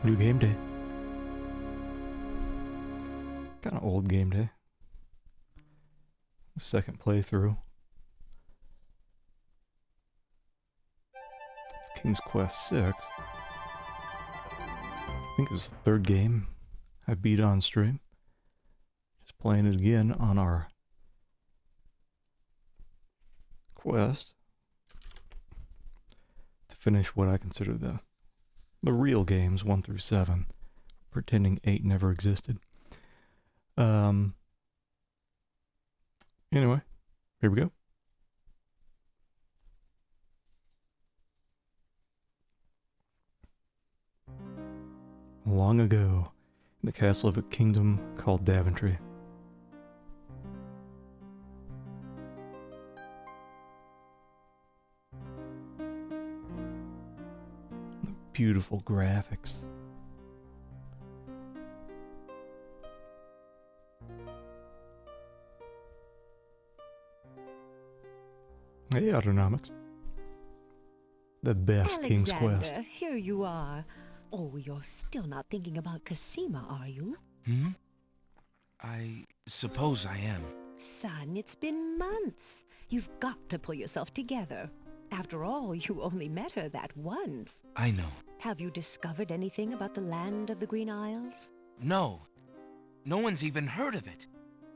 New game day. Kind of old game day. Second playthrough. King's Quest 6. I think it was the third game I beat on stream. Just playing it again on our quest to finish what I consider the real games 1 through 7, pretending 8 never existed. Anyway, here we go. Long ago, in the castle of a kingdom called Daventry. The beautiful graphics. Hey, Autonomics. The best King's Quest. Alexander, here you are. Oh, you're still not thinking about Cosima, are you? I suppose I am. Son, it's been months. You've got to pull yourself together. After all, you only met her that once. I know. Have you discovered anything about the land of the Green Isles? No. No one's even heard of it.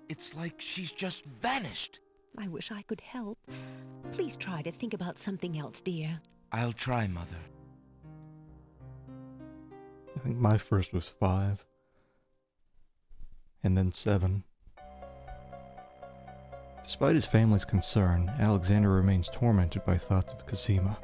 It's like she's just vanished. I wish I could help. Please try to think about something else, dear. I'll try, Mother. I think my first was 5. And then 7. Despite his family's concern, Alexander remains tormented by thoughts of Cosima.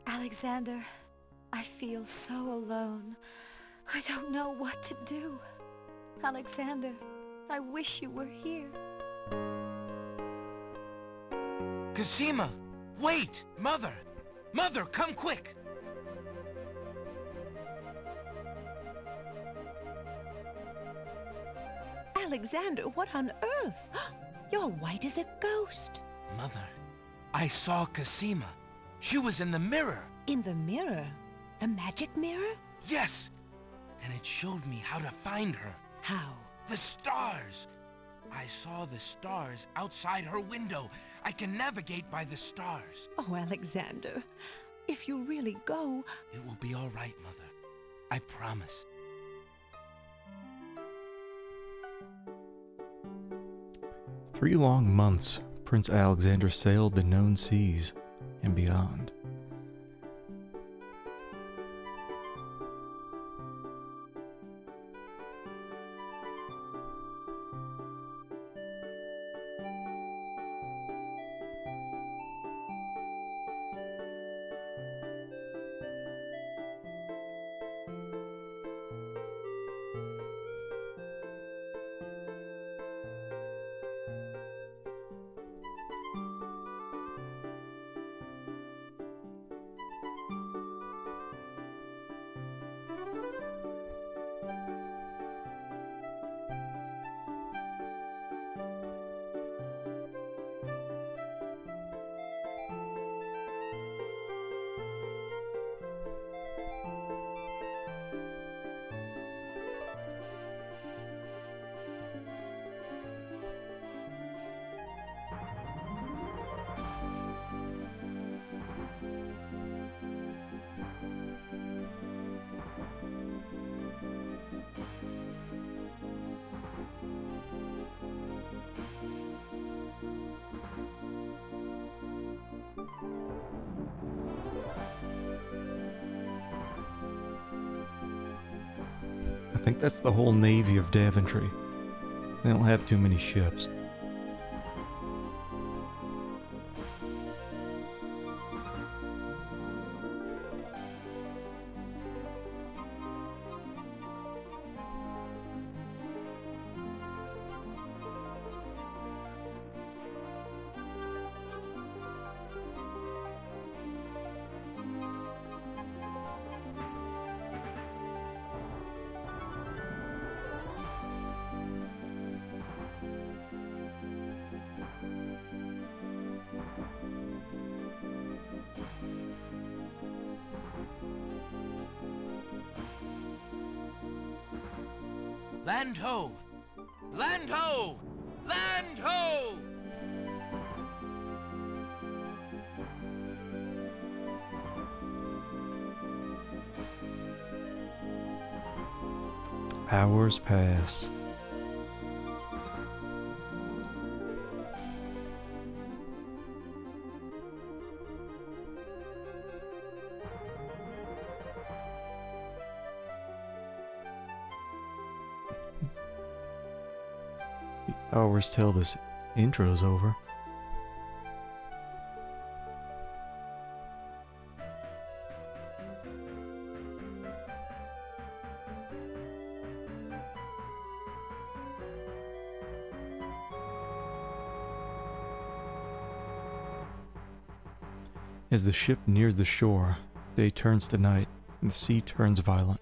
Alexander, I feel so alone. I don't know what to do. Alexander, I wish you were here. Cosima! Wait! Mother! Mother, come quick! Alexander, what on earth? You're white as a ghost. Mother, I saw Cosima. She was in the mirror. In the mirror? The magic mirror? Yes! And it showed me how to find her. How? The stars! I saw the stars outside her window. I can navigate by the stars. Oh, Alexander, if you really go... It will be all right, Mother. I promise. 3 long months, Prince Alexander sailed the known seas and beyond. think that's the whole navy of Daventry. They don't have too many ships. Land ho! Land ho! Land ho! Hours pass. Hours till this intro's over. As the ship nears the shore, day turns to night, and the sea turns violent.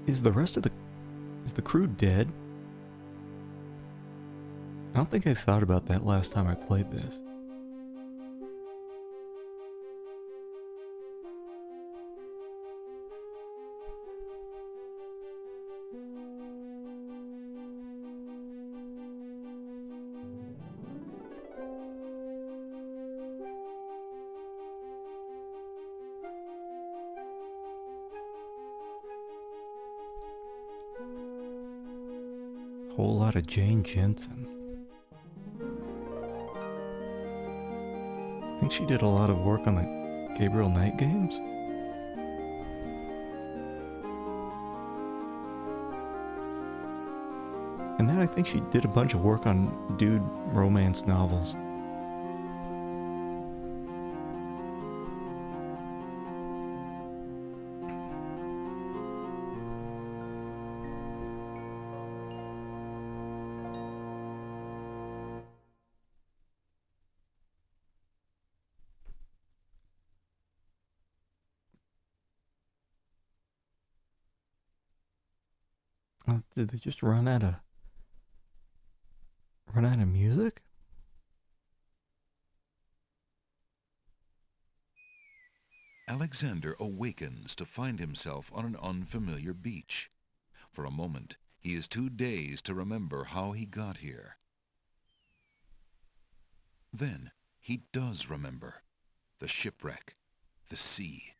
Is the crew dead? I don't think I thought about that last time I played this. Whole lot of Jane Jensen. I think she did a lot of work on the Gabriel Knight games. And then I think she did a bunch of work on dude romance novels. Did they just run out of music? Alexander awakens to find himself on an unfamiliar beach. For a moment, he is too dazed to remember how he got here. Then, he does remember. The shipwreck, the sea.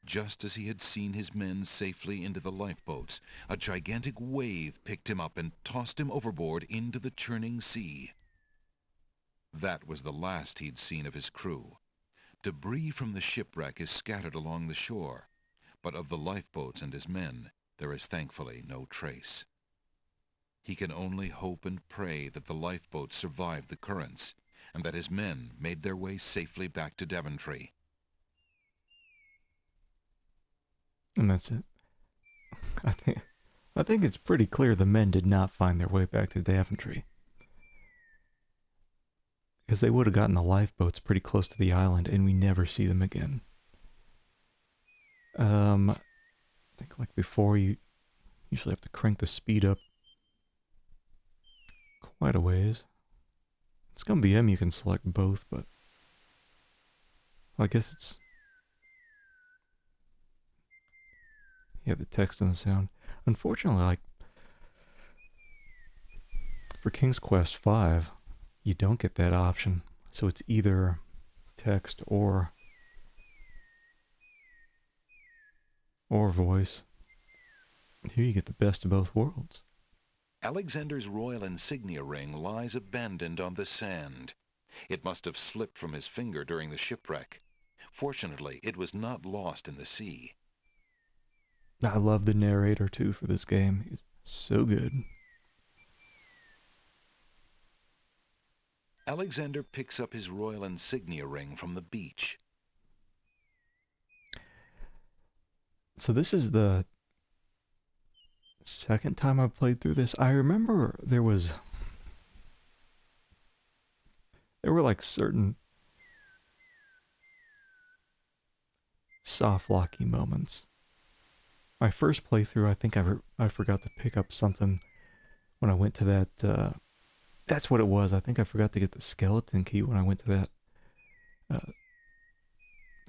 Just as he had seen his men safely into the lifeboats, a gigantic wave picked him up and tossed him overboard into the churning sea. That was the last he'd seen of his crew. Debris from the shipwreck is scattered along the shore, but of the lifeboats and his men, there is thankfully no trace. He can only hope and pray that the lifeboats survived the currents, and that his men made their way safely back to Daventry. And that's it. I think it's pretty clear the men did not find their way back to Daventry. Because they would have gotten the lifeboats pretty close to the island and we never see them again. I think like before you usually have to crank the speed up quite a ways. It's gonna be M, you can select both, but I guess it's, yeah, the text and the sound. Unfortunately, like for King's Quest V, you don't get that option. So it's either text or voice. Here you get the best of both worlds. Alexander's royal insignia ring lies abandoned on the sand. It must have slipped from his finger during the shipwreck. Fortunately, it was not lost in the sea. I love the narrator too for this game. He's so good. Alexander picks up his royal insignia ring from the beach. So this is the second time I played through this. I remember there were like certain soft locky moments. My first playthrough, I think I forgot to pick up something when I went to that, that's what it was. I think I forgot to get the skeleton key when I went to that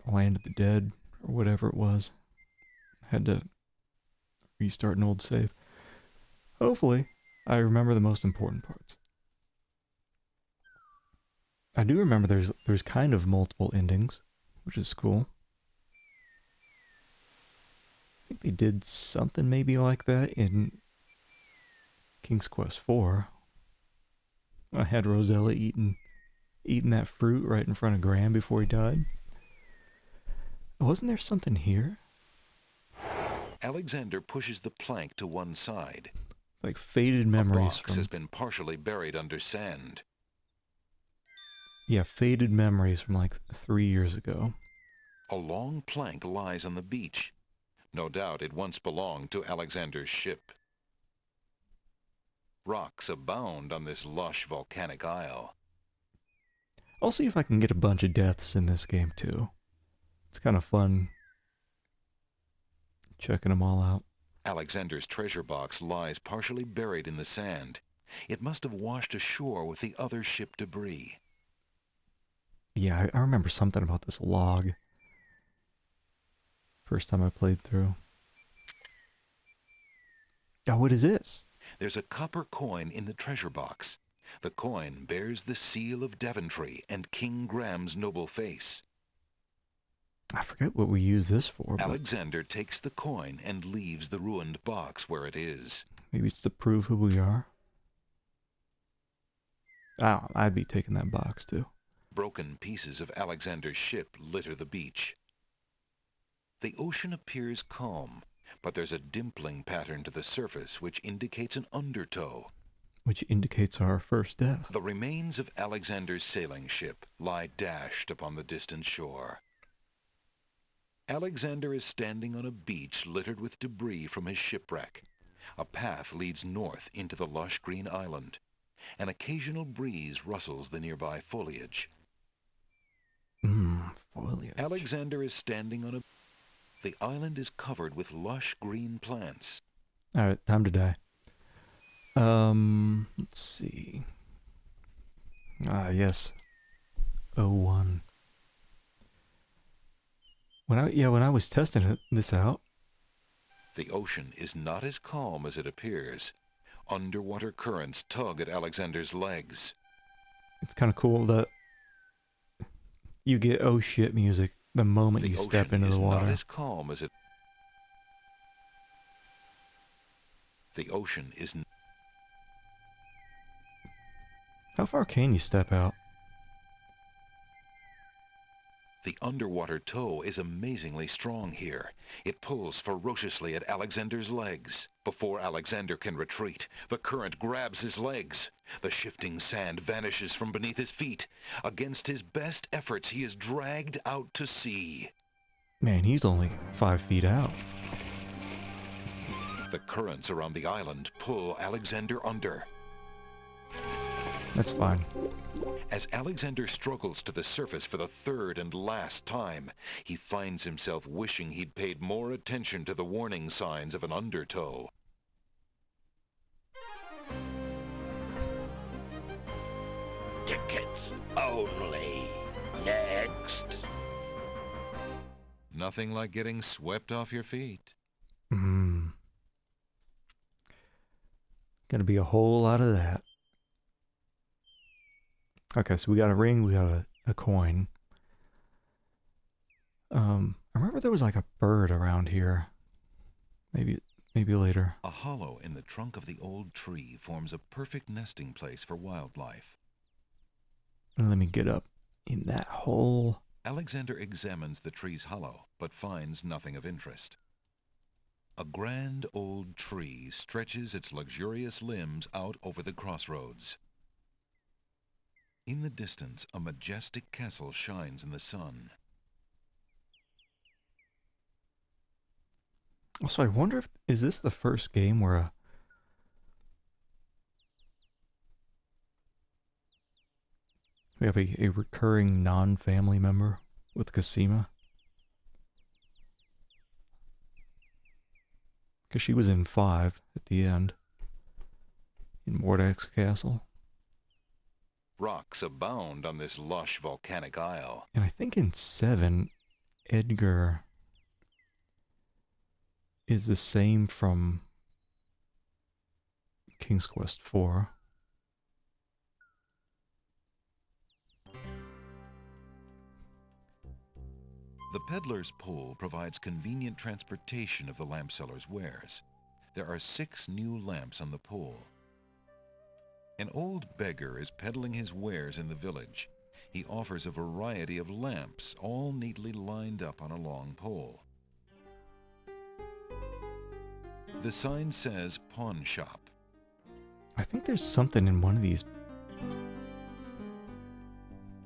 Land of the Dead or whatever it was. Had to restart an old save. Hopefully, I remember the most important parts. I do remember there's kind of multiple endings, which is cool. I think they did something maybe like that in King's Quest IV. I had Rosella eating that fruit right in front of Graham before he died. Wasn't there something here? Alexander pushes the plank to one side. Like faded memories A box has been partially buried under sand. Yeah, faded memories from like 3 years ago. A long plank lies on the beach. No doubt it once belonged to Alexander's ship. Rocks abound on this lush volcanic isle. I'll see if I can get a bunch of deaths in this game too. It's kind of fun checking them all out. Alexander's treasure box lies partially buried in the sand. It must have washed ashore with the other ship debris. Yeah, I remember something about this log. First time I played through. Oh, what is this? There's a copper coin in the treasure box. The coin bears the seal of Daventry and King Graham's noble face. I forget what we use this for. Alexander takes the coin and leaves the ruined box where it is. Maybe it's to prove who we are. Oh, I'd be taking that box too. Broken pieces of Alexander's ship litter the beach. The ocean appears calm, but there's a dimpling pattern to the surface which indicates an undertow. Which indicates our first death. The remains of Alexander's sailing ship lie dashed upon the distant shore. Alexander is standing on a beach littered with debris from his shipwreck. A path leads north into the lush green island. An occasional breeze rustles the nearby foliage. Foliage. Alexander is standing on a... The island is covered with lush green plants. Alright, time to die. Let's see. Ah, yes. 01. When I was testing this out. The ocean is not as calm as it appears. Underwater currents tug at Alexander's legs. It's kind of cool that you get oh shit music the moment you step into the water. Not as calm as it. The ocean is. How far can you step out? The underwater tow is amazingly strong here. It pulls ferociously at Alexander's legs. Before Alexander can retreat, the current grabs his legs. The shifting sand vanishes from beneath his feet. Against his best efforts, he is dragged out to sea. Man, he's only 5 feet out. The currents around the island pull Alexander under. That's fine. As Alexander struggles to the surface for the third and last time, he finds himself wishing he'd paid more attention to the warning signs of an undertow. Tickets only. Next. Nothing like getting swept off your feet. Gonna be a whole lot of that. Okay, so we got a ring, we got a coin. I remember there was like a bird around here. Maybe later. A hollow in the trunk of the old tree forms a perfect nesting place for wildlife. And let me get up in that hole. Alexander examines the tree's hollow, but finds nothing of interest. A grand old tree stretches its luxurious limbs out over the crossroads. In the distance, a majestic castle shines in the sun. Also, I wonder if, is this the first game where we have a recurring non-family member with Cosima? Because she was in 5 at the end. In Mordek's castle. Rocks abound on this lush volcanic isle. And I think in 7, Edgar is the same from King's Quest 4. The peddler's pole provides convenient transportation of the lamp seller's wares. There are 6 new lamps on the pole. An old beggar is peddling his wares in the village. He offers a variety of lamps, all neatly lined up on a long pole. The sign says pawn shop. I think there's something in one of these.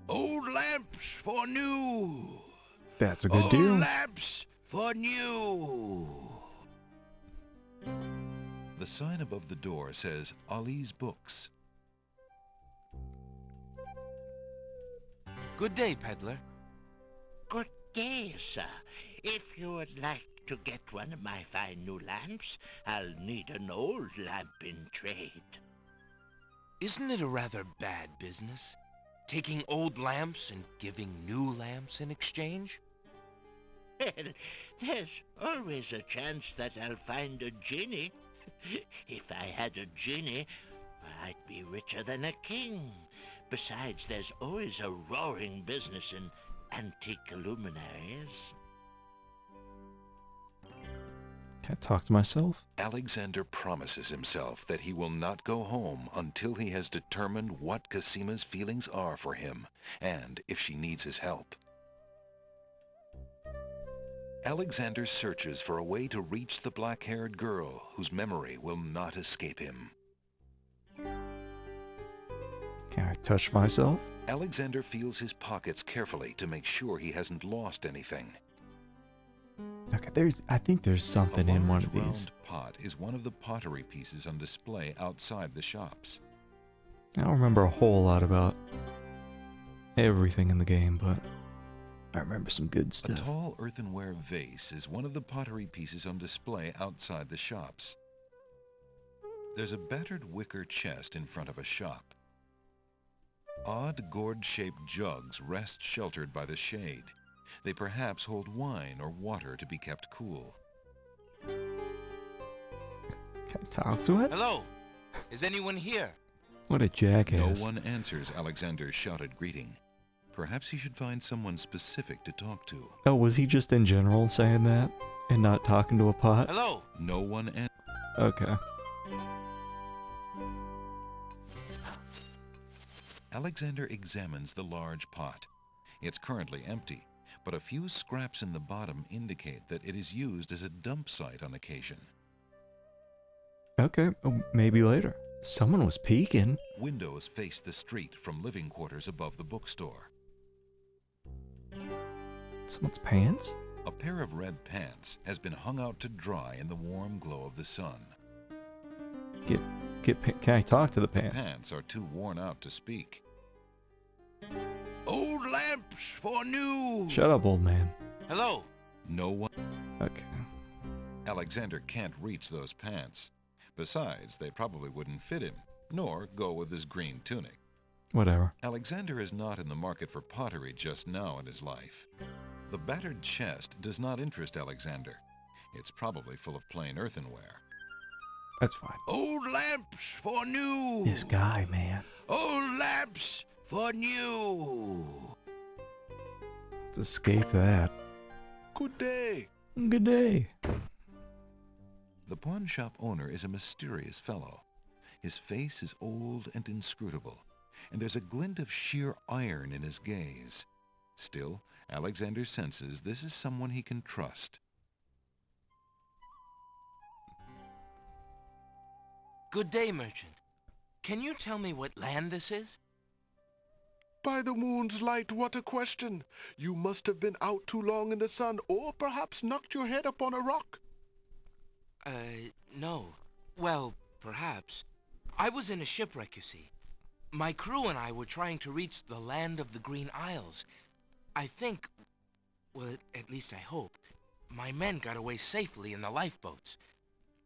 Old lamps for new. That's a good Old deal. lamps for new. The sign above the door says Ali's Books. Good day, peddler. Good day, sir. If you would like to get one of my fine new lamps, I'll need an old lamp in trade. Isn't it a rather bad business? Taking old lamps and giving new lamps in exchange? Well, there's always a chance that I'll find a genie. If I had a genie, I'd be richer than a king. Besides, there's always a roaring business in antique luminaries. Can I talk to myself? Alexander promises himself that he will not go home until he has determined what Cosima's feelings are for him, and if she needs his help. Alexander searches for a way to reach the black-haired girl whose memory will not escape him. Can I touch myself? Alexander feels his pockets carefully to make sure he hasn't lost anything. Okay, I think there's something in one of A large these. round pot is one of the pottery pieces on display outside the shops. I don't remember a whole lot about everything in the game, but I remember some good A stuff. tall earthenware vase is one of the pottery pieces on display outside the shops. There's a battered wicker chest in front of a shop. Odd gourd-shaped jugs rest sheltered by the shade. They perhaps hold wine or water to be kept cool. Can I talk to it? Hello? Is anyone here? What a jackass. No one answers Alexander's shouted greeting. Perhaps he should find someone specific to talk to. Oh, was he just in general saying that and not talking to a pot? Hello? No one answers. Okay. Alexander examines the large pot. It's currently empty, but a few scraps in the bottom indicate that it is used as a dump site on occasion. Okay, maybe later. Someone was peeking. Windows face the street from living quarters above the bookstore. Someone's pants? A pair of red pants has been hung out to dry in the warm glow of the sun. Can I talk to the pants? Pants are too worn out to speak. Old lamps for new. Shut up, old man. Hello. No one... Okay. Alexander can't reach those pants. Besides, they probably wouldn't fit him, nor go with his green tunic. Whatever. Alexander is not in the market for pottery just now in his life. The battered chest does not interest Alexander. It's probably full of plain earthenware. That's fine. Old lamps for new. This guy, man. Old lamps for new. Let's escape that. Good day. Good day. The pawn shop owner is a mysterious fellow. His face is old and inscrutable, and there's a glint of sheer iron in his gaze. Still, Alexander senses this is someone he can trust. Good day, merchant. Can you tell me what land this is? By the moon's light, what a question! You must have been out too long in the sun, or perhaps knocked your head upon a rock. No. Well, perhaps. I was in a shipwreck, you see. My crew and I were trying to reach the land of the Green Isles. I think, well, at least I hope, my men got away safely in the lifeboats.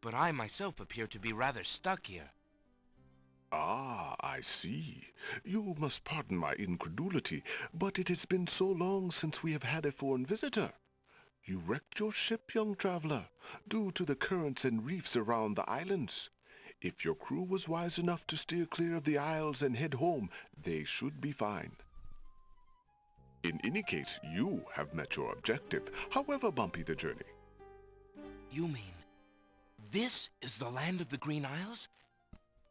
But I myself appear to be rather stuck here. Ah, I see. You must pardon my incredulity, but it has been so long since we have had a foreign visitor. You wrecked your ship, young traveler, due to the currents and reefs around the islands. If your crew was wise enough to steer clear of the isles and head home, they should be fine. In any case, you have met your objective, however bumpy the journey. You mean, this is the land of the Green Isles?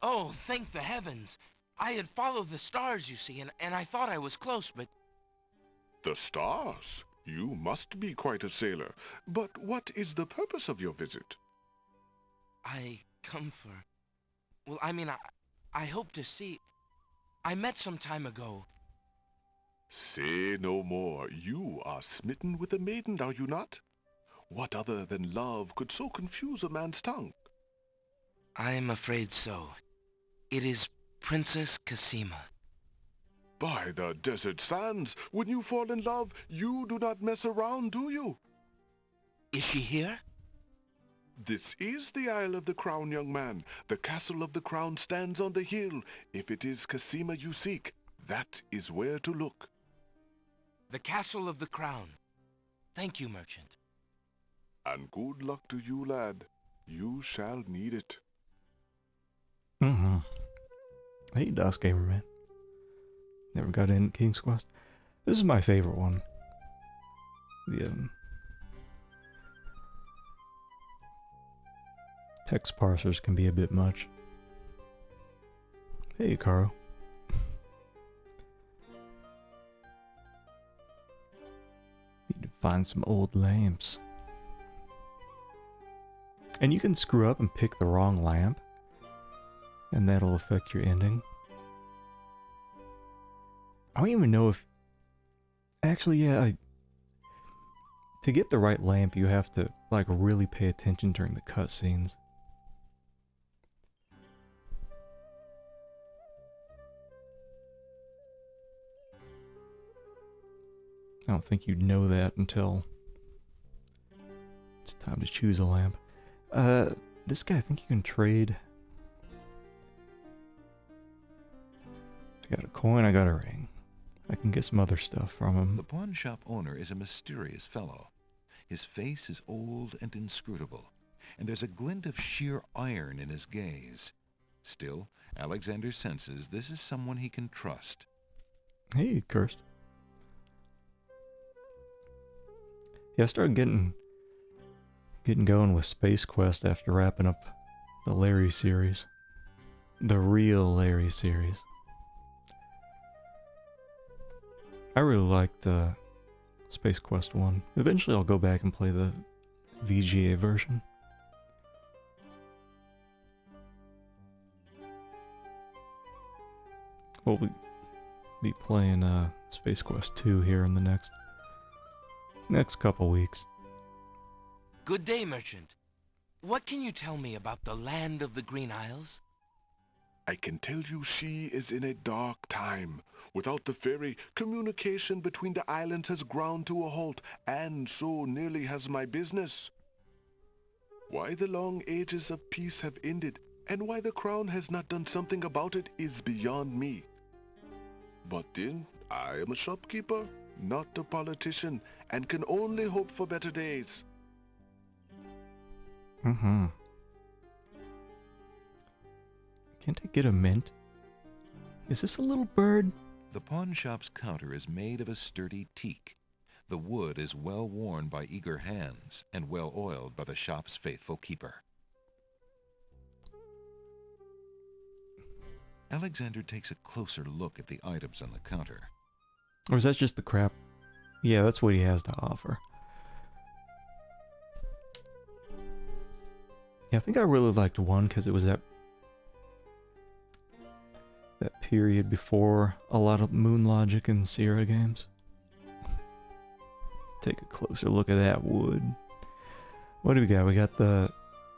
Oh, thank the heavens! I had followed the stars, you see, and I thought I was close, but... The stars? You must be quite a sailor. But what is the purpose of your visit? I come for... Well, I mean, I hope to see... I met some time ago. Say no more. You are smitten with a maiden, are you not? What other than love could so confuse a man's tongue? I'm afraid so. It is Princess Cassima. By the desert sands, when you fall in love, you do not mess around, do you? Is she here? This is the Isle of the Crown, young man. The castle of the Crown stands on the hill. If it is Cassima you seek, that is where to look. The castle of the Crown. Thank you, merchant. And good luck to you, lad. You shall need it. Mm-hmm. Hey, Dust Gamer, man. Never got in King's Quest. This is my favorite one. The text parsers can be a bit much. Hey, Caro. Need to find some old lamps. And you can screw up and pick the wrong lamp, and that'll affect your ending. I don't even know if... Actually, yeah, to get the right lamp, you have to, like, really pay attention during the cutscenes. I don't think you'd know that until it's time to choose a lamp. This guy, I think you can trade. I got a coin, I got a ring. I can get some other stuff from him. The pawn shop owner is a mysterious fellow. His face is old and inscrutable, and there's a glint of sheer iron in his gaze. Still, Alexander senses this is someone he can trust. Hey, Cursed. Yeah, I started getting going with Space Quest after wrapping up the Larry series. The real Larry series. I really liked Space Quest 1. Eventually I'll go back and play the VGA version. We'll be playing Space Quest 2 here in the next couple weeks. Good day, merchant. What can you tell me about the land of the Green Isles? I can tell you she is in a dark time. Without the ferry, communication between the islands has ground to a halt, and so nearly has my business. Why the long ages of peace have ended, and why the crown has not done something about it is beyond me. But then, I am a shopkeeper, not a politician, and can only hope for better days. Mm-hmm. Can't I get a mint? Is this a little bird? The pawn shop's counter is made of a sturdy teak. The wood is well worn by eager hands and well oiled by the shop's faithful keeper. Alexander takes a closer look at the items on the counter. Or is that just the crap? Yeah, that's what he has to offer. Yeah, I think I really liked one because it was that period before a lot of Moon Logic and Sierra games. Take a closer look at that wood. What do we got? We got the...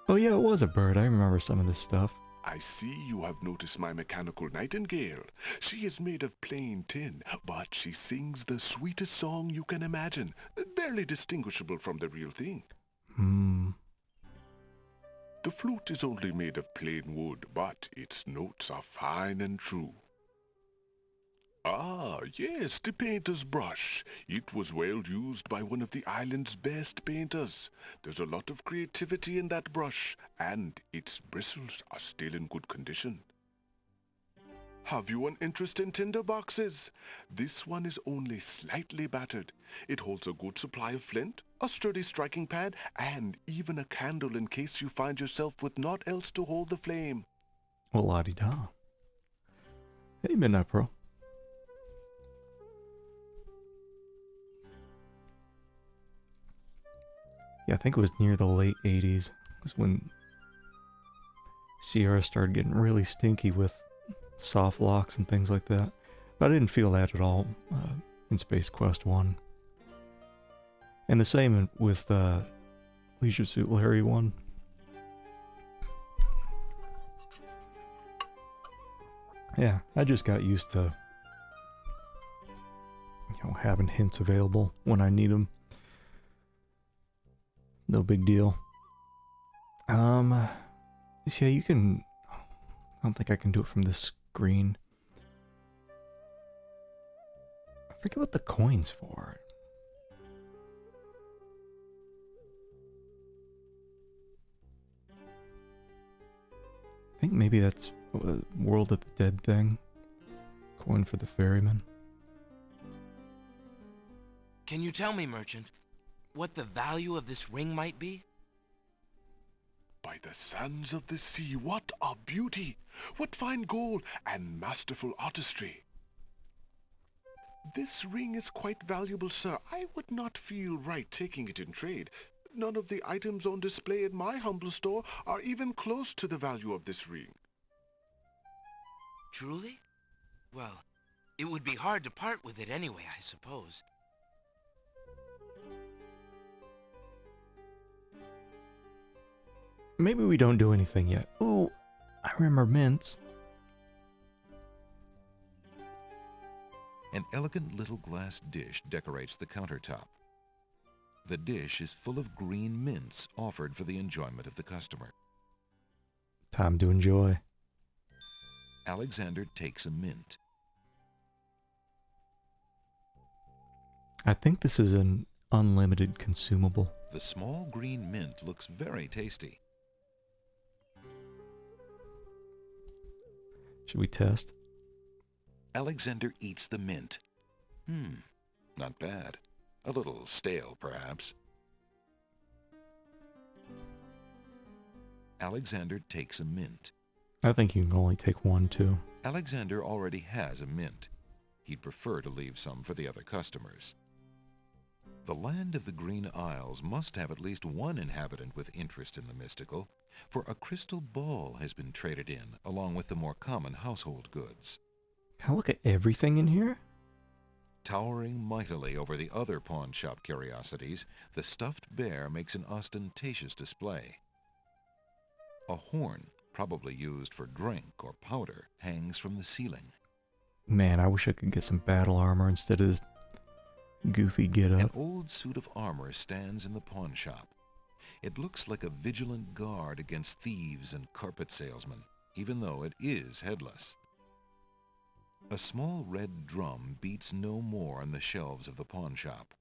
Oh yeah, it was a bird. I remember some of this stuff. I see you have noticed my mechanical nightingale. She is made of plain tin, but she sings the sweetest song you can imagine, barely distinguishable from the real thing. The flute is only made of plain wood, but its notes are fine and true. Ah, yes, the painter's brush. It was well used by one of the island's best painters. There's a lot of creativity in that brush, and its bristles are still in good condition. Have you an interest in tinder boxes? This one is only slightly battered. It holds a good supply of flint, a sturdy striking pad, and even a candle in case you find yourself with naught else to hold the flame. Well, la-di-da. Hey, Midnight Pro. Yeah, I think it was near the late 80s. That's when Sierra started getting really stinky with soft locks and things like that. But I didn't feel that at all in Space Quest 1. And the same with Leisure Suit Larry 1. Yeah, I just got used to having hints available when I need them. No big deal. Yeah, you can... I don't think I can do it from this screen. I forget what the coin's for. I think maybe that's a World of the Dead thing. Coin for the ferryman. Can you tell me, merchant, what the value of this ring might be? By the sands of the sea, what a beauty! What fine gold and masterful artistry! This ring is quite valuable, sir. I would not feel right taking it in trade. None of the items on display in my humble store are even close to the value of this ring. Truly? Well, it would be hard to part with it anyway, I suppose. Maybe we don't do anything yet. Ooh, I remember mints. An elegant little glass dish decorates the countertop. The dish is full of green mints offered for the enjoyment of the customer. Time to enjoy. Alexander takes a mint. I think this is an unlimited consumable. The small green mint looks very tasty. Should we test? Alexander eats the mint. Not bad. A little stale, perhaps. Alexander takes a mint. I think you can only take one, too. Alexander already has a mint. He'd prefer to leave some for the other customers. The land of the Green Isles must have at least one inhabitant with interest in the mystical, for a crystal ball has been traded in along with the more common household goods. Can I look at everything in here? Towering mightily over the other pawn shop curiosities, the stuffed bear makes an ostentatious display. A horn, probably used for drink or powder, hangs from the ceiling. Man, I wish I could get some battle armor instead of this goofy An get-up. old suit of armor stands in the pawn shop. It looks like a vigilant guard against thieves and carpet salesmen, even though it is headless. A small red drum beats no more on the shelves of the pawn shop.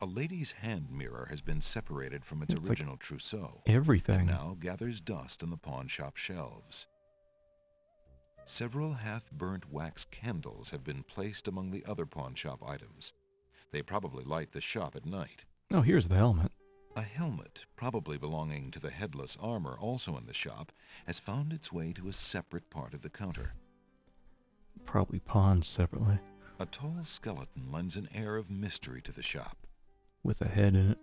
A lady's hand mirror has been separated from its It's like original trousseau, Everything. and now gathers dust on the pawn shop shelves. Several half-burnt wax candles have been placed among the other pawn shop items. They probably light the shop at night. Oh, here's the helmet. A helmet, probably belonging to the headless armor also in the shop, has found its way to a separate part of the counter. Probably pawned separately. A tall skeleton lends an air of mystery to the shop. With a head in it.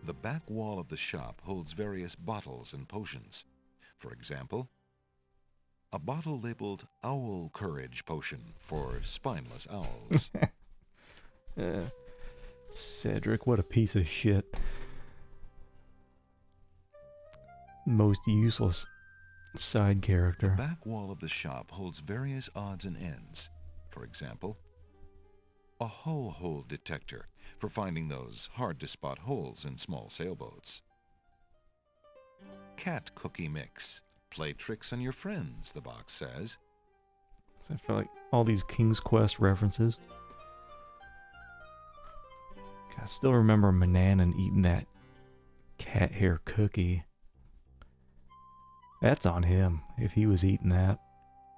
The back wall of the shop holds various bottles and potions. For example, a bottle labeled Owl Courage Potion for spineless owls. Cedric, what a piece of shit. Most useless side The character. back wall of the shop holds various odds and ends. For example, a hull hole detector for finding those hard-to-spot holes in small sailboats. Cat cookie mix. Play tricks on your friends, the box says. So I feel like all these King's Quest references. I still remember Mananan eating that cat hair cookie. That's on him. If he was eating that,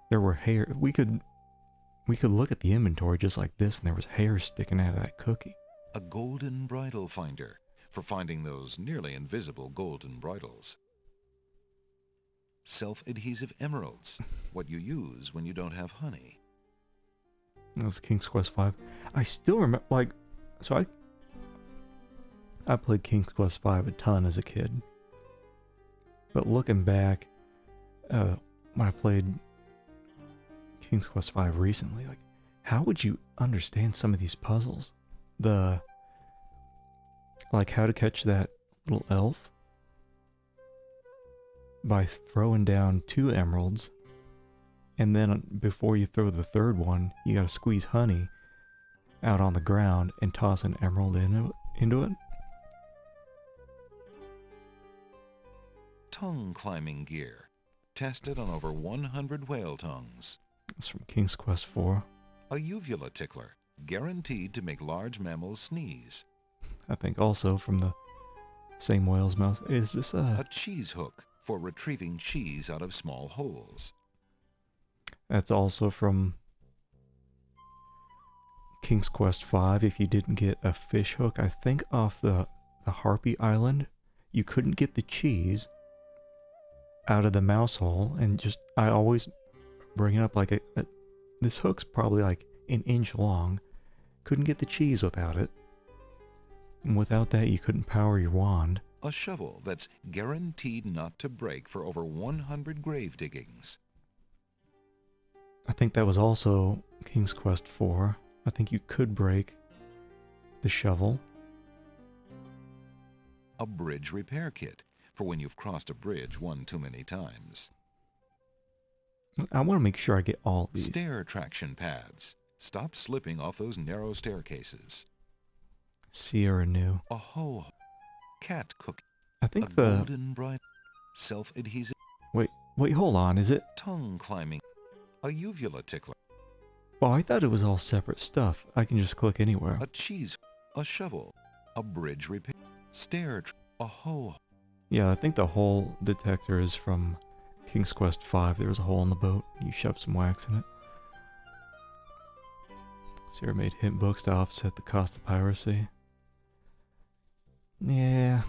there were hair. We could look at the inventory just like this, and there was hair sticking out of that cookie. A golden bridle finder for finding those nearly invisible golden bridles. Self-adhesive emeralds, what you use when you don't have honey. That was King's Quest V. I still remember, like, so I played King's Quest V a ton as a kid. But looking back, when I played King's Quest V recently, like, how would you understand some of these puzzles? Like how to catch that little elf by throwing down 2 emeralds, and then before you throw the third one, you gotta squeeze honey out on the ground and toss an emerald into it. Tongue climbing gear, tested on over 100 whale tongues. It's from King's Quest IV. A uvula tickler, guaranteed to make large mammals sneeze. I think also from the same whale's mouth. Is this A cheese hook for retrieving cheese out of small holes. That's also from King's Quest V. If you didn't get a fish hook, I think off the Harpy Island, you couldn't get the cheese out of the mouse hole, and just, I always bring it up like this hook's probably like an inch long. Couldn't get the cheese without it. And without that, you couldn't power your wand. A shovel that's guaranteed not to break for over 100 grave diggings. I think that was also King's Quest IV. I think you could break the shovel. A bridge repair kit for when you've crossed a bridge one too many times. I want to make sure I get all these. Stair traction pads. Stop slipping off those narrow staircases. Sierra New. A whole cat cookie. I A think golden bride. Self-adhesive Wait, hold on. Is it? tongue climbing. A uvula tickler. Oh, I thought it was all separate stuff. I can just click anywhere. A cheese. A shovel. A bridge repair. A hole. Yeah, I think the hole detector is from King's Quest V. There was a hole in the boat. You shoved some wax in it. Sierra made hint books to offset the cost of piracy. Yeah.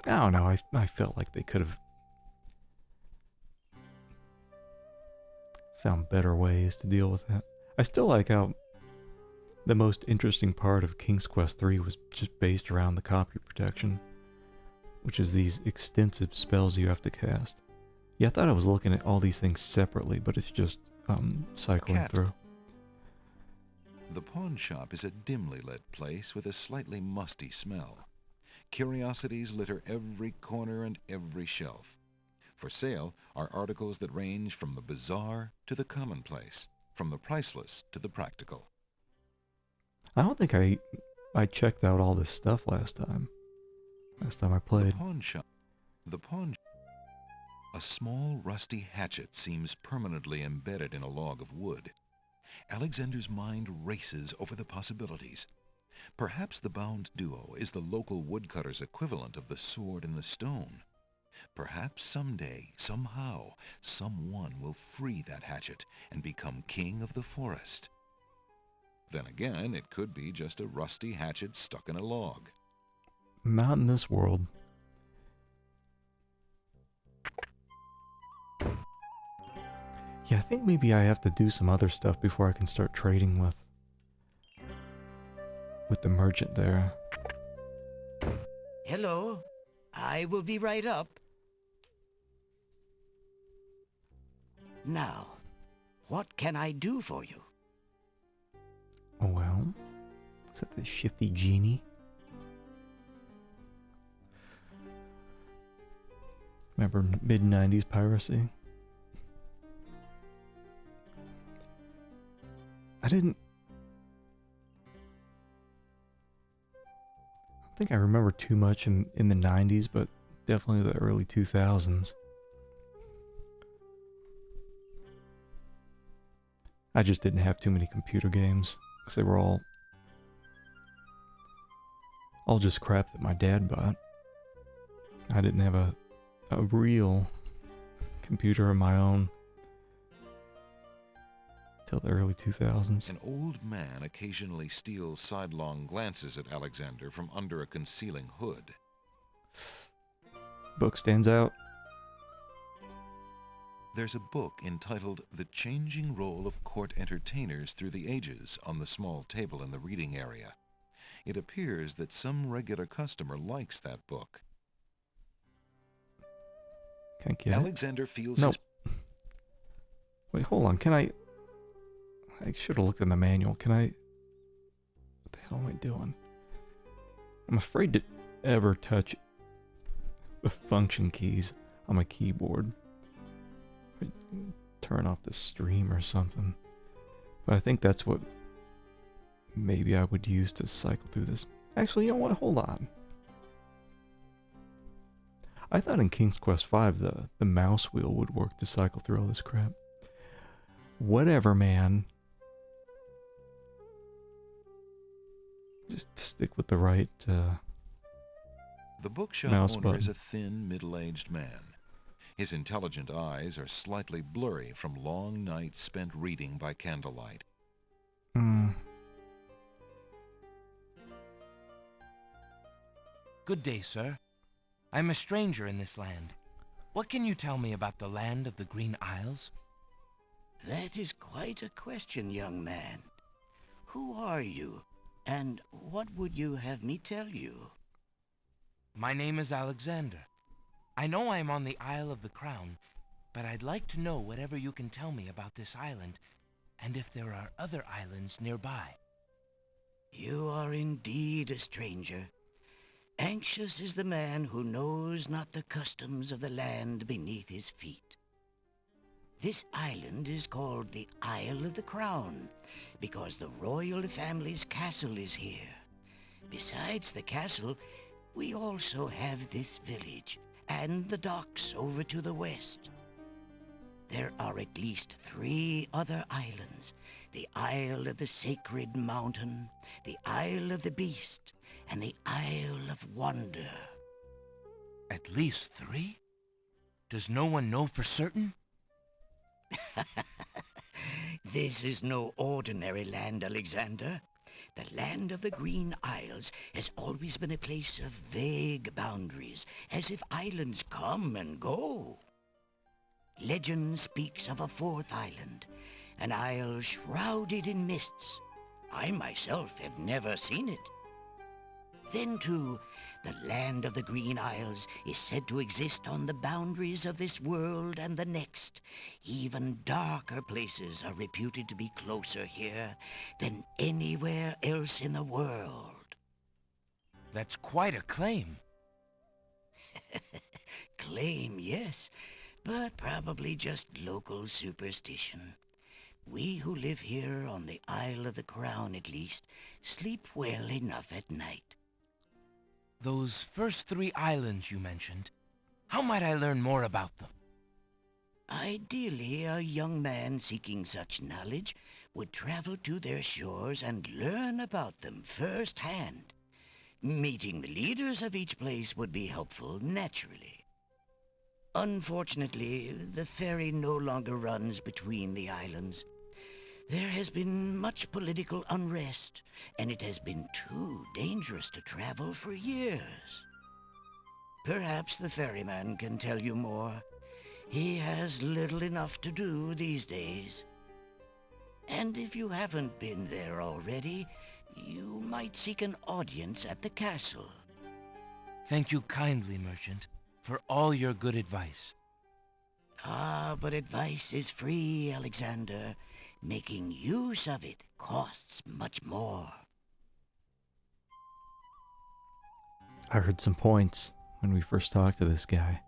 I don't know. I felt like they could have found better ways to deal with that. I still like how the most interesting part of King's Quest III was just based around the copy protection, which is these extensive spells you have to cast. Yeah, I thought I was looking at all these things separately, but it's just cycling Cat. through. The pawn shop is a dimly lit place with a slightly musty smell. Curiosities litter every corner and every shelf. For sale are articles that range from the bizarre to the commonplace, from the priceless to the practical. I don't think I checked out all this stuff last time. Last time I The played. pawn shop. A small rusty hatchet seems permanently embedded in a log of wood. Alexander's mind races over the possibilities. Perhaps the bound duo is the local woodcutter's equivalent of the sword and the stone. Perhaps someday, somehow, someone will free that hatchet and become king of the forest. Then again, it could be just a rusty hatchet stuck in a log. Not in this world. Yeah, I think maybe I have to do some other stuff before I can start trading with the merchant there. Hello. I will be right up. Now, what can I do for you? Oh well. Is that the shifty genie? Remember mid-90s piracy? I don't think I remember too much in the 90s, but definitely the early 2000s. I just didn't have too many computer games, because they were all just crap that my dad bought. I didn't have a real computer of my own till the early 2000s. An old man occasionally steals sidelong glances at Alexander from under a concealing hood. Book stands out. There's a book entitled The Changing Role of Court Entertainers Through the Ages on the small table in the reading area. It appears that some regular customer likes that book. Can't get it. Alexander feels Nope. Wait, hold on. Can I should have looked in the manual. Can I... What the hell am I doing? I'm afraid to ever touch the function keys on my keyboard. Turn off the stream or something. But I think that's what maybe I would use to cycle through this. Actually, you know what? Hold on. I thought in King's Quest V the mouse wheel would work to cycle through all this crap. Whatever, man. Just stick with the right The bookshop mouse owner is button. a thin, middle-aged man. His intelligent eyes are slightly blurry from long nights spent reading by candlelight. Good day, sir. I'm a stranger in this land. What can you tell me about the land of the Green Isles? That is quite a question, young man. Who are you, and what would you have me tell you? My name is Alexander. I know I'm on the Isle of the Crown, but I'd like to know whatever you can tell me about this island, and if there are other islands nearby. You are indeed a stranger. Anxious is the man who knows not the customs of the land beneath his feet. This island is called the Isle of the Crown, because the royal family's castle is here. Besides the castle, we also have this village, and the docks over to the west. There are at least 3 other islands: the Isle of the Sacred Mountain, the Isle of the Beast, and the Isle of Wonder. At least 3? Does no one know for certain? This is no ordinary land, Alexander. The land of the Green Isles has always been a place of vague boundaries, as if islands come and go. Legend speaks of a 4th island, an isle shrouded in mists. I myself have never seen it. Then, too, the land of the Green Isles is said to exist on the boundaries of this world and the next. Even darker places are reputed to be closer here than anywhere else in the world. That's quite a claim. Claim, yes, but probably just local superstition. We who live here on the Isle of the Crown, at least, sleep well enough at night. Those first 3 islands you mentioned, how might I learn more about them? Ideally, a young man seeking such knowledge would travel to their shores and learn about them firsthand. Meeting the leaders of each place would be helpful, naturally. Unfortunately, the ferry no longer runs between the islands. There has been much political unrest, and it has been too dangerous to travel for years. Perhaps the ferryman can tell you more. He has little enough to do these days. And if you haven't been there already, you might seek an audience at the castle. Thank you kindly, merchant, for all your good advice. Ah, but advice is free, Alexander. Making use of it costs much more. I heard some points when we first talked to this guy.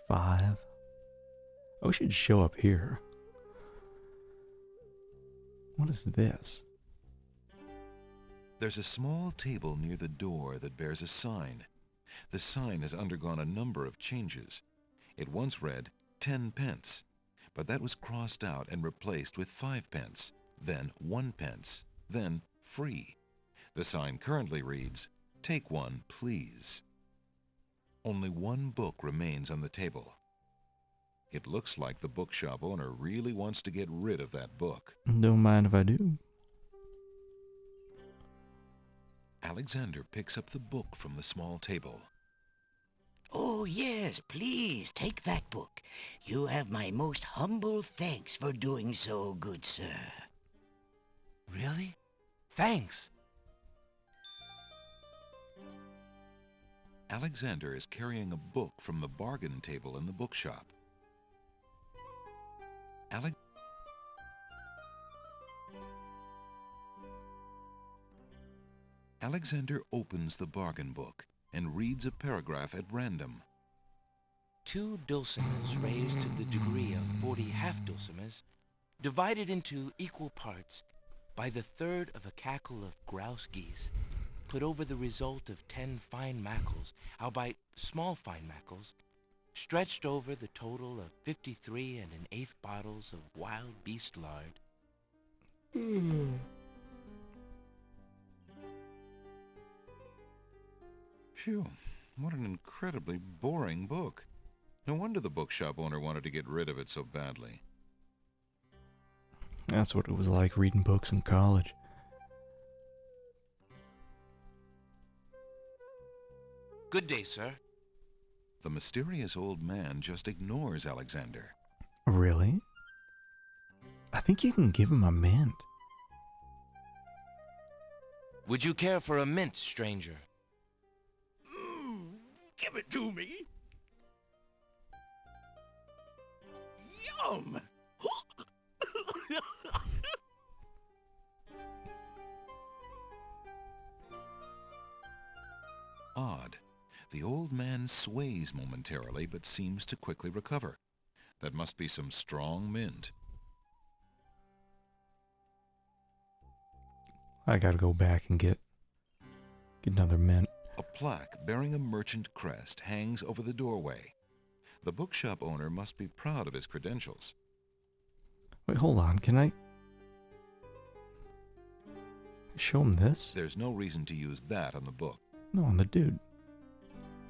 5. Oh, we should show up here. What is this? There's a small table near the door that bears a sign. The sign has undergone a number of changes. It once read 10 pence, but that was crossed out and replaced with 5 pence, then 1 pence, then free. The sign currently reads, "Take one, please." Only one book remains on the table. It looks like the bookshop owner really wants to get rid of that book. Don't mind if I do. Alexander picks up the book from the small table. Oh, yes, please, take that book. You have my most humble thanks for doing so, good sir. Really? Thanks. Alexander is carrying a book from the bargain table in the bookshop. Alexander opens the bargain book and reads a paragraph at random. 2 dulcimers raised to the degree of 40 half-dulcimers, divided into equal parts by the third of a cackle of grouse geese, put over the result of 10 fine mackles, albeit small fine mackles, stretched over the total of 53 1/8 bottles of wild beast lard. Phew, what an incredibly boring book. No wonder the bookshop owner wanted to get rid of it so badly. That's what it was like reading books in college. Good day, sir. The mysterious old man just ignores Alexander. Really? I think you can give him a mint. Would you care for a mint, stranger? Give it to me. Yum! Odd. The old man sways momentarily, but seems to quickly recover. That must be some strong mint. I gotta go back and get another mint. A plaque bearing a merchant crest hangs over the doorway. The bookshop owner must be proud of his credentials. Wait, hold on. Can I show him this? There's no reason to use that on the book. No, on the dude.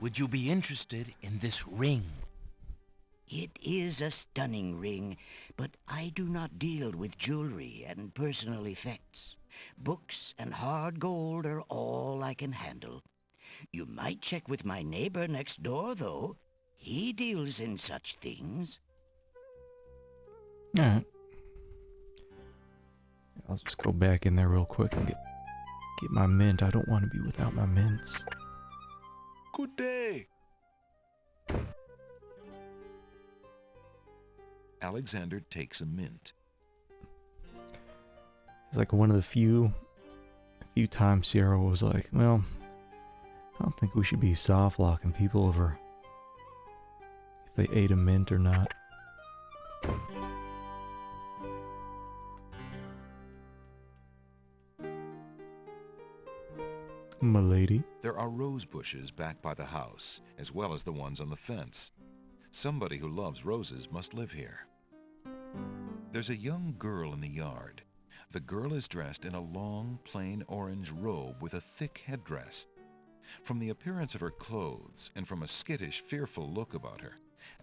Would you be interested in this ring? It is a stunning ring, but I do not deal with jewelry and personal effects. Books and hard gold are all I can handle. You might check with my neighbor next door, though. He deals in such things. Alright. I'll just go back in there real quick and get my mint. I don't want to be without my mints. Good day. Alexander takes a mint. It's like one of the few times Sierra was like, well, I don't think we should be soft locking people over if they ate a mint or not. M'lady. There are rose bushes back by the house, as well as the ones on the fence. Somebody who loves roses must live here. There's a young girl in the yard. The girl is dressed in a long, plain orange robe with a thick headdress. From the appearance of her clothes, and from a skittish, fearful look about her,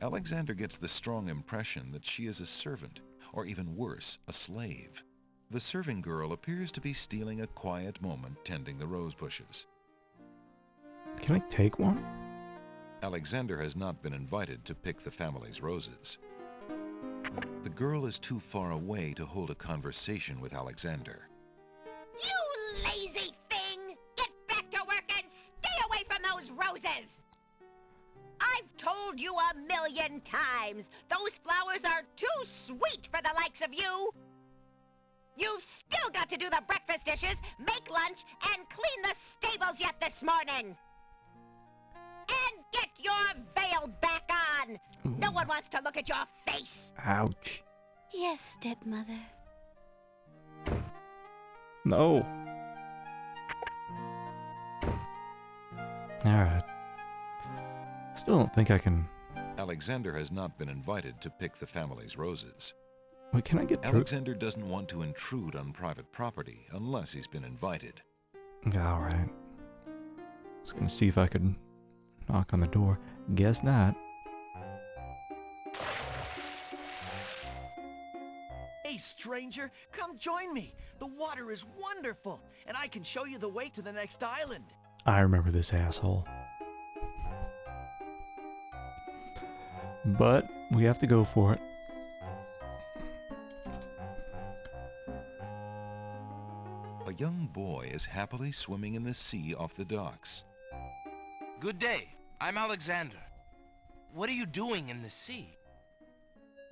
Alexander gets the strong impression that she is a servant, or even worse, a slave. The serving girl appears to be stealing a quiet moment tending the rose bushes. Can I take one? Alexander has not been invited to pick the family's roses. The girl is too far away to hold a conversation with Alexander. You lazy thing! Get back to work and stay away from those roses! I've told you 1,000,000 times, those flowers are too sweet for the likes of you! You've still got to do the breakfast dishes, make lunch, and clean the stables yet this morning! And get your veil back on! No one wants to look at your face! Ouch. Yes, stepmother. No. Alright. Still don't think I can... Alexander has not been invited to pick the family's roses. Wait, can I get through? Alexander doesn't want to intrude on private property unless he's been invited. Alright. Just gonna see if I could knock on the door. Guess not. Hey, stranger, come join me. The water is wonderful, and I can show you the way to the next island. I remember this asshole. But we have to go for it. A young boy is happily swimming in the sea off the docks. Good day. I'm Alexander. What are you doing in the sea?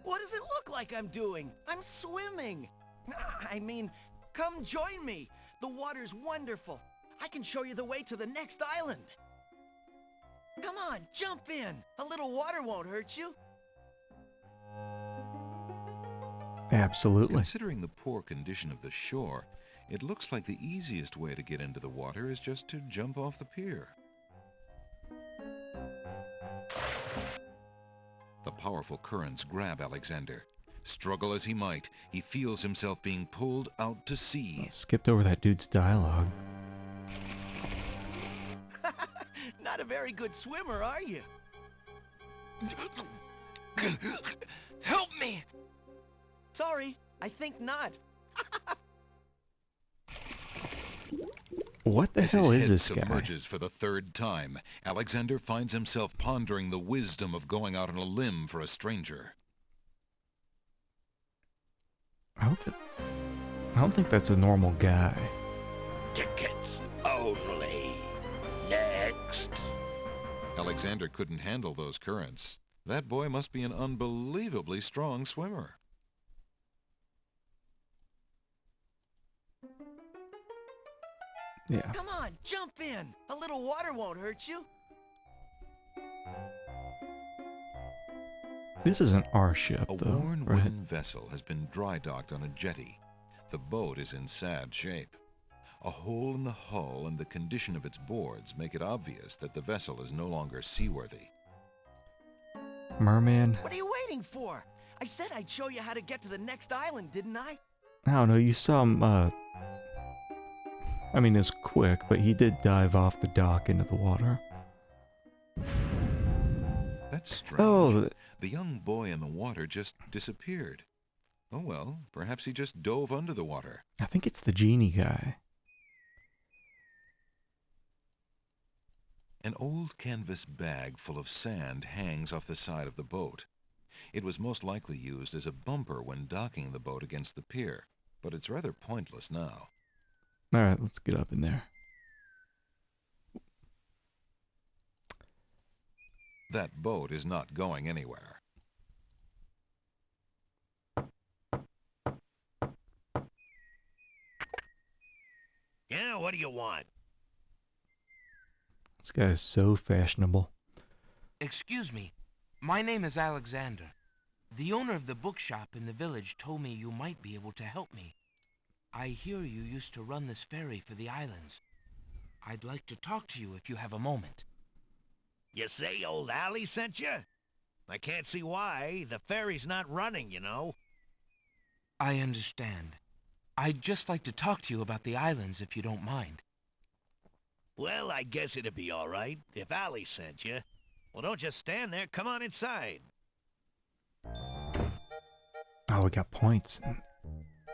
What does it look like I'm doing? I'm swimming. I mean, come join me. The water's wonderful. I can show you the way to the next island. Come on, jump in. A little water won't hurt you. Absolutely. Considering the poor condition of the shore, it looks like the easiest way to get into the water is just to jump off the pier. The powerful currents grab Alexander. Struggle as he might, he feels himself being pulled out to sea. Skipped over that dude's dialogue. Not a very good swimmer, are you? Help me! Sorry, I think not. What the As hell his is head this guy? submerges for the third time, Alexander finds himself pondering the wisdom of going out on a limb for a stranger. I don't think that's a normal guy. Tickets only. Next. Alexander couldn't handle those currents. That boy must be an unbelievably strong swimmer. Yeah. Come on, jump in. A little water won't hurt you. This isn't our ship, A though, worn right? wooden vessel has been dry docked on a jetty. The boat is in sad shape. A hole in the hull and the condition of its boards make it obvious that the vessel is no longer seaworthy. Merman. What are you waiting for? I said I'd show you how to get to the next island, didn't I? I don't know, you saw him, I mean, it's quick, but he did dive off the dock into the water. That's strange. Oh, The young boy in the water just disappeared. Oh well, perhaps he just dove under the water. I think it's the genie guy. An old canvas bag full of sand hangs off the side of the boat. It was most likely used as a bumper when docking the boat against the pier. but it's rather pointless now. Alright, let's get up in there. That boat is not going anywhere. Yeah, what do you want? This guy is so fashionable. Excuse me. My name is Alexander. The owner of the bookshop in the village told me you might be able to help me. I hear you used to run this ferry for the islands. I'd like to talk to you if you have a moment. You say old Allie sent you? I can't see why. The ferry's not running, you know. I understand. I'd just like to talk to you about the islands if you don't mind. Well, I guess it'd be all right if Allie sent you. Well, don't just stand there. Come on inside. Oh, we got points.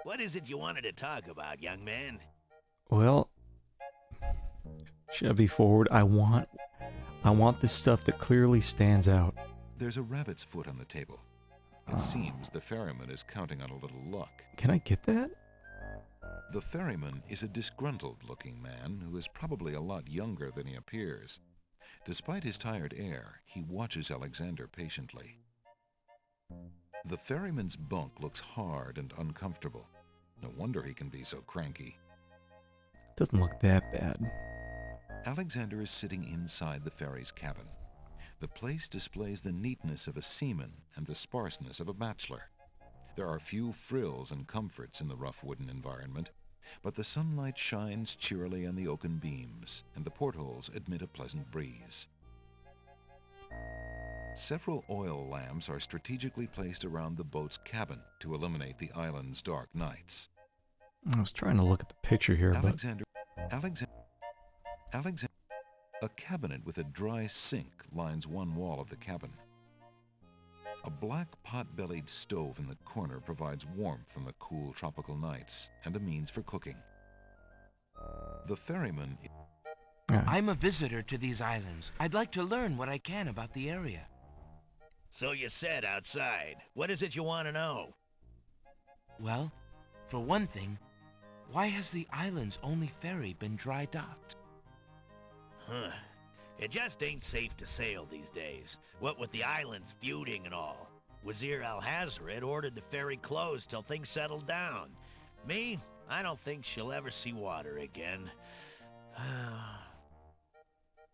What is it you wanted to talk about, young man? Well, should I be forward? I want this stuff that clearly stands out. There's a rabbit's foot on the table. It seems the ferryman is counting on a little luck. Can I get that? The ferryman is a disgruntled-looking man who is probably a lot younger than he appears. Despite his tired air, he watches Alexander patiently. The ferryman's bunk looks hard and uncomfortable. No wonder he can be so cranky. Doesn't look that bad. Alexander is sitting inside the ferry's cabin. The place displays the neatness of a seaman and the sparseness of a bachelor. There are few frills and comforts in the rough wooden environment, but the sunlight shines cheerily on the oaken beams, and the portholes admit a pleasant breeze. Several oil lamps are strategically placed around the boat's cabin to illuminate the island's dark nights. I was trying to look at the picture here, Alexander, a cabinet with a dry sink lines one wall of the cabin. A black pot-bellied stove in the corner provides warmth from the cool tropical nights and a means for cooking. The ferryman... I'm a visitor to these islands. I'd like to learn what I can about the area. So you said outside. What is it you want to know? Well, for one thing, why has the island's only ferry been dry docked? Huh. It just ain't safe to sail these days. What with the islands feuding and all. Wazir Al-Hazred ordered the ferry closed till things settled down. Me, I don't think she'll ever see water again.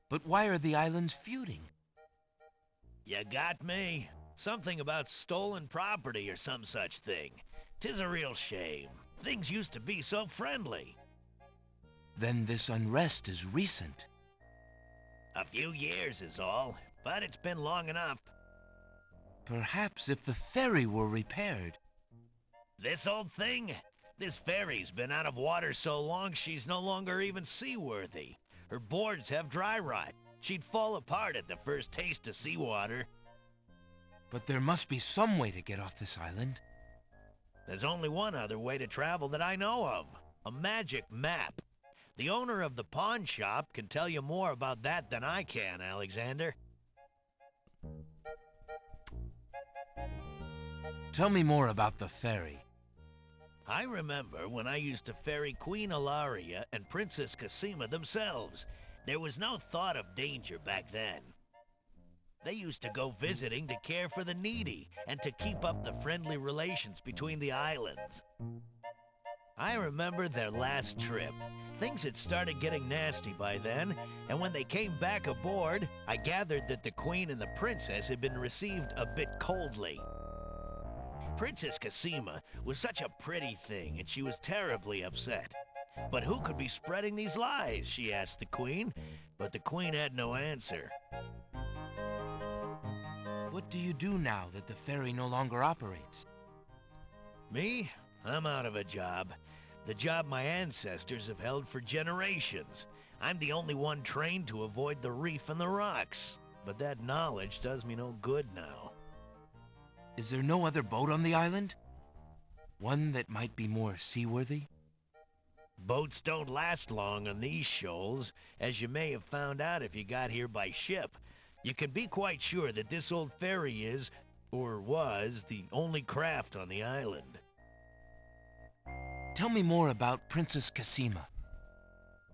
But why are the islands feuding? You got me. Something about stolen property or some such thing. 'Tis a real shame. Things used to be so friendly. Then this unrest is recent. A few years is all, but it's been long enough. Perhaps if the ferry were repaired. This old thing? This ferry's been out of water so long she's no longer even seaworthy. Her boards have dry rot. She'd fall apart at the first taste of seawater. But there must be some way to get off this island. There's only one other way to travel that I know of. A magic map. The owner of the pawn shop can tell you more about that than I can, Alexander. Tell me more about the ferry. I remember when I used to ferry Queen Ilaria and Princess Cassima themselves. There was no thought of danger back then. They used to go visiting to care for the needy and to keep up the friendly relations between the islands. I remember their last trip. Things had started getting nasty by then, and when they came back aboard, I gathered that the Queen and the Princess had been received a bit coldly. Princess Cassima was such a pretty thing, and she was terribly upset. But who could be spreading these lies, she asked the Queen, but the Queen had no answer. What do you do now that the ferry no longer operates? Me? I'm out of a job. The job my ancestors have held for generations. I'm the only one trained to avoid the reef and the rocks. But that knowledge does me no good now. Is there no other boat on the island? One that might be more seaworthy? Boats don't last long on these shoals, as you may have found out if you got here by ship. You can be quite sure that this old ferry is, or was, the only craft on the island. Tell me more about Princess Cassima.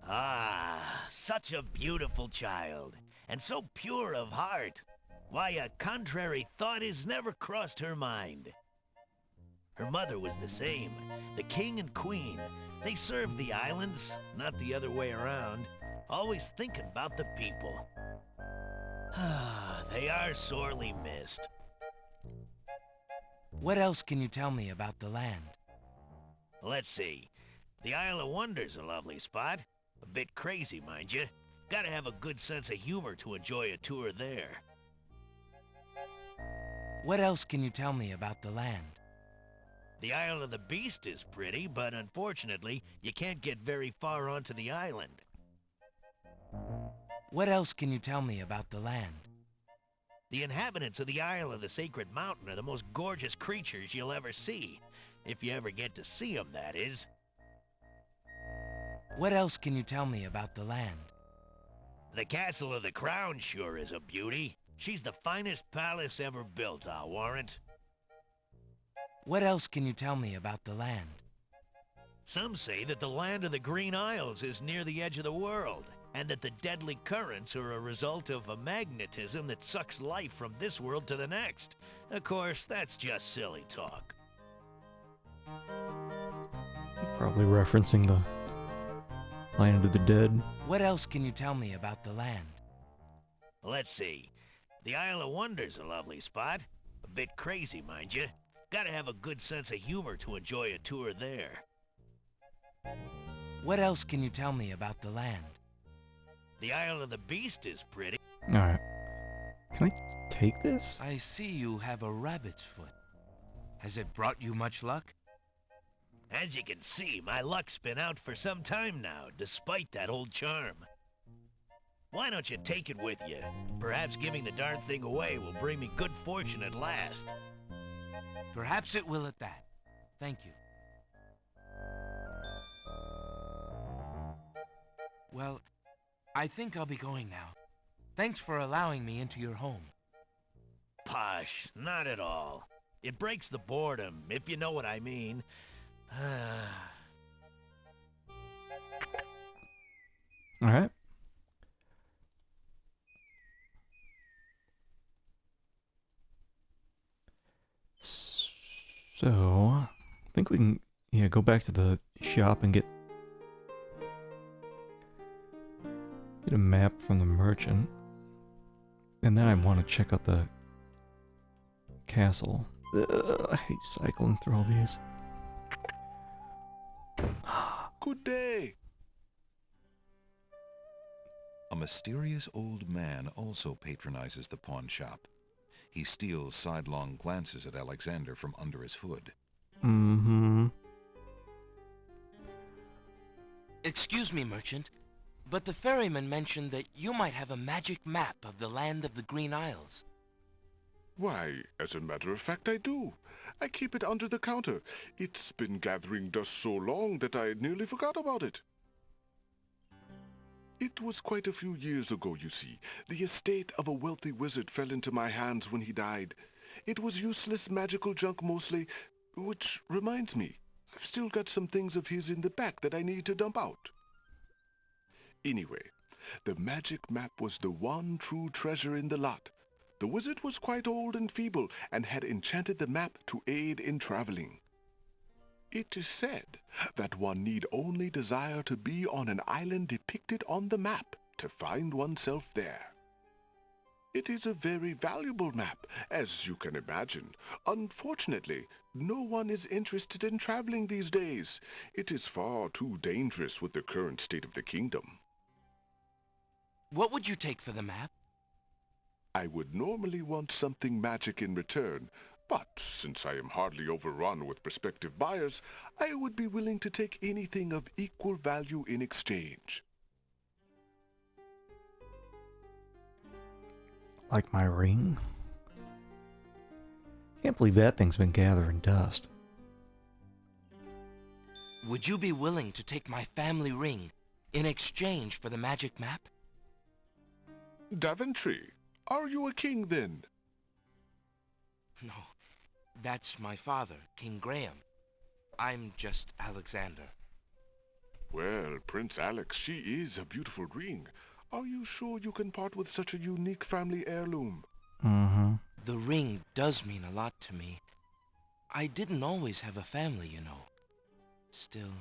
Ah, such a beautiful child, and so pure of heart. Why, a contrary thought has never crossed her mind. Her mother was the same. The king and queen, they served the islands, not the other way around, always thinking about the people. Ah, they are sorely missed. What else can you tell me about the land? Let's see. The Isle of Wonder's a lovely spot. A bit crazy, mind you. Gotta have a good sense of humor to enjoy a tour there. What else can you tell me about the land? The Isle of the Beast is pretty, but unfortunately, you can't get very far onto the island. What else can you tell me about the land? The inhabitants of the Isle of the Sacred Mountain are the most gorgeous creatures you'll ever see. If you ever get to see them, that is. What else can you tell me about the land? The Castle of the Crown sure is a beauty. She's the finest palace ever built, I'll warrant. What else can you tell me about the land? Some say that the land of the Green Isles is near the edge of the world, and that the deadly currents are a result of a magnetism that sucks life from this world to the next. Of course, that's just silly talk. Probably referencing the Land of the Dead. What else can you tell me about the land? Let's see. The Isle of Wonder's a lovely spot. A bit crazy, mind you. Gotta have a good sense of humor to enjoy a tour there. What else can you tell me about the land? The Isle of the Beast is pretty. Alright. Can I take this? I see you have a rabbit's foot. Has it brought you much luck? As you can see, my luck's been out for some time now, despite that old charm. Why don't you take it with you? Perhaps giving the darn thing away will bring me good fortune at last. Perhaps it will at that. Thank you. Well, I think I'll be going now. Thanks for allowing me into your home. Posh, not at all. It breaks the boredom, if you know what I mean. Alright. So, I think we can, go back to the shop and get a map from the merchant. And then I want to check out the castle. I hate cycling through all these. Good day. A mysterious old man also patronizes the pawn shop. He steals sidelong glances at Alexander from under his hood. Mm-hmm. Excuse me, merchant, but the ferryman mentioned that you might have a magic map of the land of the Green Isles. Why, as a matter of fact, I do. I keep it under the counter. It's been gathering dust so long that I nearly forgot about it. It was quite a few years ago, you see. The estate of a wealthy wizard fell into my hands when he died. It was useless magical junk mostly, which reminds me, I've still got some things of his in the back that I need to dump out. Anyway, the magic map was the one true treasure in the lot. The wizard was quite old and feeble and had enchanted the map to aid in traveling. It is said that one need only desire to be on an island depicted on the map to find oneself there. It is a very valuable map, as you can imagine. Unfortunately, no one is interested in traveling these days. It is far too dangerous with the current state of the kingdom. What would you take for the map? I would normally want something magic in return, but since I am hardly overrun with prospective buyers, I would be willing to take anything of equal value in exchange. Like my ring? Can't believe that thing's been gathering dust. Would you be willing to take my family ring in exchange for the magic map? Daventry, are you a king then? No, that's my father, King Graham. I'm just Alexander. Well, Prince Alex, she is a beautiful ring. Are you sure you can part with such a unique family heirloom? Mm-hmm. The ring does mean a lot to me. I didn't always have a family, you know. Still,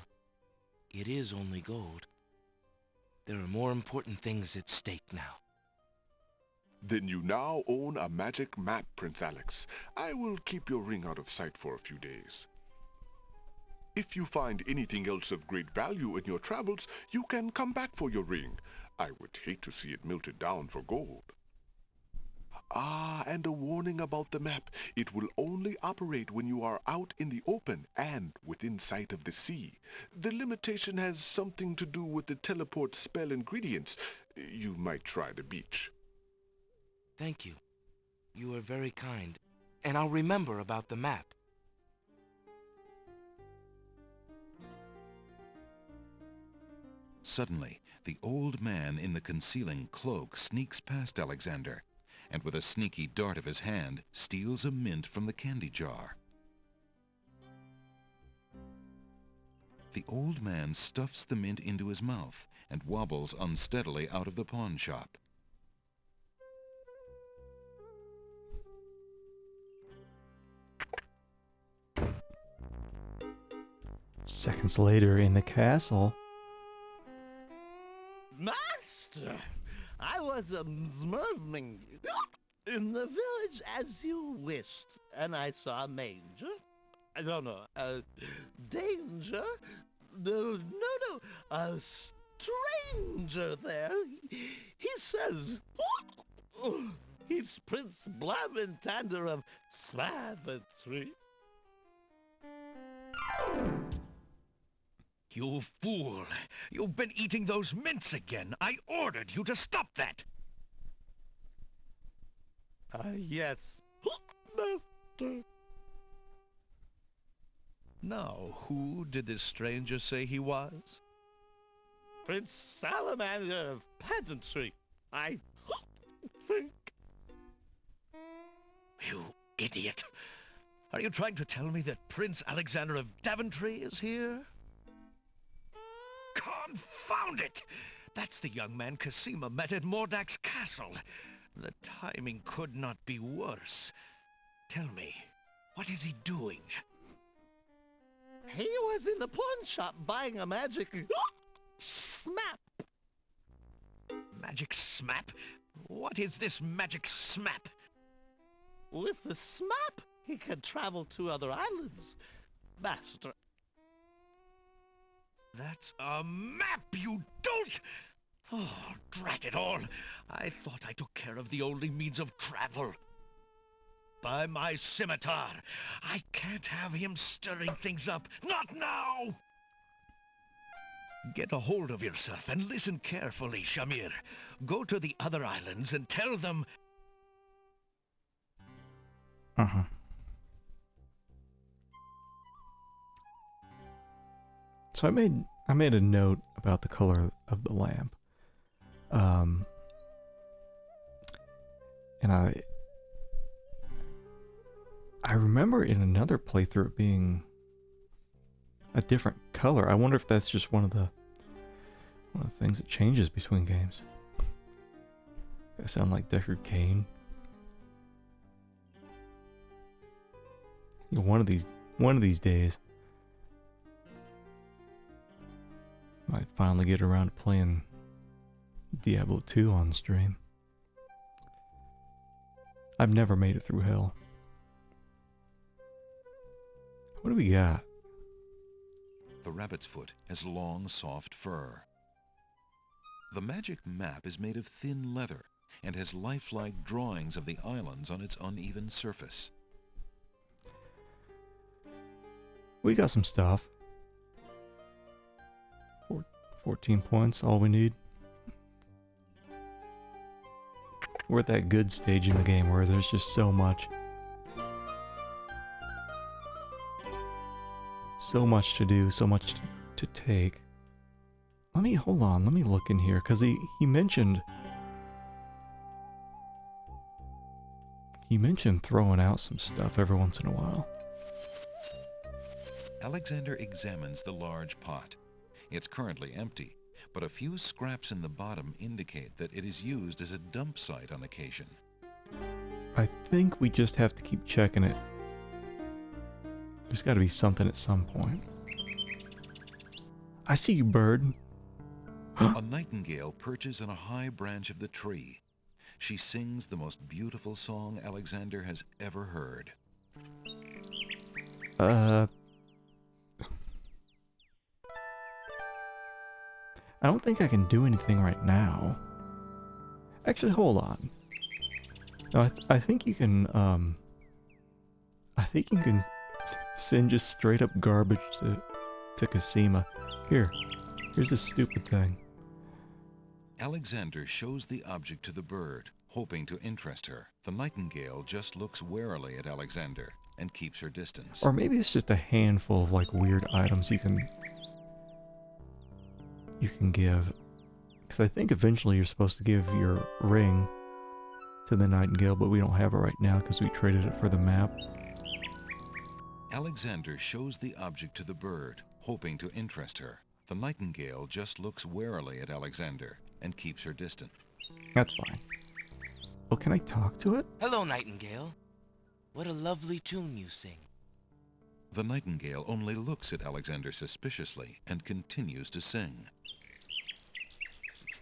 it is only gold. There are more important things at stake now. Then you now own a magic map, Prince Alex. I will keep your ring out of sight for a few days. If you find anything else of great value in your travels, you can come back for your ring. I would hate to see it melted down for gold. Ah, and a warning about the map. It will only operate when you are out in the open and within sight of the sea. The limitation has something to do with the teleport spell ingredients. You might try the beach. Thank you. You are very kind. And I'll remember about the map. Suddenly, the old man in the concealing cloak sneaks past Alexander, and with a sneaky dart of his hand, steals a mint from the candy jar. The old man stuffs the mint into his mouth and wobbles unsteadily out of the pawn shop. Seconds later in the castle. Master, I was observing in the village as you wished, and I saw a manger. I don't know, a danger? No, a stranger there. He says, he's Prince Blamentander of Slaventry. You fool! You've been eating those mints again. I ordered you to stop that. Yes, Master. Now, who did this stranger say he was? Prince Salamander of Pageantry, I think. You idiot! Are you trying to tell me that Prince Alexander of Daventry is here? Confound it! That's the young man Cassima met at Mordak's castle. The timing could not be worse. Tell me, what is he doing? He was in the pawn shop buying a magic smap. Magic smap? What is this magic smap? With the smap, he can travel to other islands, Master. That's a map, you dolt! Oh, drat it all. I thought I took care of the only means of travel. By my scimitar, I can't have him stirring things up. Not now! Get a hold of yourself and listen carefully, Shamir. Go to the other islands and tell them... Uh-huh. So I made a note about the color of the lamp. And I remember in another playthrough it being a different color. I wonder if that's just one of the things that changes between games. I sound like Deckard Cain. You know, one of these days might finally get around to playing Diablo 2 on stream. I've never made it through hell. What do we got? The rabbit's foot has long, soft fur. The magic map is made of thin leather and has lifelike drawings of the islands on its uneven surface. We got some stuff. 14 points, all we need. We're at that good stage in the game where there's just so much. So much to do, so much to take. Let me look in here, because he mentioned throwing out some stuff every once in a while. Alexander examines the large pot. It's currently empty, but a few scraps in the bottom indicate that it is used as a dump site on occasion. I think we just have to keep checking it. There's got to be something at some point. I see you, bird. A nightingale perches on a high branch of the tree. She sings the most beautiful song Alexander has ever heard. I don't think I can do anything right now. Actually, hold on. No, I think you can, I think you can send just straight up garbage to Cosima. Here's this stupid thing. Alexander shows the object to the bird, hoping to interest her. The nightingale just looks warily at Alexander and keeps her distance. Or maybe it's just a handful of like weird items you can give. Because I think eventually you're supposed to give your ring to the nightingale, but we don't have it right now because we traded it for the map. Alexander shows the object to the bird, hoping to interest her. The nightingale just looks warily at Alexander and keeps her distant. That's fine. Oh, can I talk to it? Hello, Nightingale. What a lovely tune you sing. The nightingale only looks at Alexander suspiciously and continues to sing.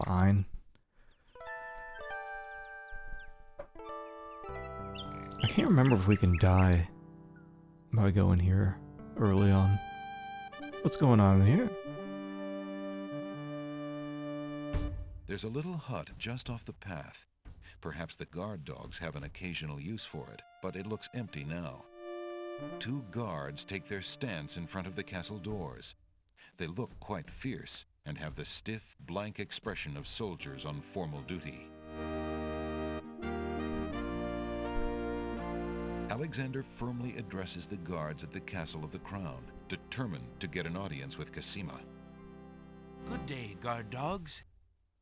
Fine. I can't remember if we can die by going here early on. What's going on in here? There's a little hut just off the path. Perhaps the guard dogs have an occasional use for it, but it looks empty now. 2 guards take their stance in front of the castle doors. They look quite fierce and have the stiff, blank expression of soldiers on formal duty. Alexander firmly addresses the guards at the Castle of the Crown, determined to get an audience with Cosima. Good day, guard dogs.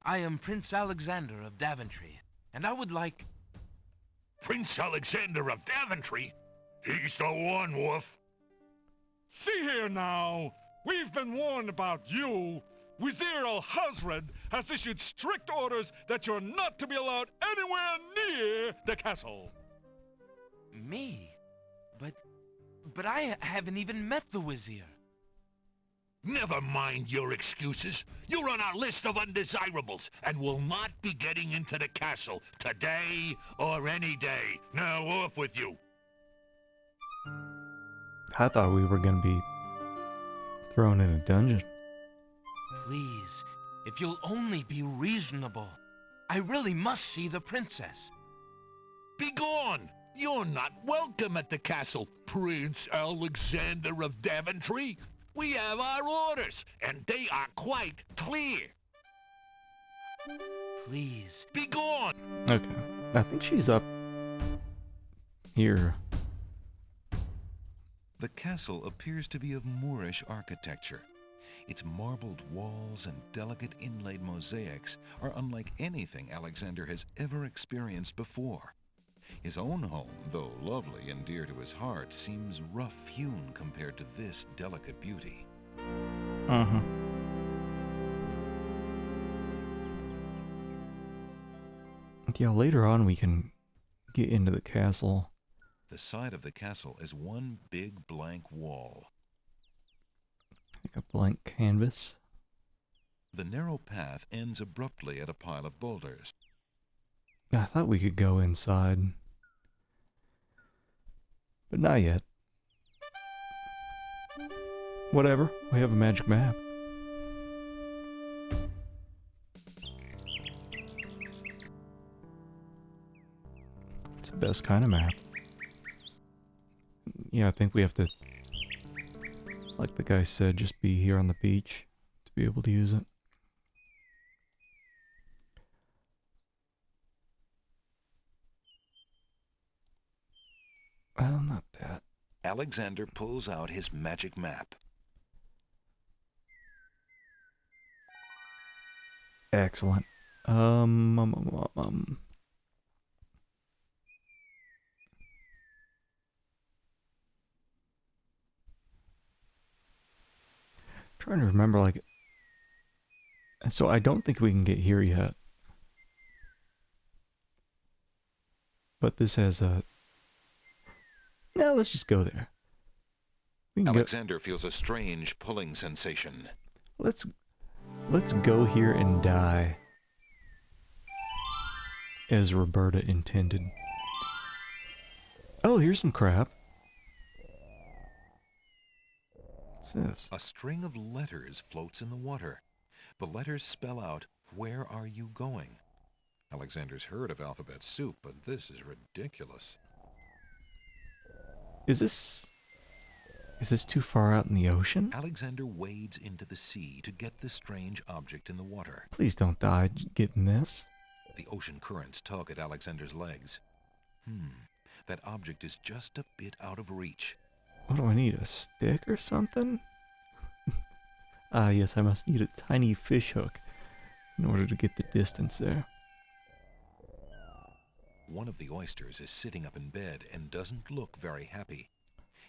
I am Prince Alexander of Daventry, and I would like... Prince Alexander of Daventry? He's the one, Wolf. See here now. We've been warned about you. Wazir al-Hazred has issued strict orders that you're not to be allowed anywhere near the castle. Me? But I haven't even met the Wazir. Never mind your excuses. You're on our list of undesirables and will not be getting into the castle today or any day. Now off with you. I thought we were going to be thrown in a dungeon. Please, if you'll only be reasonable. I really must see the princess. Begone! You're not welcome at the castle, Prince Alexander of Daventry. We have our orders, and they are quite clear. Please. Begone! Okay. I think she's up here. The castle appears to be of Moorish architecture. Its marbled walls and delicate inlaid mosaics are unlike anything Alexander has ever experienced before. His own home, though lovely and dear to his heart, seems rough-hewn compared to this delicate beauty. Uh-huh. Yeah, later on we can get into the castle. The side of the castle is one big blank wall. Like a blank canvas. The narrow path ends abruptly at a pile of boulders. I thought we could go inside. But not yet. Whatever, we have a magic map. It's the best kind of map. Yeah, I think we have to, like the guy said, just be here on the beach to be able to use it. Well, not that. Alexander pulls out his magic map. Excellent. trying to remember, like... So I don't think we can get here yet. But this has a... No, let's just go there. We can Alexander feels a strange pulling sensation. Let's go here and die. As Roberta intended. Oh, here's some crap. What's this? A string of letters floats in the water. The letters spell out, "Where are you going?" Alexander's heard of alphabet soup, but this is ridiculous. Is this too far out in the ocean? Alexander wades into the sea to get the strange object in the water. Please don't die getting this. The ocean currents tug at Alexander's legs. That object is just a bit out of reach. What do I need, a stick or something? Ah, yes, I must need a tiny fish hook in order to get the distance there. One of the oysters is sitting up in bed and doesn't look very happy.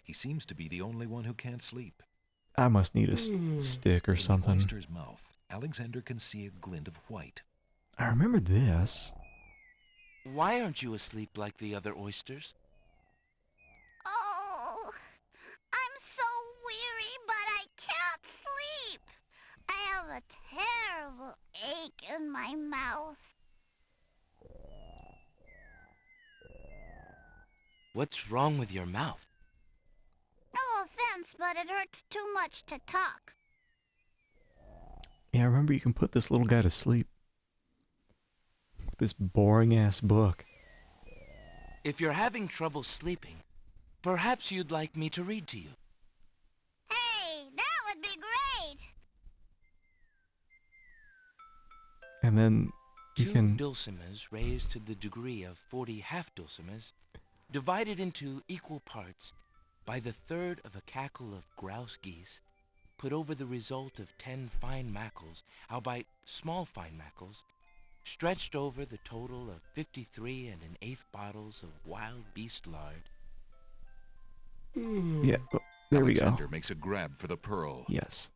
He seems to be the only one who can't sleep. I must need a stick or something. In the oyster's mouth, Alexander can see a glint of white. I remember this. Why aren't you asleep like the other oysters? Oh, I'm so weary, but I can't sleep. I have a terrible ache in my mouth. What's wrong with your mouth? No offense, but it hurts too much to talk. Yeah, I remember you can put this little guy to sleep. This boring-ass book. If you're having trouble sleeping, perhaps you'd like me to read to you. Hey, that would be great. And then you can... 2 dulcimers raised to the degree of 40 half-dulcimers, divided into equal parts by the third of a cackle of grouse geese, put over the result of 10 fine mackles, albeit small fine mackles, stretched over the total of 53 1/8 bottles of wild beast lard. Yeah, there we go. Alexander makes a grab for the pearl. Yes.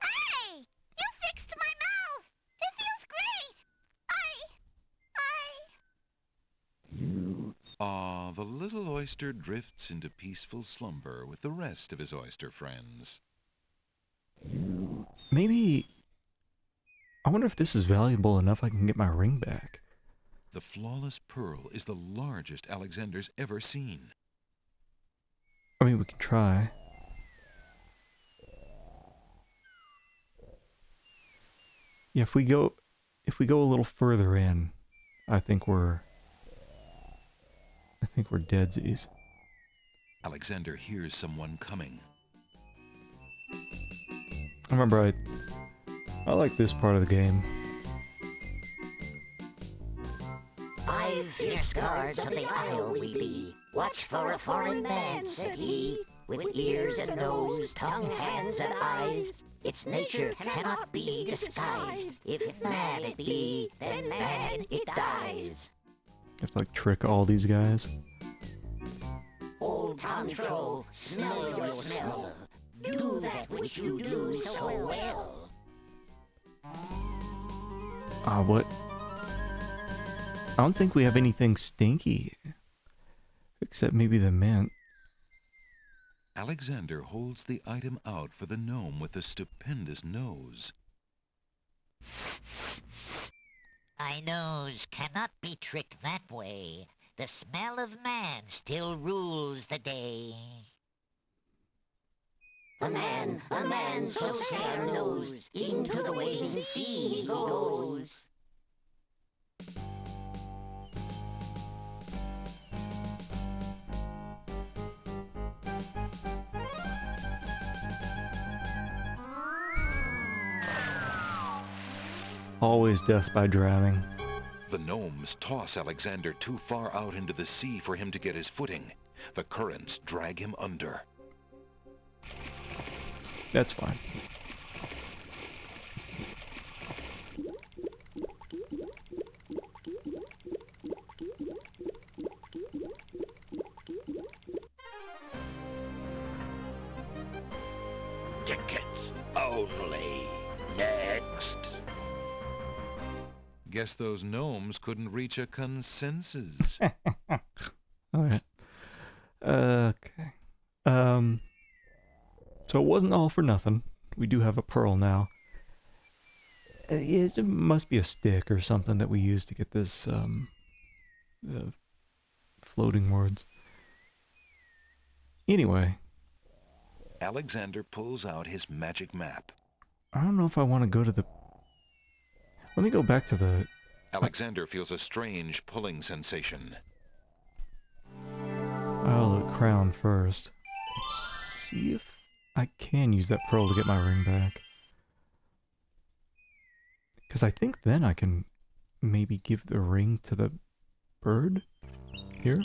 Hey, you fixed my mouth. It feels great. The little oyster drifts into peaceful slumber with the rest of his oyster friends. Maybe... I wonder if this is valuable enough I can get my ring back. The flawless pearl is the largest Alexander's ever seen. I mean, we can try. Yeah, if we go a little further in, I think we're deadsies. Alexander hears someone coming. I remember I like this part of the game. 5 fierce guards of the isle we be. Watch for a foreign man, said he, with ears and nose, tongue, hands, and eyes. Its nature cannot be disguised. If man it be, then man it dies. You have to like trick all these guys. Old Tom Troll, smell your smell. Do that which you do so well. What? I don't think we have anything stinky. Except maybe the mint. Alexander holds the item out for the gnome with the stupendous nose. My nose cannot be tricked that way. The smell of man still rules the day. A man so fair knows, into the waiting sea he goes. Always death by drowning. The gnomes toss Alexander too far out into the sea for him to get his footing. The currents drag him under. That's fine. only. Next. Guess those gnomes couldn't reach a consensus. Alright. Okay. So it wasn't all for nothing. We do have a pearl now. It must be a stick or something that we use to get this, the floating words. Anyway. Alexander pulls out his magic map. I don't know if I want to go to the... Let me go back to the... Alexander feels a strange pulling sensation. I'll look crown first. Let's see if I can use that pearl to get my ring back. Because I think then I can maybe give the ring to the bird here.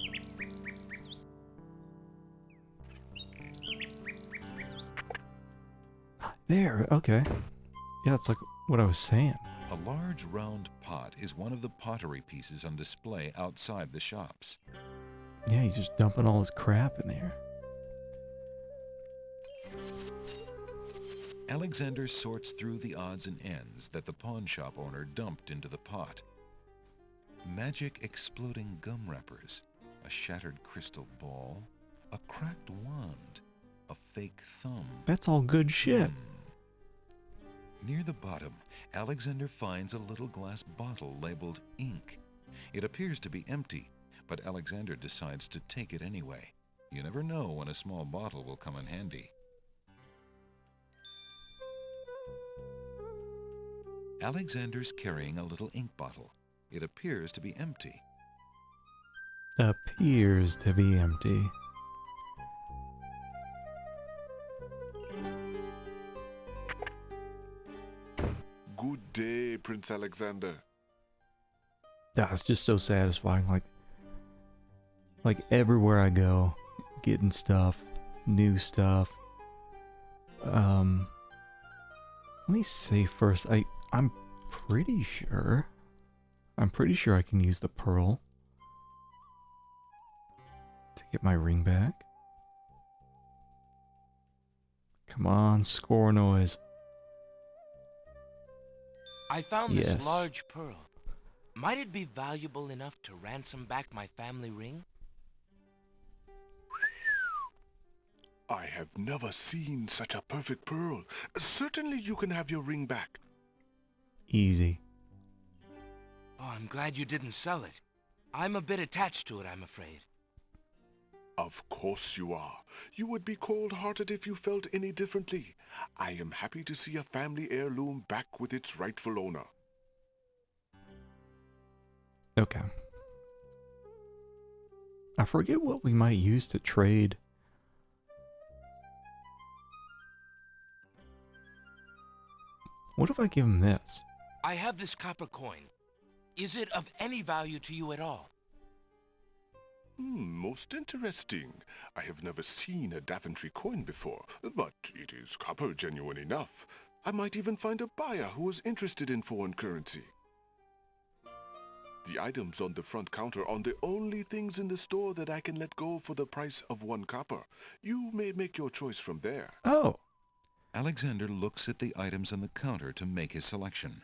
There, okay. Yeah, it's like what I was saying. A large round pot is one of the pottery pieces on display outside the shops. Yeah, he's just dumping all his crap in there. Alexander sorts through the odds and ends that the pawn shop owner dumped into the pot. Magic exploding gum wrappers, a shattered crystal ball, a cracked wand, a fake thumb. That's all good shit. Near the bottom, Alexander finds a little glass bottle labeled ink. It appears to be empty, but Alexander decides to take it anyway. You never know when a small bottle will come in handy. Alexander's carrying a little ink bottle. It appears to be empty. Appears to be empty. Good day, Prince Alexander. That's just so satisfying. Like everywhere I go, getting stuff, new stuff. Let me say first, I'm pretty sure I can use the pearl to get my ring back. Come on, score noise. I found Yes. this large pearl. Might it be valuable enough to ransom back my family ring? I have never seen such a perfect pearl. Certainly you can have your ring back. Easy. Oh, I'm glad you didn't sell it. I'm a bit attached to it, I'm afraid. Of course you are. You would be cold-hearted if you felt any differently. I am happy to see a family heirloom back with its rightful owner. Okay. I forget what we might use to trade. What if I give him this? I have this copper coin. Is it of any value to you at all? Most interesting. I have never seen a Daventry coin before, but it is copper genuine enough. I might even find a buyer who is interested in foreign currency. The items on the front counter are the only things in the store that I can let go for the price of 1 copper. You may make your choice from there. Oh. Alexander looks at the items on the counter to make his selection.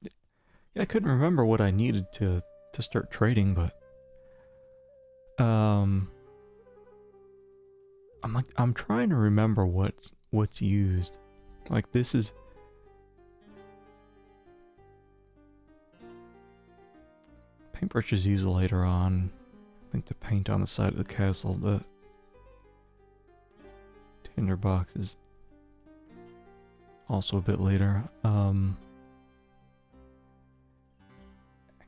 Yeah, I couldn't remember what I needed to start trading, but I'm trying to remember what's used. Like this is paintbrushes used later on. I think to paint on the side of the castle. The tinder boxes also a bit later. I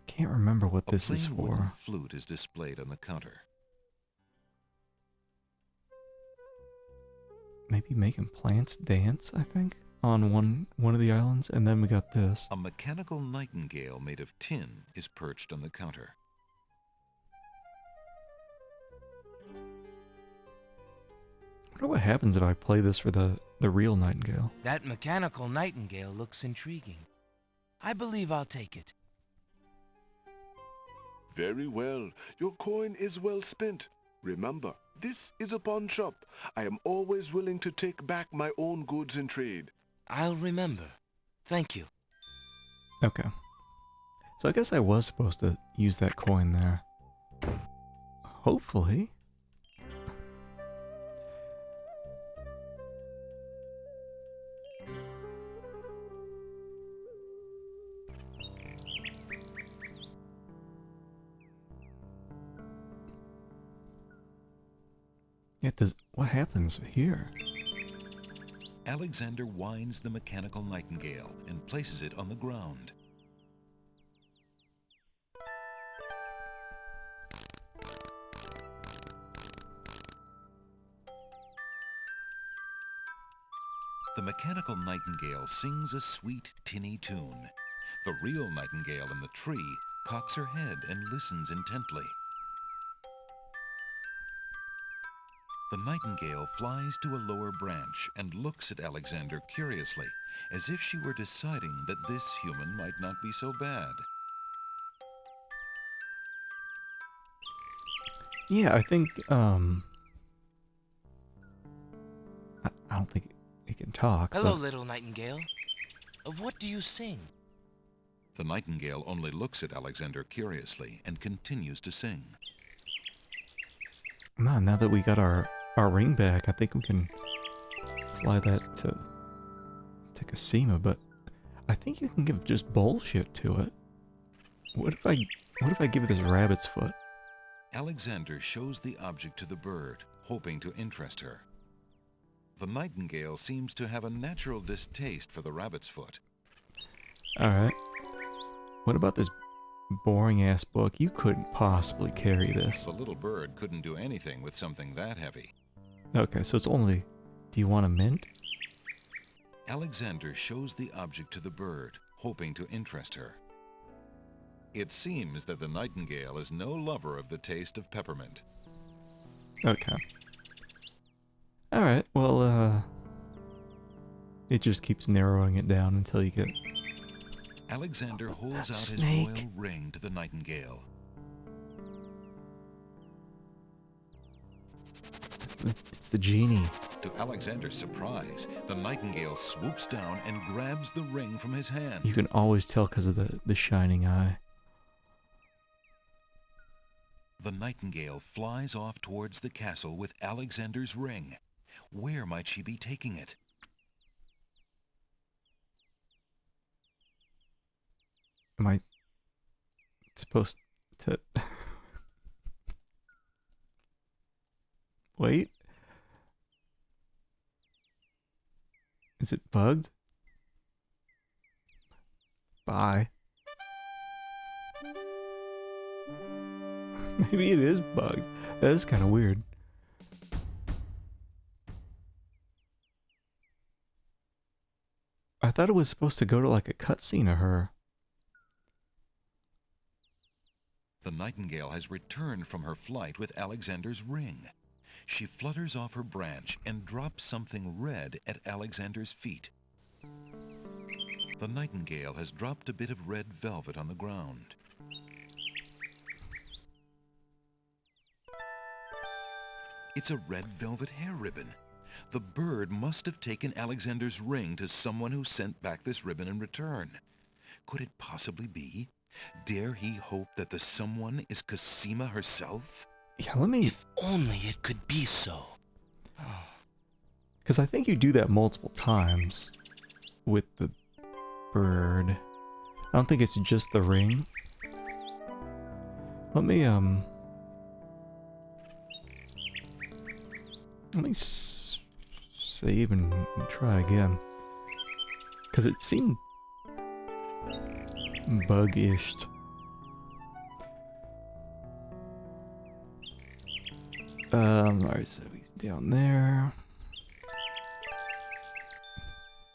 can't remember what this is A plain wooden for. flute is displayed on the counter. Maybe making plants dance, I think, on one of the islands. And then we got this. A mechanical nightingale made of tin is perched on the counter. I wonder what happens if I play this for the real nightingale. That mechanical nightingale looks intriguing. I believe I'll take it. Very well. Your coin is well spent. Remember, This is a pawn shop. I am always willing to take back my own goods in trade. I'll remember. Thank you. Okay. So I guess I was supposed to use that coin there. Hopefully. It does. What happens here? Alexander winds the mechanical nightingale and places it on the ground. The mechanical nightingale sings a sweet, tinny tune. The real nightingale in the tree cocks her head and listens intently. The nightingale flies to a lower branch and looks at Alexander curiously, as if she were deciding that this human might not be so bad. Yeah, I think, I don't think it can talk. Hello, but... little nightingale. Of what do you sing? The nightingale only looks at Alexander curiously and continues to sing. No, now that we got our ring back, I think we can fly that to Cassima, but I think you can give just bullshit to it. What if I give it this rabbit's foot? Alexander shows the object to the bird, hoping to interest her. The nightingale seems to have a natural distaste for the rabbit's foot. Alright. What about this boring-ass book? You couldn't possibly carry this. The little bird couldn't do anything with something that heavy. Okay, so it's only... Do you want a mint? Alexander shows the object to the bird, hoping to interest her. It seems that the nightingale is no lover of the taste of peppermint. Okay. Alright, well, it just keeps narrowing it down until you get... Alexander holds out snake. his royal ring to the nightingale. It's the genie. To Alexander's surprise, the nightingale swoops down and grabs the ring from his hand. You can always tell because of the shining eye. The nightingale flies off towards the castle with Alexander's ring. Where might she be taking it? Am I supposed to... Wait? Is it bugged? Bye. Maybe it is bugged. That is kind of weird. I thought it was supposed to go to like a cutscene of her. The nightingale has returned from her flight with Alexander's ring. She flutters off her branch and drops something red at Alexander's feet. The nightingale has dropped a bit of red velvet on the ground. It's a red velvet hair ribbon. The bird must have taken Alexander's ring to someone who sent back this ribbon in return. Could it possibly be? Dare he hope that the someone is Cassima herself? Yeah, let me... If only it could be so. Because I think you do that multiple times with the bird. I don't think it's just the ring. Let me, Let me save and try again. Because it seemed bug-ish. Alright, so he's down there.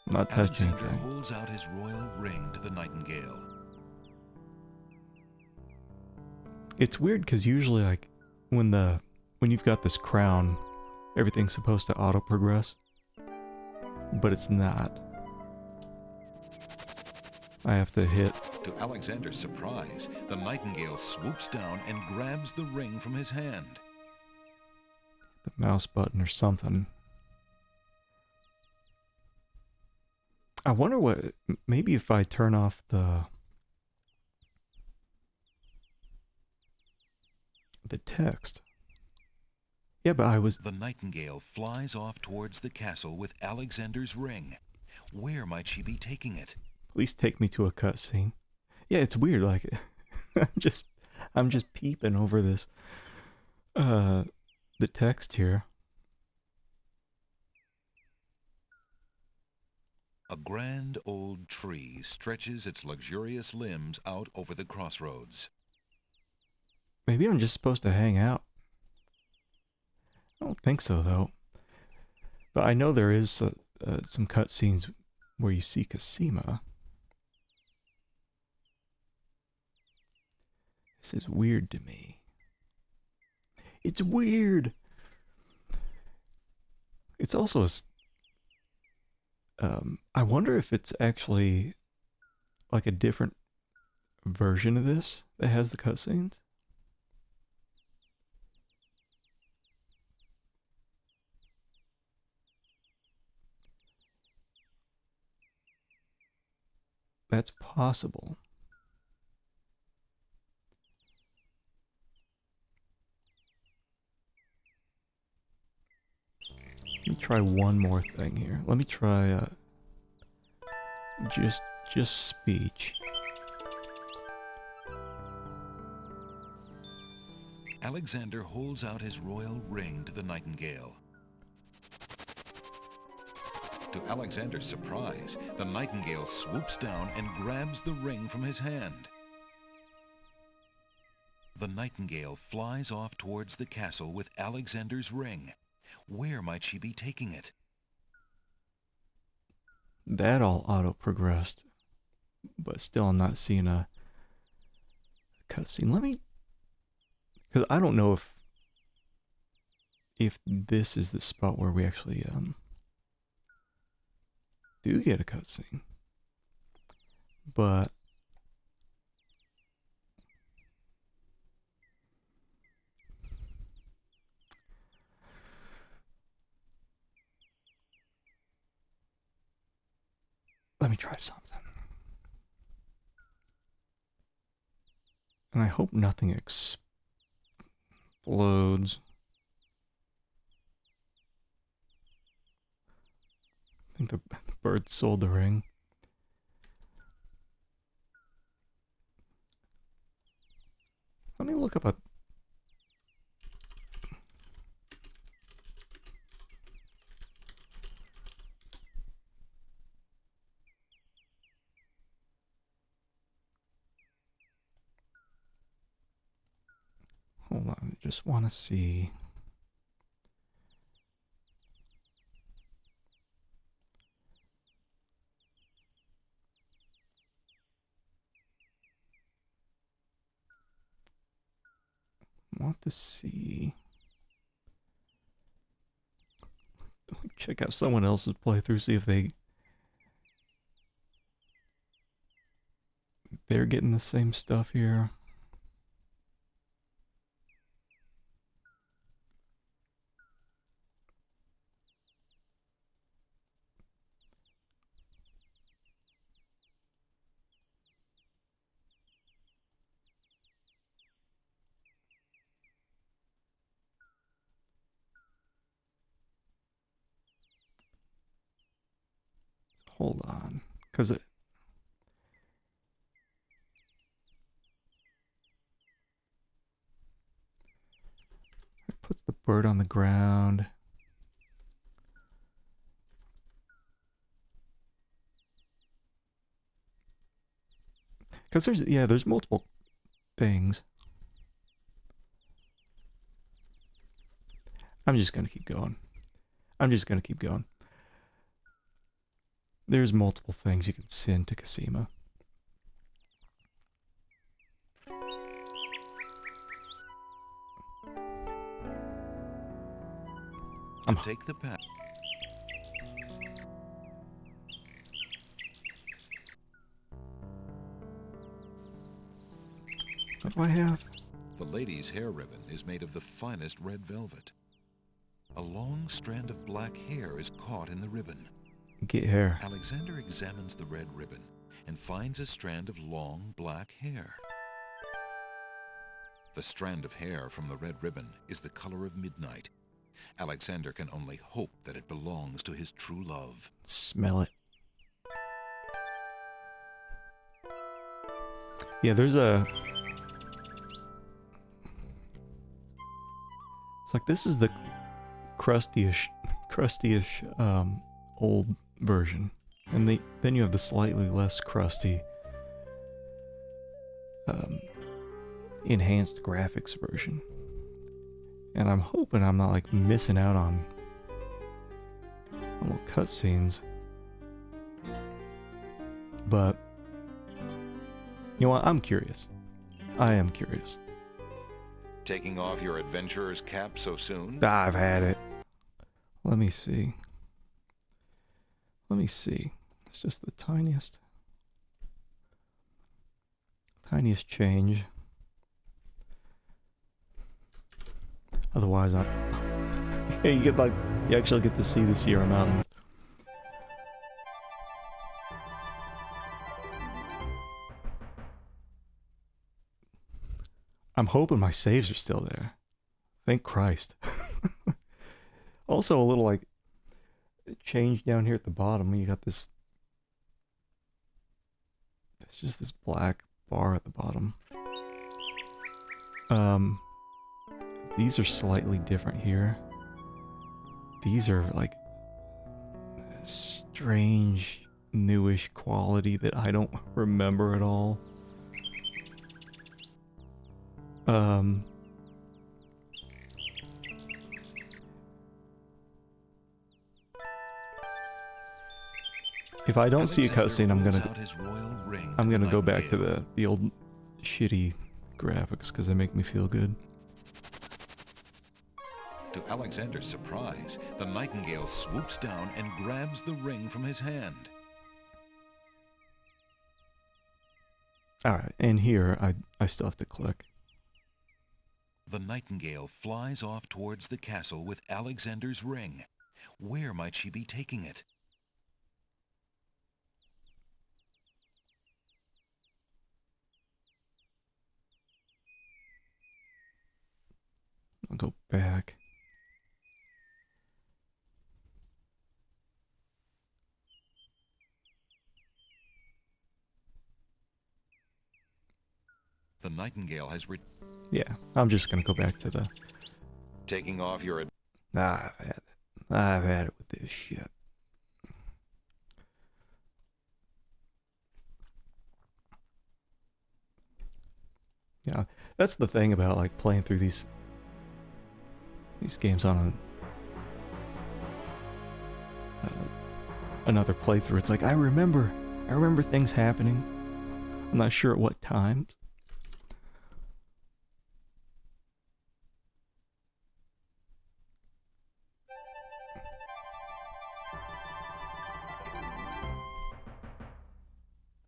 Not touching Alexander anything. holds out his royal ring to the nightingale. It's weird because usually, like, when you've got this crown, everything's supposed to auto-progress. But it's not. I have to hit. To Alexander's surprise, the nightingale swoops down and grabs the ring from his hand. the mouse button or something. I wonder what, maybe if I turn off the text. Yeah, but I was... The nightingale flies off towards the castle with Alexander's ring. Where might she be taking it? Please take me to a cutscene. Yeah, it's weird, like, I'm just peeping over this, the text here. A grand old tree stretches its luxurious limbs out over the crossroads. Maybe I'm just supposed to hang out. I don't think so, though. But I know there is some cutscenes where you see Cosima. This is weird to me. It's weird! It's also I wonder if it's actually like a different version of this that has the cutscenes. That's possible. Let me try one more thing here. Let me try just speech. Alexander holds out his royal ring to the nightingale. To Alexander's surprise, the nightingale swoops down and grabs the ring from his hand. The nightingale flies off towards the castle with Alexander's ring. Where might she be taking it? That all auto-progressed. But still, I'm not seeing a cutscene. Let me... Because I don't know if this is the spot where we actually do get a cutscene. But... let me try something. And I hope nothing explodes. I think the bird sold the ring. Let me look up a... Hold on, I just want to see. Want to see. Check out someone else's playthrough, see if they're getting the same stuff here. Hold on, because it puts the bird on the ground. Because there's multiple things. I'm just gonna keep going. There's multiple things you can send to Cosima. Take the path. What do I have? The lady's hair ribbon is made of the finest red velvet. A long strand of black hair is caught in the ribbon. Get hair. Alexander examines the red ribbon and finds a strand of long black hair. The strand of hair from the red ribbon is the color of midnight. Alexander can only hope that it belongs to his true love. Smell it. Yeah, there's a... It's like this is the crustyish old version. And then you have the slightly less crusty enhanced graphics version. And I'm hoping I'm not like missing out on little cutscenes. But you know what? I'm curious. I am curious. Taking off your adventurer's cap so soon? I've had it. Let me see. It's just the tiniest change. Otherwise, yeah, you actually get to see the Sierra Mountains. I'm hoping my saves are still there. Thank Christ. Also, a little like change down here at the bottom. You got this. It's just this black bar at the bottom. These are slightly different here. These are like strange, newish quality that I don't remember at all. If I don't see a cutscene, I'm gonna go back to the old shitty graphics because they make me feel good. To Alexander's surprise, the nightingale swoops down and grabs the ring from his hand. Alright, and here I still have to click. The nightingale flies off towards the castle with Alexander's ring. Where might she be taking it? I'll go back. The nightingale has Yeah, I'm just gonna go back to the... Taking off your... I've had it. I've had it with this shit. Yeah, that's the thing about like playing through these games on another playthrough. It's like I remember things happening. I'm not sure at what times.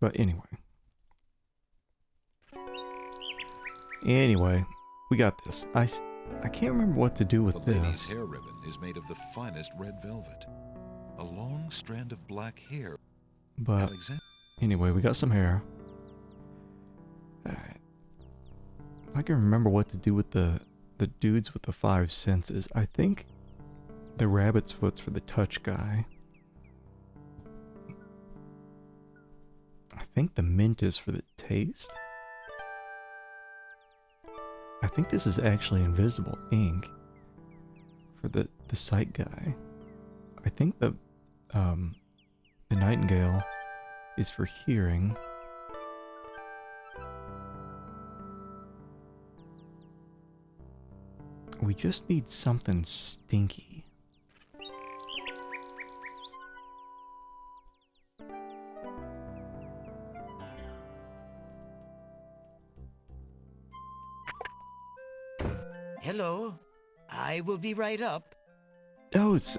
But anyway, we got this. I can't remember what to do with the lady's this. hair ribbon is made of the finest red velvet. A long strand of black hair. But anyway, we got some hair. Alright. I can remember what to do with the dudes with the 5 senses. I think the rabbit's foot's for the touch guy. I think the mint is for the taste. I think this is actually invisible ink for the sight guy. I think the nightingale is for hearing. We just need something stinky. Hello. I will be right up. Oh, it's,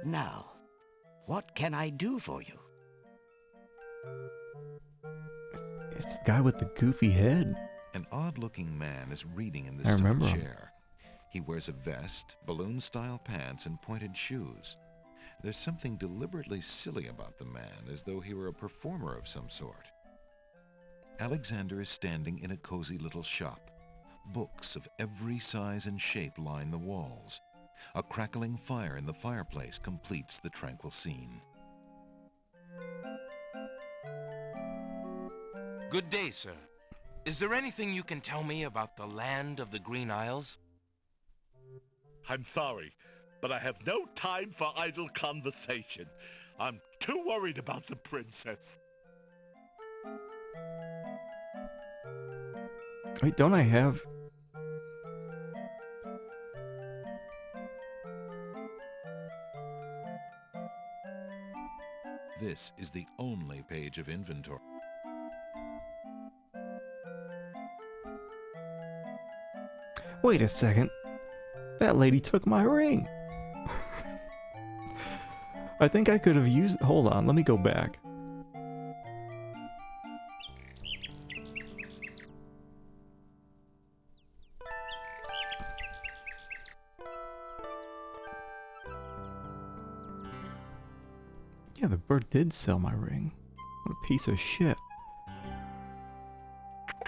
Now, what can I do for you? It's the guy with the goofy head. An odd-looking man is reading in the I remember stone him. chair. He wears a vest, balloon-style pants, and pointed shoes. There's something deliberately silly about the man, as though he were a performer of some sort. Alexander is standing in a cozy little shop. Books of every size and shape line the walls. A crackling fire in the fireplace completes the tranquil scene. Good day, sir. Is there anything you can tell me about the land of the Green Isles? I'm sorry, but I have no time for idle conversation. I'm too worried about the princess. Wait, don't I have... This is the only page of inventory. Wait a second. That lady took my ring. I think I could have used... Hold on, let me go back. Yeah, the bird did sell my ring. What a piece of shit.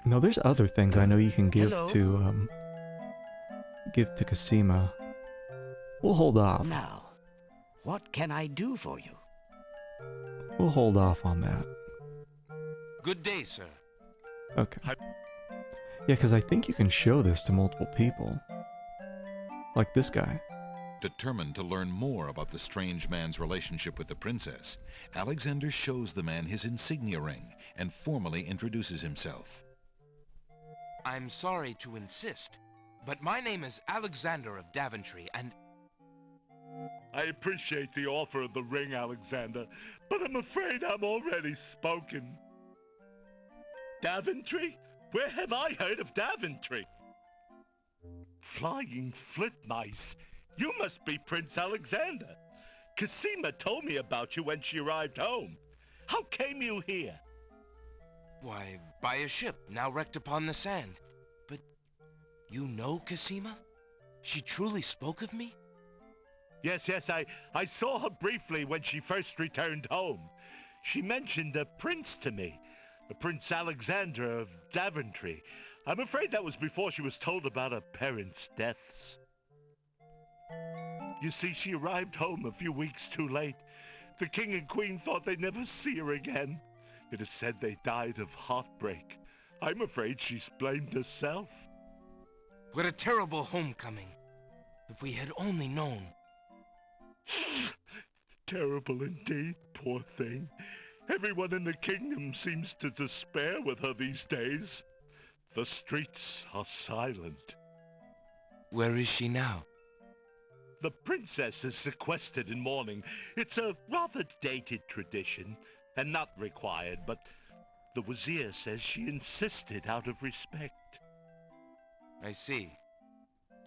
No, there's other things I know you can give to Cosima. We'll hold off. Now, what can I do for you? We'll hold off on that. Good day, sir. Okay. Yeah, because I think you can show this to multiple people. Like this guy. Determined to learn more about the strange man's relationship with the princess, Alexander shows the man his insignia ring and formally introduces himself. I'm sorry to insist, but my name is Alexander of Daventry, and... I appreciate the offer of the ring, Alexander, but I'm afraid I'm already spoken. Daventry? Where have I heard of Daventry? Flying flit mice. You must be Prince Alexander. Cosima told me about you when she arrived home. How came you here? Why, by a ship now wrecked upon the sand. But you know Cosima? She truly spoke of me? Yes, I saw her briefly when she first returned home. She mentioned a prince to me, a Prince Alexander of Daventry. I'm afraid that was before she was told about her parents' deaths. You see, she arrived home a few weeks too late. The king and queen thought they'd never see her again. It is said they died of heartbreak. I'm afraid she's blamed herself. What a terrible homecoming. If we had only known. Terrible indeed, poor thing. Everyone in the kingdom seems to despair with her these days. The streets are silent. Where is she now? The princess is sequestered in mourning. It's a rather dated tradition, and not required, but the Wazir says she insisted out of respect. I see.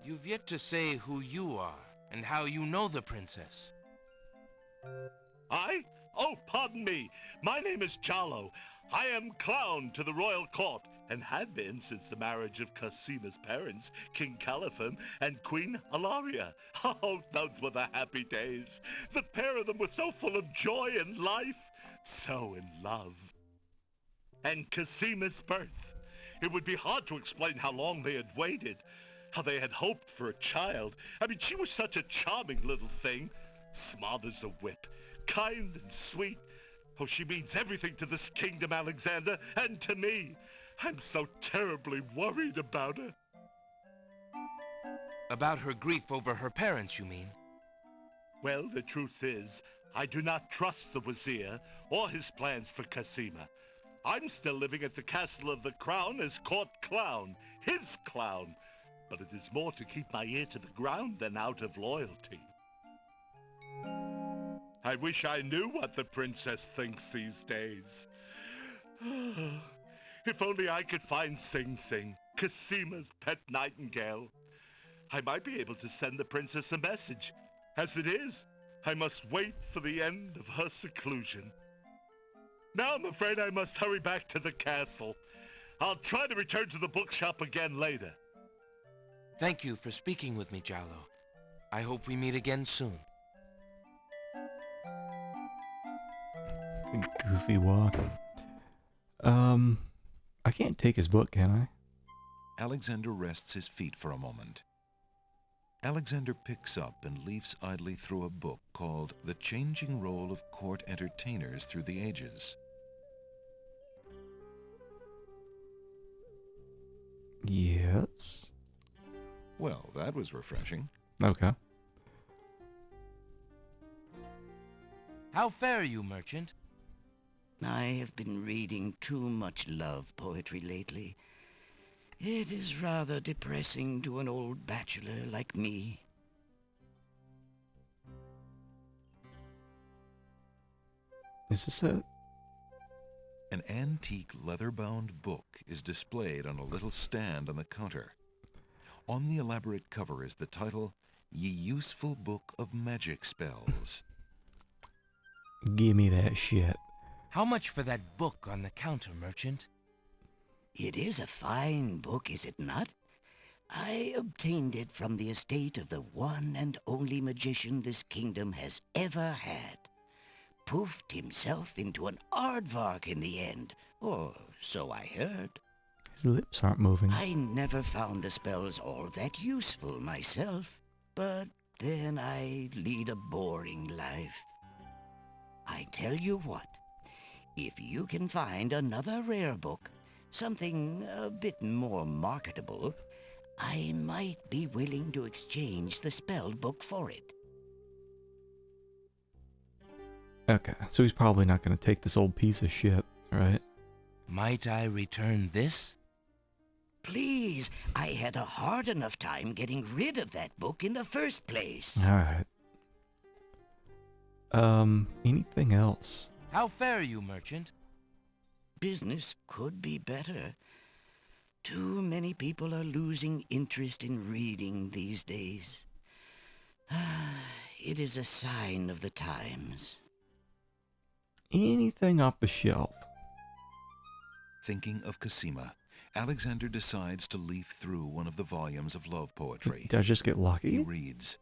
You've yet to say who you are, and how you know the princess. I? Oh, pardon me. My name is Jalo. I am clown to the royal court, and had been since the marriage of Cosima's parents, King Calipham and Queen Alaria. Oh, those were the happy days. The pair of them were so full of joy and life, so in love. And Cosima's birth. It would be hard to explain how long they had waited, how they had hoped for a child. I mean, she was such a charming little thing, smart as a whip, kind and sweet. Oh, she means everything to this kingdom, Alexander, and to me. I'm so terribly worried about her. About her grief over her parents, you mean? Well, the truth is, I do not trust the Wazir or his plans for Cosima. I'm still living at the Castle of the Crown as court clown, his clown. But it is more to keep my ear to the ground than out of loyalty. I wish I knew what the princess thinks these days. If only I could find Sing Sing, Cosima's pet nightingale. I might be able to send the princess a message. As it is, I must wait for the end of her seclusion. Now I'm afraid I must hurry back to the castle. I'll try to return to the bookshop again later. Thank you for speaking with me, Jallo. I hope we meet again soon. Goofy walk. I can't take his book, can I? Alexander rests his feet for a moment. Alexander picks up and leafs idly through a book called The Changing Role of Court Entertainers Through the Ages. Yes. Well, that was refreshing. Okay. How fare you, merchant? I have been reading too much love poetry lately. It is rather depressing to an old bachelor like me. Is this it? An antique leather-bound book is displayed on a little stand on the counter. On the elaborate cover is the title, Ye Useful Book of Magic Spells. Give me that shit. How much for that book on the counter, merchant? It is a fine book, is it not? I obtained it from the estate of the one and only magician this kingdom has ever had. Poofed himself into an aardvark in the end, or so I heard. His lips aren't moving. I never found the spells all that useful myself, but then I lead a boring life. I tell you what, if you can find another rare book, something a bit more marketable, I might be willing to exchange the spelled book for it. Okay, so he's probably not going to take this old piece of shit, right? Might I return this? Please, I had a hard enough time getting rid of that book in the first place. Alright. Anything else? How fare you, merchant? Business could be better. Too many people are losing interest in reading these days. It is a sign of the times. Anything off the shelf? Thinking of Cosima, Alexander decides to leaf through one of the volumes of love poetry. Did I just get lucky? He reads,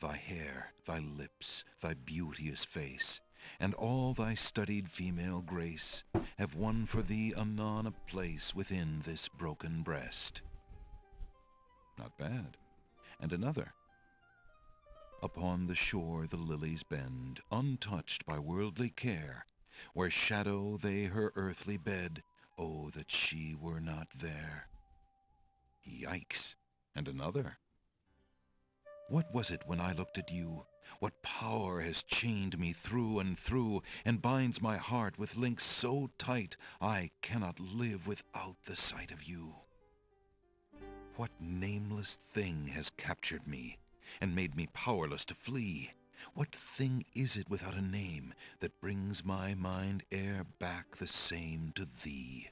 Thy hair, thy lips, thy beauteous face, and all thy studied female grace have won for thee anon a place within this broken breast. Not bad. And another. Upon the shore the lilies bend, untouched by worldly care, where shadow they her earthly bed, oh, that she were not there. Yikes. And another. What was it when I looked at you? What power has chained me through and through, and binds my heart with links so tight I cannot live without the sight of you? What nameless thing has captured me, and made me powerless to flee? What thing is it without a name that brings my mind e'er back the same to thee?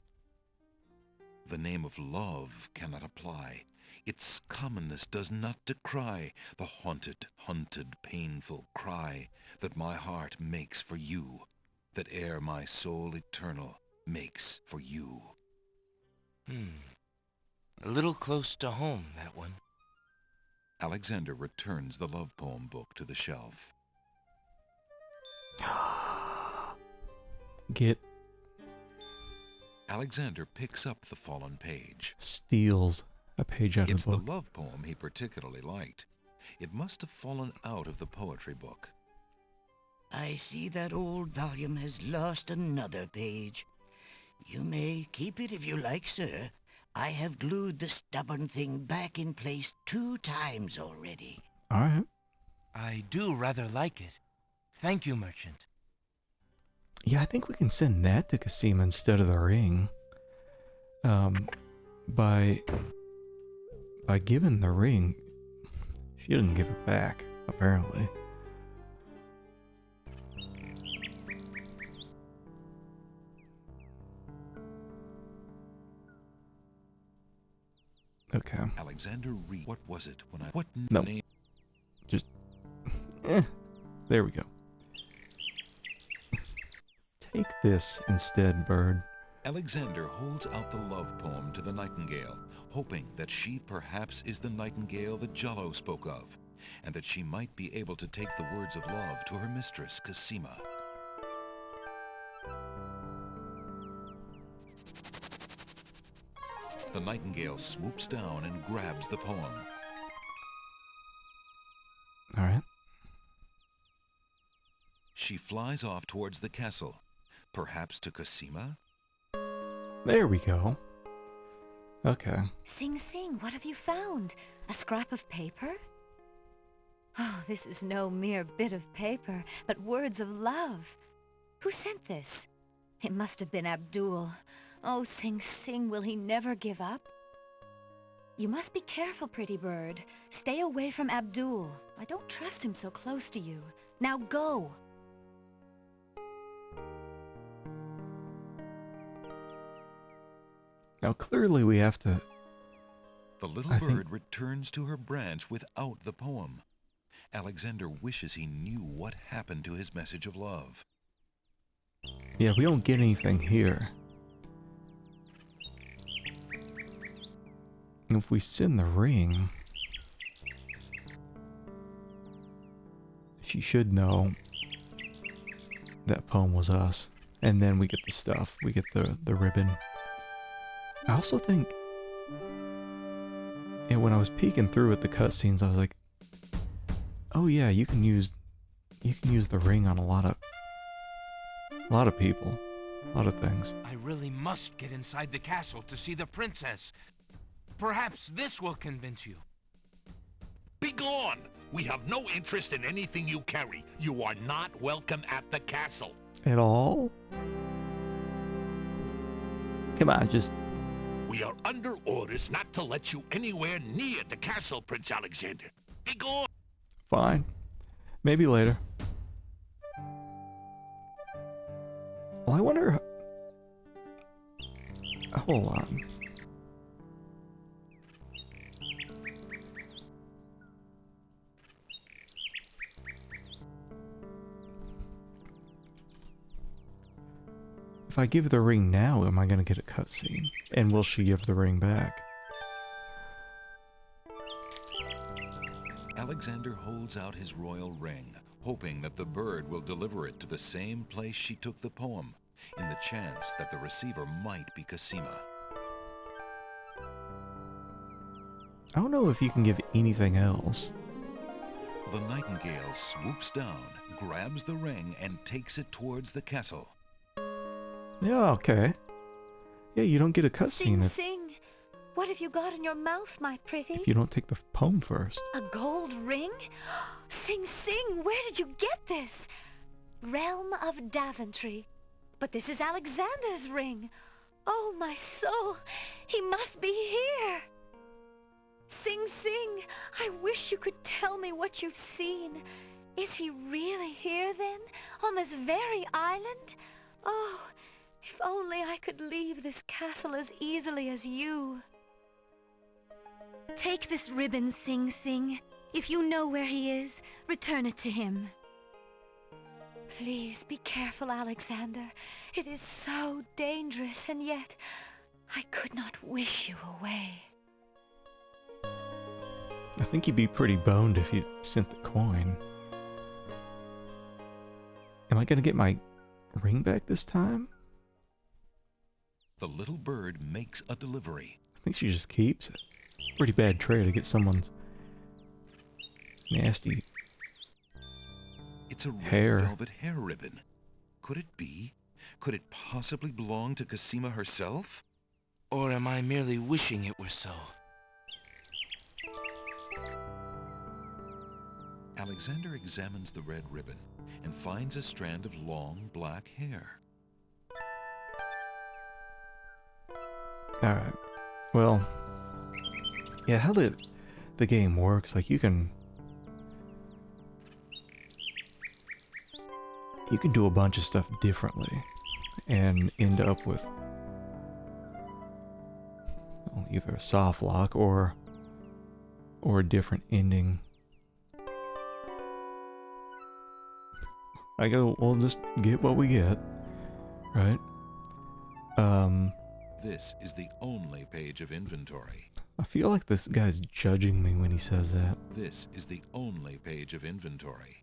The name of love cannot apply. Its commonness does not decry the haunted, hunted, painful cry that my heart makes for you, that e'er my soul eternal makes for you. A little close to home, that one. Alexander returns the love poem book to the shelf. Get. Alexander picks up the fallen page. Steals a page out of It's the book. the love poem he particularly liked. It must have fallen out of the poetry book. I see that old volume has lost another page. You may keep it if you like, sir. I have glued the stubborn thing back in place 2 times already. Alright. I do rather like it. Thank you, merchant. Yeah, I think we can send that to Cosima instead of the ring. By giving the ring, she doesn't give it back, apparently. Okay. Alexander Reed. What was it when I... What No. name? Just... There we go. Take this instead, bird. Alexander holds out the love poem to the nightingale, hoping that she perhaps is the nightingale that Jalo spoke of, and that she might be able to take the words of love to her mistress, Cosima. The nightingale swoops down and grabs the poem. All right. She flies off towards the castle, perhaps to Cosima? There we go. Okay. Sing Sing, what have you found? A scrap of paper? Oh, this is no mere bit of paper, but words of love. Who sent this? It must have been Abdul. Oh, Sing Sing, will he never give up? You must be careful, pretty bird. Stay away from Abdul. I don't trust him so close to you. Now go! Now clearly we have to... The little bird returns to her branch without the poem. Alexander wishes he knew what happened to his message of love. Yeah, we don't get anything here. If we send the ring... She should know that poem was us. And then we get the stuff. We get the ribbon. I also think... And when I was peeking through at the cutscenes, I was like, oh yeah, you can use the ring on a lot of people, a lot of things. I really must get inside the castle to see the princess. Perhaps this will convince you. Begone! We have no interest in anything you carry. You are not welcome at the castle. At all? Come on, just... We are under orders not to let you anywhere near the castle, Prince Alexander. Begone! Fine. Maybe later. Well, I wonder... Hold on. If I give the ring now, am I going to get a cutscene? And will she give the ring back? Alexander holds out his royal ring, hoping that the bird will deliver it to the same place she took the poem, in the chance that the receiver might be Cosima. I don't know if you can give anything else. The nightingale swoops down, grabs the ring, and takes it towards the castle. Yeah, okay. Yeah, you don't get a cutscene Sing Sing, what have you got in your mouth, my pretty? if you don't take the poem first. A gold ring? Sing Sing, where did you get this? Realm of Daventry. But this is Alexander's ring. Oh, my soul, he must be here. Sing Sing, I wish you could tell me what you've seen. Is he really here then, on this very island? Oh, if only I could leave this castle as easily as you. Take this ribbon, Sing Sing. If you know where he is, return it to him. Please be careful, Alexander. It is so dangerous, and yet I could not wish you away. I think you'd be pretty boned if you sent the coin. Am I gonna get my ring back this time? The little bird makes a delivery. I think she just keeps it. Pretty bad trait to get someone's nasty It's a red hair. velvet hair ribbon. Could it be? Could it possibly belong to Cosima herself? Or am I merely wishing it were so? Alexander examines the red ribbon and finds a strand of long black hair. Alright. Well, yeah, how the game works, like you can do a bunch of stuff differently and end up with either a soft lock or a different ending. I go, we'll just get what we get, right? This is the only page of inventory. I feel like this guy's judging me when he says that. This is the only page of inventory.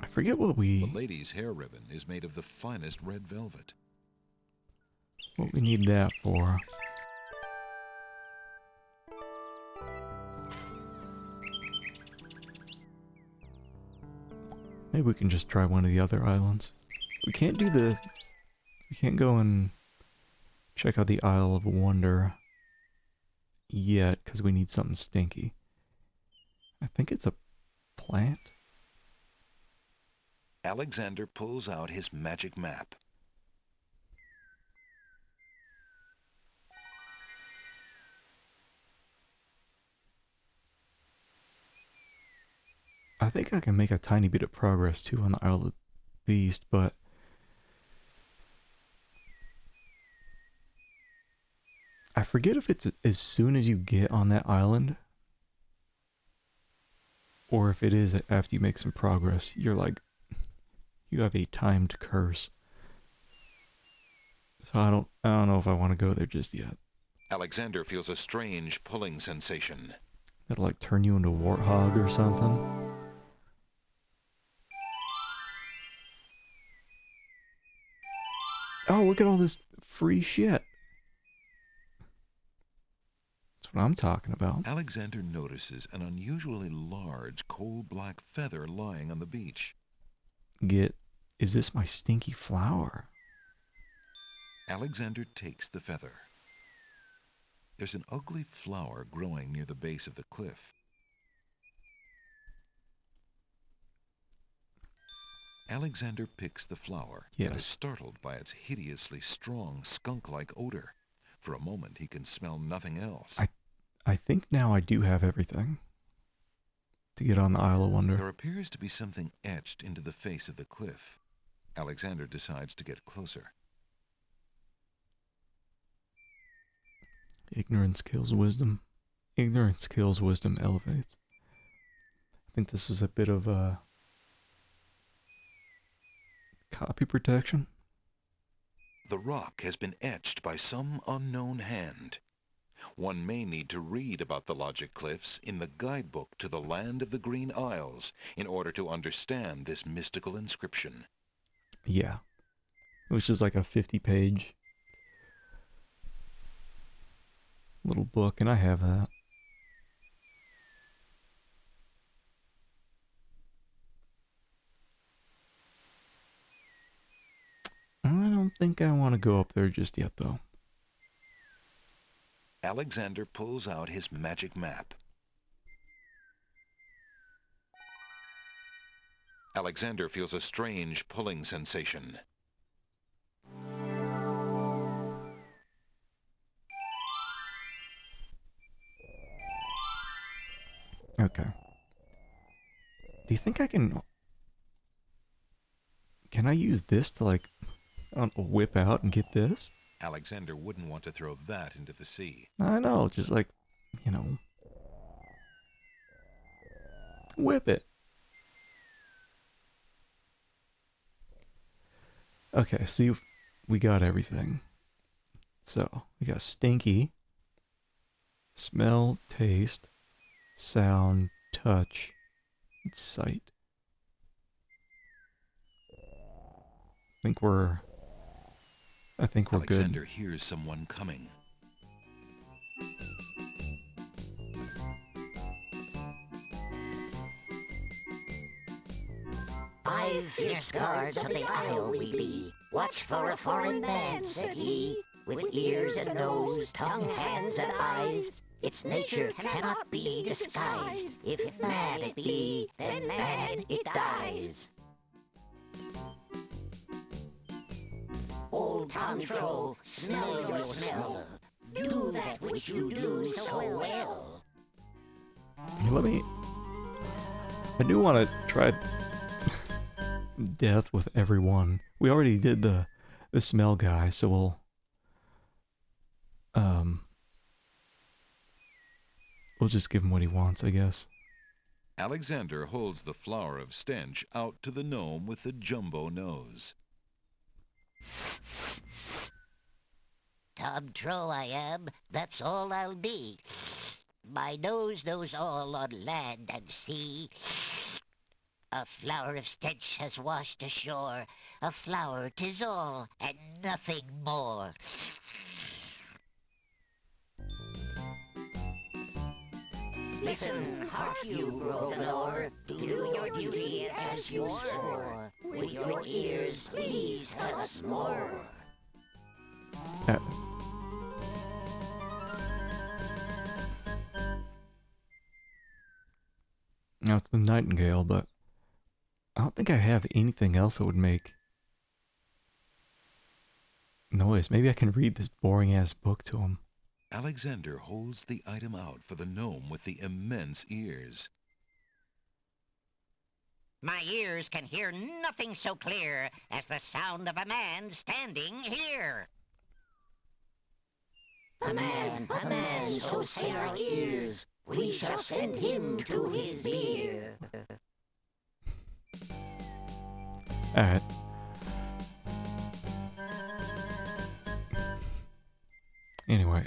I forget what we... The lady's hair ribbon is made of the finest red velvet. What we need that for. Maybe we can just try one of the other islands. We can't do the... We can't go and check out the Isle of Wonder yet, because we need something stinky. I think it's a plant. Alexander pulls out his magic map. I think I can make a tiny bit of progress too on the Isle of Beast, but I forget if it's as soon as you get on that island, or if it is after you make some progress. You're like, you have a timed curse. So I don't know if I want to go there just yet. Alexander feels a strange pulling sensation. That'll like turn you into a warthog or something. Oh, look at all this free shit. That's what I'm talking about. Alexander notices an unusually large coal-black feather lying on the beach. Is this my stinky flower? Alexander takes the feather. There's an ugly flower growing near the base of the cliff. Alexander picks the flower and is startled by its hideously strong skunk-like odor. For a moment, he can smell nothing else. I think now I do have everything to get on the Isle of Wonder. There appears to be something etched into the face of the cliff. Alexander decides to get closer. Ignorance kills wisdom. Ignorance kills wisdom elevates. I think this was a bit of a copy protection. The rock has been etched by some unknown hand. One may need to read about the Logic Cliffs in the guidebook to the Land of the Green Isles in order to understand this mystical inscription. Yeah. It was just like a 50-page little book, and I have that. I don't think I want to go up there just yet, though. Alexander pulls out his magic map. Alexander feels a strange pulling sensation. Okay. Do you think I can... Can I use this to, like, I don't know, whip out and get this? Alexander wouldn't want to throw that into the sea. I know, just like, you know, whip it. Okay, see, we got everything. So, we got stinky, smell, taste, sound, touch, and sight. I think we're Alexander good. hears someone coming. "5 fierce guards of the isle we be. Watch for a foreign man," said he, "with ears and nose, tongue, hands, and eyes. Its nature cannot be disguised. If mad it be, then mad it dies. Old Tom Troll, smell your smell. Do that which you do so well." I do want to try death with everyone. We already did the smell guy, so we'll just give him what he wants, I guess. Alexander holds the flower of stench out to the gnome with the jumbo nose. Tom Trow I am, that's all I'll be. My nose knows all on land and sea. A flower of stench has washed ashore. A flower 'tis all, and nothing more. Listen, hark you, Grovenor, do your duty as you swore. With your ears, please tell us more. Now it's the nightingale, but I don't think I have anything else that would make noise. Maybe I can read this boring-ass book to him. Alexander holds the item out for the gnome with the immense ears. My ears can hear nothing so clear as the sound of a man standing here. A man, so say our ears. We shall send him to his beer. Alright. Anyway,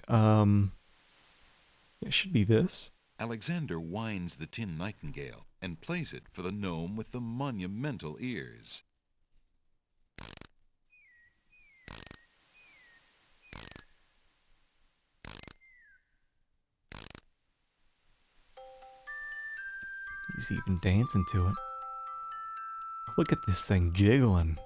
it should be this. Alexander winds the tin nightingale and plays it for the gnome with the monumental ears. He's even dancing to it. Look at this thing jiggling.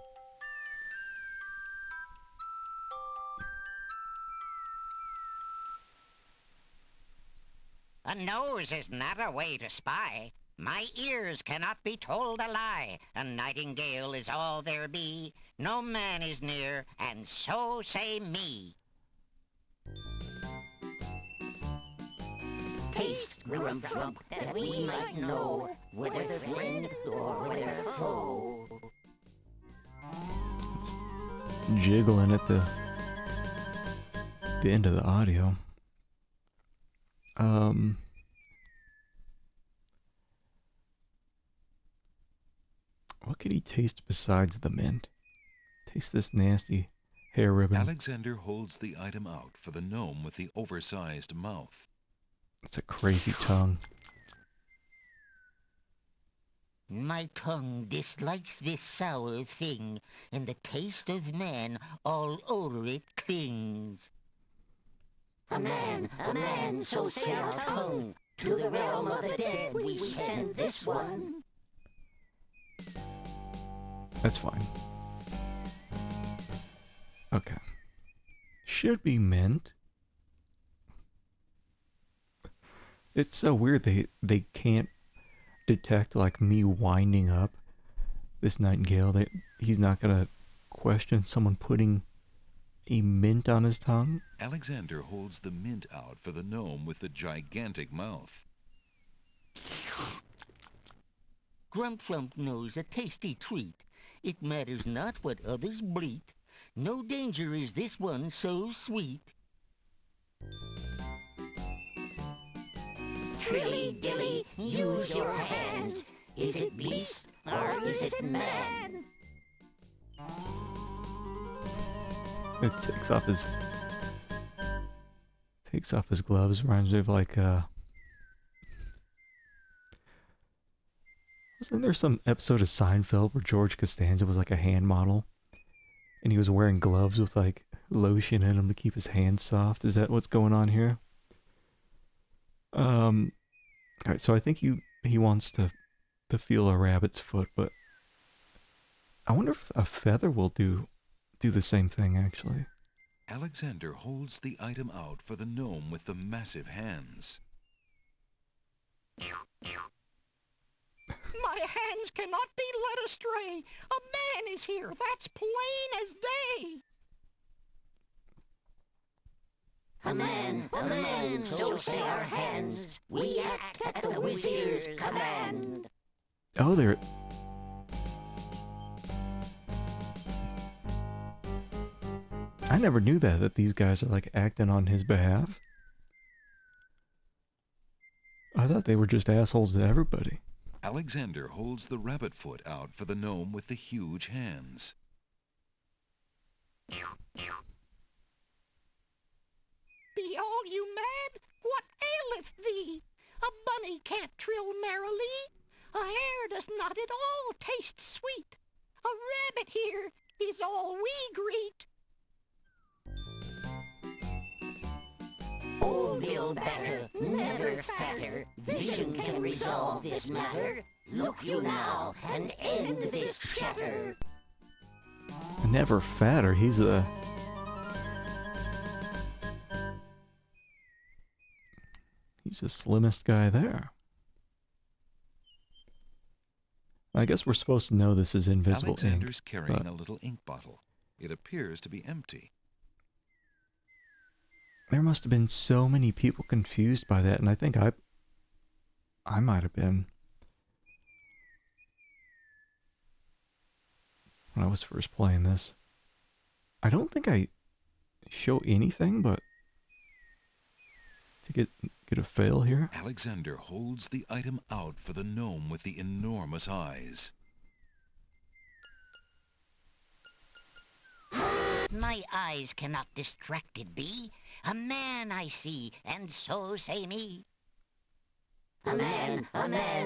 A nose is not a way to spy. My ears cannot be told a lie. A nightingale is all there be. No man is near, and so say me. Taste, Grump, that we might know whether friend or whether foe. It's jiggling at the end of the audio. What could he taste besides the mint? Taste this nasty hair ribbon. Alexander holds the item out for the gnome with the oversized mouth. It's a crazy tongue. My tongue dislikes this sour thing, and the taste of man all over it clings. A man, so say our tongue. To the realm of the dead we send this one. That's fine. Okay. Should be mint. It's so weird they can't detect like me winding up this nightingale. He's not gonna question someone putting a mint on his tongue. Alexander holds the mint out for the gnome with the gigantic mouth. Grump knows a tasty treat. It matters not what others bleat. No danger is this one so sweet. Trilly dilly, use your hands. Is it beast or is it man? It takes off his gloves. Reminds me of like wasn't there some episode of Seinfeld where George Costanza was like a hand model and he was wearing gloves with like lotion in them to keep his hands soft? Is that what's going on here? Alright, so I think he wants to feel a rabbit's foot, but I wonder if a feather will do the same thing actually. Alexander holds the item out for the gnome with the massive hands. My hands cannot be led astray. A man is here, that's plain as day. A man, so say our hands. We act at the wizard's command. Oh, there. I never knew that these guys are like acting on his behalf. I thought they were just assholes to everybody. Alexander holds the rabbit foot out for the gnome with the huge hands. Be all you mad? What aileth thee? A bunny can't trill merrily. A hare does not at all taste sweet. A rabbit here is all we greet. Old Bill Batter, never fatter, vision can resolve this matter. Look you now and end this chatter. Never fatter. He's the slimmest guy there. I guess we're supposed to know this is invisible Alexander's ink. carrying a little ink bottle. It appears to be empty. There must have been so many people confused by that, and I think I might have been. When I was first playing this. I don't think I show anything, but to get a fail here. Alexander holds the item out for the gnome with the enormous eyes. My eyes cannot distracted be. A man I see, and so say me. A man,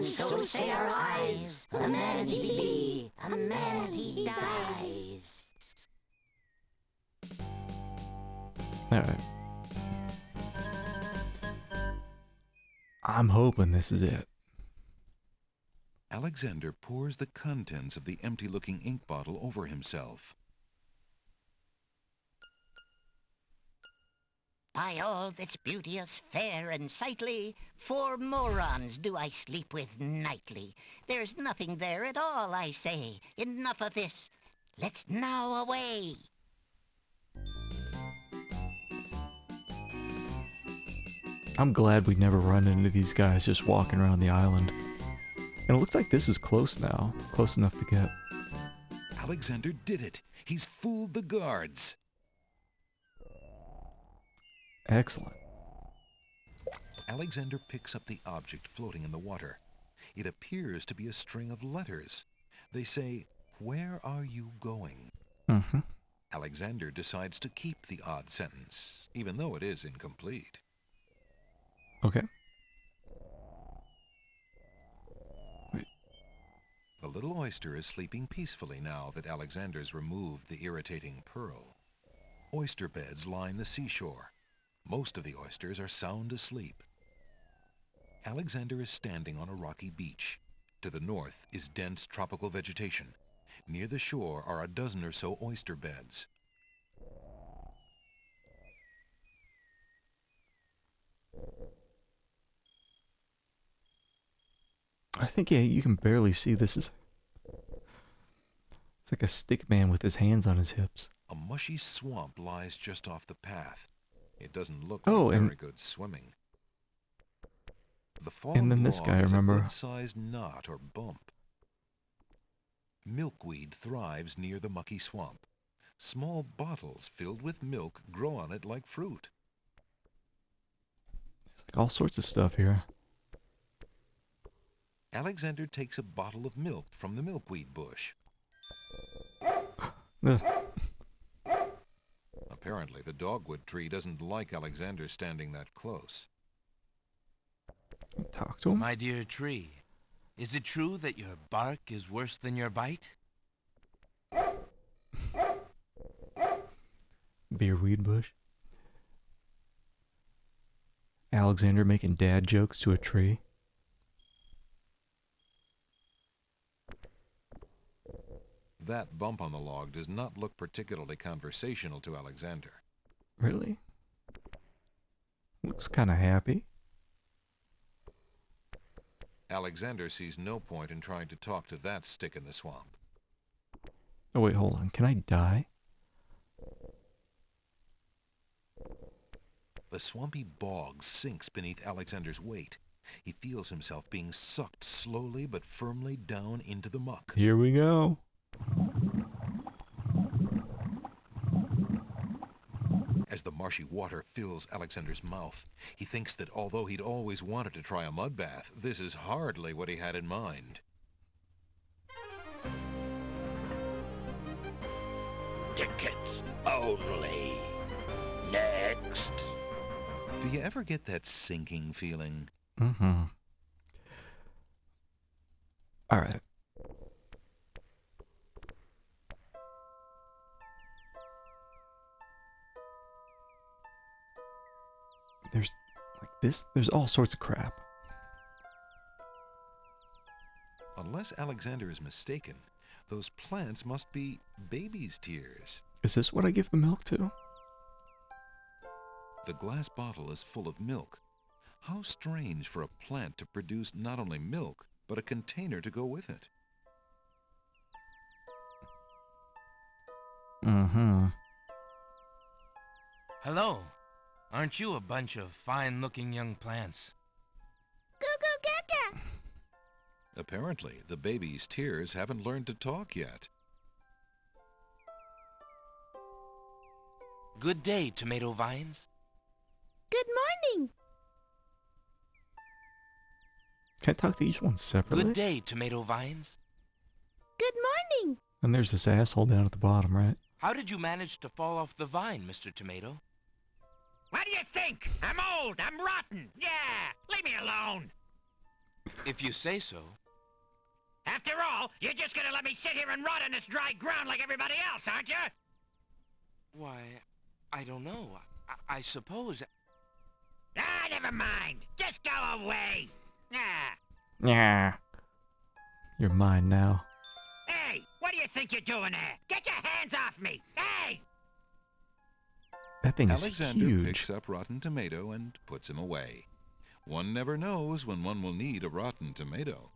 so say our eyes. A man he be, a man he dies. Alright. I'm hoping this is it. Alexander pours the contents of the empty-looking ink bottle over himself. By all that's beauteous, fair, and sightly, 4 morons do I sleep with nightly. There's nothing there at all, I say. Enough of this. Let's now away. I'm glad we never run into these guys just walking around the island. And it looks like this is close now. Close enough to get. Alexander did it. He's fooled the guards. Excellent. Alexander picks up the object floating in the water. It appears to be a string of letters. They say, "Where are you going?" Mm-hmm. Alexander decides to keep the odd sentence, even though it is incomplete. Okay. Wait. The little oyster is sleeping peacefully now that Alexander's removed the irritating pearl. Oyster beds line the seashore. Most of the oysters are sound asleep. Alexander is standing on a rocky beach. To the north is dense tropical vegetation. Near the shore are a dozen or so oyster beds. I think, yeah, you can barely see this. It's like a stick man with his hands on his hips. A mushy swamp lies just off the path. It doesn't look Oh, like and very good swimming. The fallen and then this log guy, is remember? a good-sized knot or bump. Milkweed thrives near the mucky swamp. Small bottles filled with milk grow on it like fruit. Like all sorts of stuff here. Alexander takes a bottle of milk from the milkweed bush. Ugh. Apparently, the dogwood tree doesn't like Alexander standing that close. Talk to him. My dear tree, is it true that your bark is worse than your bite? Beerweed bush. Alexander making dad jokes to a tree. That bump on the log does not look particularly conversational to Alexander. Really? Looks kind of happy. Alexander sees no point in trying to talk to that stick in the swamp. Oh wait, hold on. Can I die? The swampy bog sinks beneath Alexander's weight. He feels himself being sucked slowly but firmly down into the muck. Here we go. As the marshy water fills Alexander's mouth, he thinks that although he'd always wanted to try a mud bath, this is hardly what he had in mind. Tickets only. Next. Do you ever get that sinking feeling? Mm-hmm. All right. There's like this. There's all sorts of crap. Unless Alexander is mistaken, those plants must be baby's tears. Is this what I give the milk to? The glass bottle is full of milk. How strange for a plant to produce not only milk, but a container to go with it. Mm-hmm. Hello. Aren't you a bunch of fine-looking young plants? Goo-goo-gaga! Apparently, the baby's tears haven't learned to talk yet. Good day, tomato vines. Good morning. Can I talk to each one separately? Good day, tomato vines. Good morning. And there's this asshole down at the bottom, right? How did you manage to fall off the vine, Mr. Tomato? What do you think? I'm old. I'm rotten. Yeah. Leave me alone. If you say so. After all, you're just gonna let me sit here and rot on this dry ground like everybody else, aren't you? Why, I don't know. I suppose... Ah, never mind. Just go away. Ah. Yeah. You're mine now. Hey, what do you think you're doing there? Get your hands off me. Hey! That thing is Alexander huge. picks up Rotten Tomato and puts him away. One never knows when one will need a rotten tomato.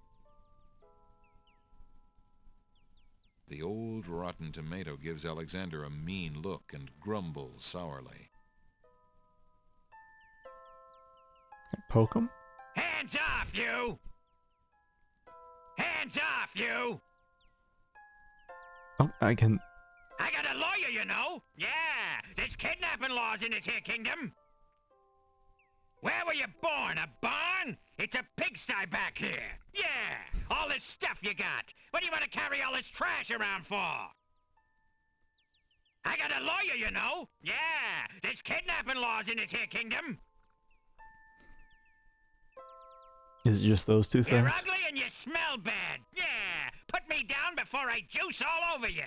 The old Rotten Tomato gives Alexander a mean look and grumbles sourly. Poke him? Hands off, you! Hands off, you! Oh, I can... I got a lawyer, you know. Yeah, there's kidnapping laws in this here kingdom. Where were you born? A barn? It's a pigsty back here. Yeah, all this stuff you got. What do you want to carry all this trash around for? I got a lawyer, you know. Yeah, there's kidnapping laws in this here kingdom. Is it just those two You're things? ugly and you smell bad. Yeah, put me down before I juice all over you.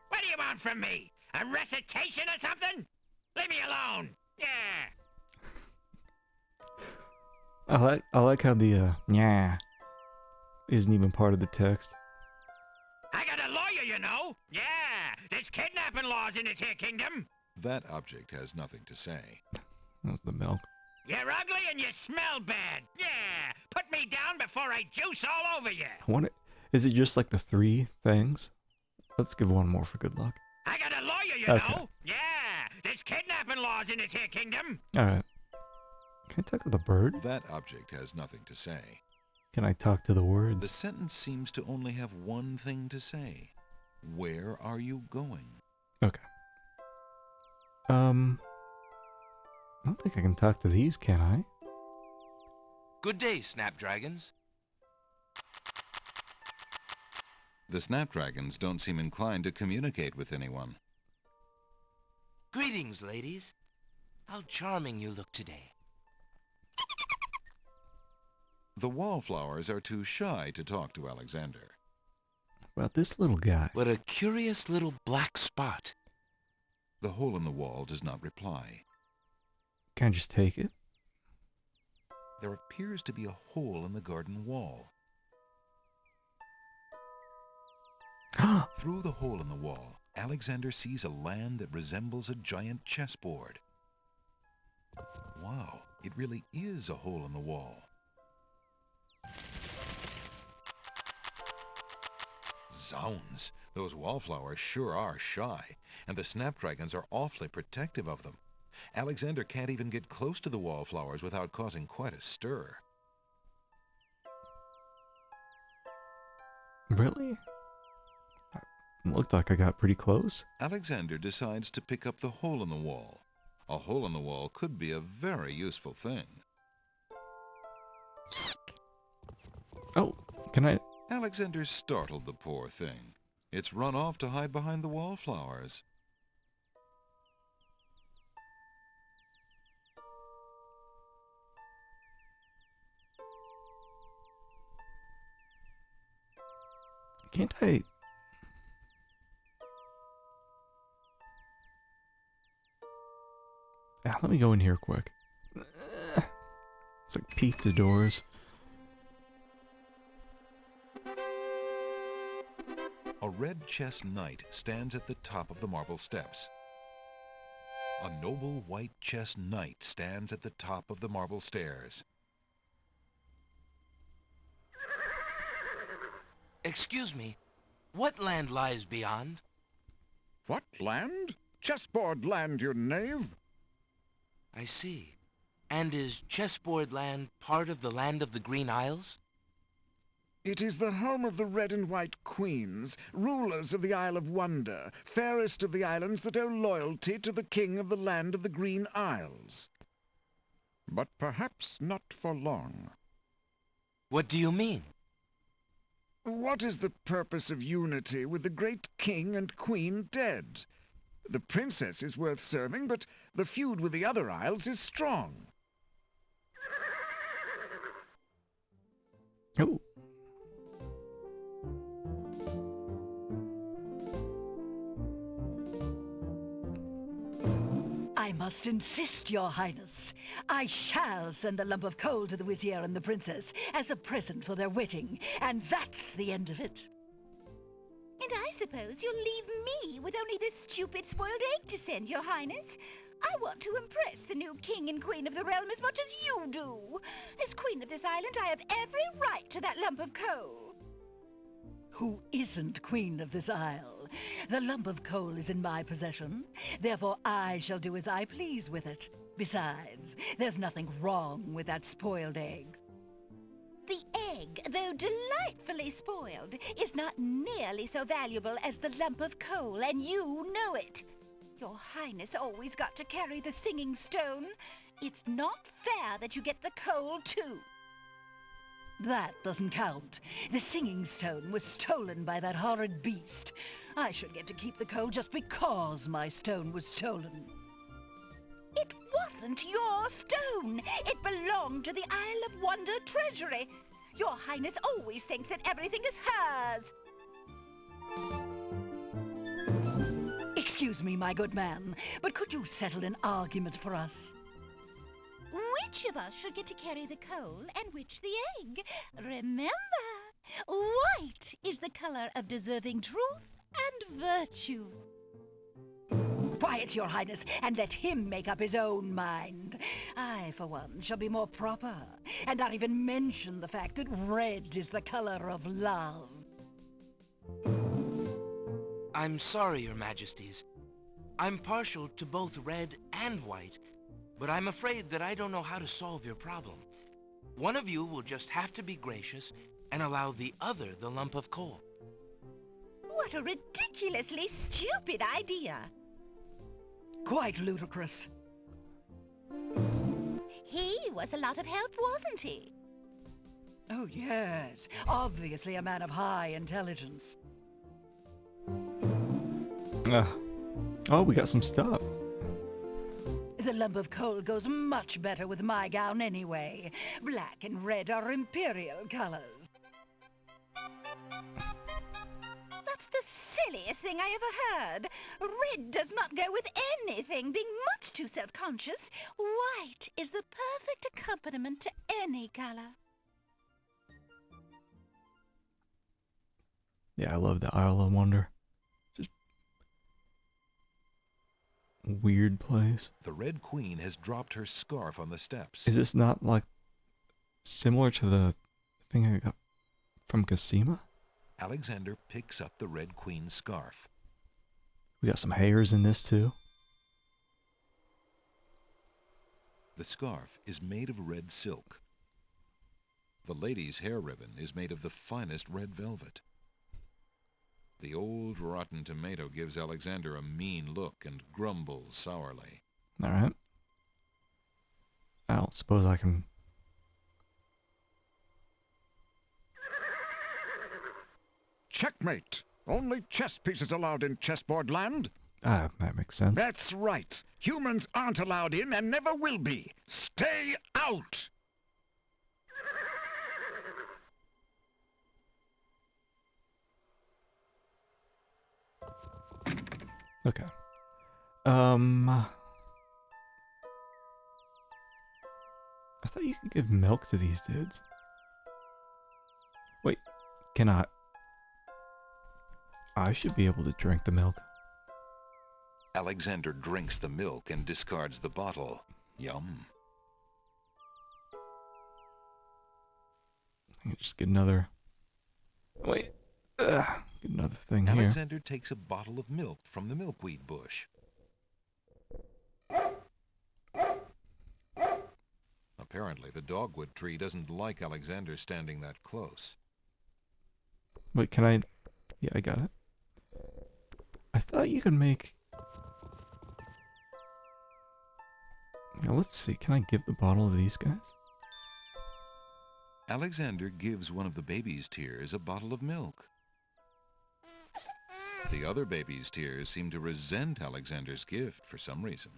What do you want from me? A recitation or something? Leave me alone. Yeah. I like how the yeah isn't even part of the text. I got a lawyer, you know. Yeah, there's kidnapping laws in this here kingdom. That object has nothing to say. That was the milk. You're ugly and you smell bad. Yeah, put me down before I juice all over you. I wonder, is it just like the three things? Let's give one more for good luck. I got a lawyer, you Okay. know. Yeah, there's kidnapping laws in this here kingdom. All right. Can I talk to the bird? That object has nothing to say. Can I talk to the The words? sentence seems to only have one thing to say. Where are you going? Okay. I don't think I can talk to these, can I? Good day, snapdragons. The snapdragons don't seem inclined to communicate with anyone. Greetings, ladies. How charming you look today. The wallflowers are too shy to talk to Alexander. About this little guy. What a curious little black spot. The hole in the wall does not reply. Can I just take it? There appears to be a hole in the garden wall. Through the hole in the wall, Alexander sees a land that resembles a giant chessboard. Wow, it really is a hole in the wall. Zounds, those wallflowers sure are shy, and the snapdragons are awfully protective of them. Alexander can't even get close to the wallflowers without causing quite a stir. Really? Looked like I got pretty close. Alexander decides to pick up the hole in the wall. A hole in the wall could be a very useful thing. Oh, can I... Alexander startled the poor thing. It's run off to hide behind the wallflowers. Can't I... Ah, let me go in here quick. It's like pizza doors. A red chess knight stands at the top of the marble steps. A noble white chess knight stands at the top of the marble stairs. Excuse me, what land lies beyond? What land? Chessboard land, you knave. I see. And is chessboard land part of the land of the Green Isles? It is the home of the red and white queens, rulers of the Isle of Wonder, fairest of the islands that owe loyalty to the king of the land of the Green Isles. But perhaps not for long. What do you mean? What is the purpose of unity with the great king and queen dead? The princess is worth serving, but the feud with the other isles is strong. Oh. I must insist, Your Highness. I shall send the lump of coal to the Vizier and the Princess as a present for their wedding, and that's the end of it. And I suppose you'll leave me with only this stupid spoiled egg to send, Your Highness. I want to impress the new king and queen of the realm as much as you do. As queen of this island, I have every right to that lump of coal. Who isn't queen of this isle? The lump of coal is in my possession. Therefore, I shall do as I please with it. Besides, there's nothing wrong with that spoiled egg. The egg, though delightfully spoiled, is not nearly so valuable as the lump of coal, and you know it. Your Highness always got to carry the singing stone. It's not fair that you get the coal, too. That doesn't count. The singing stone was stolen by that horrid beast. I should get to keep the coal just because my stone was stolen. It wasn't your stone. It belonged to the Isle of Wonder treasury. Your Highness always thinks that everything is hers. Excuse me, my good man, but could you settle an argument for us? Which of us should get to carry the coal and which the egg? Remember, white is the color of deserving truth and virtue. Quiet, Your Highness, and let him make up his own mind. I, for one, shall be more proper, and not even mention the fact that red is the color of love. I'm sorry, Your Majesties. I'm partial to both red and white, but I'm afraid that I don't know how to solve your problem. One of you will just have to be gracious and allow the other the lump of coal. What a ridiculously stupid idea. Quite ludicrous. He was a lot of help, wasn't he? Oh, yes. Obviously a man of high intelligence. Oh, we got some stuff. The lump of coal goes much better with my gown anyway. Black and red are imperial colors. That's the silliest thing I ever heard. Red does not go with anything, being much too self-conscious. White is the perfect accompaniment to any color. Yeah, I love the Isle of Wonder. Just weird place. The Red Queen has dropped her scarf on the steps. Is this not like similar to the thing I got from Casima? Alexander picks up the Red Queen's scarf. We got some hairs in this too. The scarf is made of red silk. The lady's hair ribbon is made of the finest red velvet. The old rotten tomato gives Alexander a mean look and grumbles sourly. Alright. I don't suppose I can... Checkmate! Only chess pieces allowed in chessboard land? Ah, that makes sense. That's right. Humans aren't allowed in and never will be. Stay out! Okay. I thought you could give milk to these dudes. Wait, can I? I should be able to drink the milk. Alexander drinks the milk and discards the bottle. Yum. I can just get another... Wait. Get another thing here. Alexander takes a bottle of milk from the milkweed bush. Apparently, the dogwood tree doesn't like Alexander standing that close. Wait, can I... Yeah, I got it. I thought you could make... Now, let's see. Can I give the bottle to these guys? Alexander gives one of the baby's tears a bottle of milk. The other baby's tears seem to resent Alexander's gift for some reason.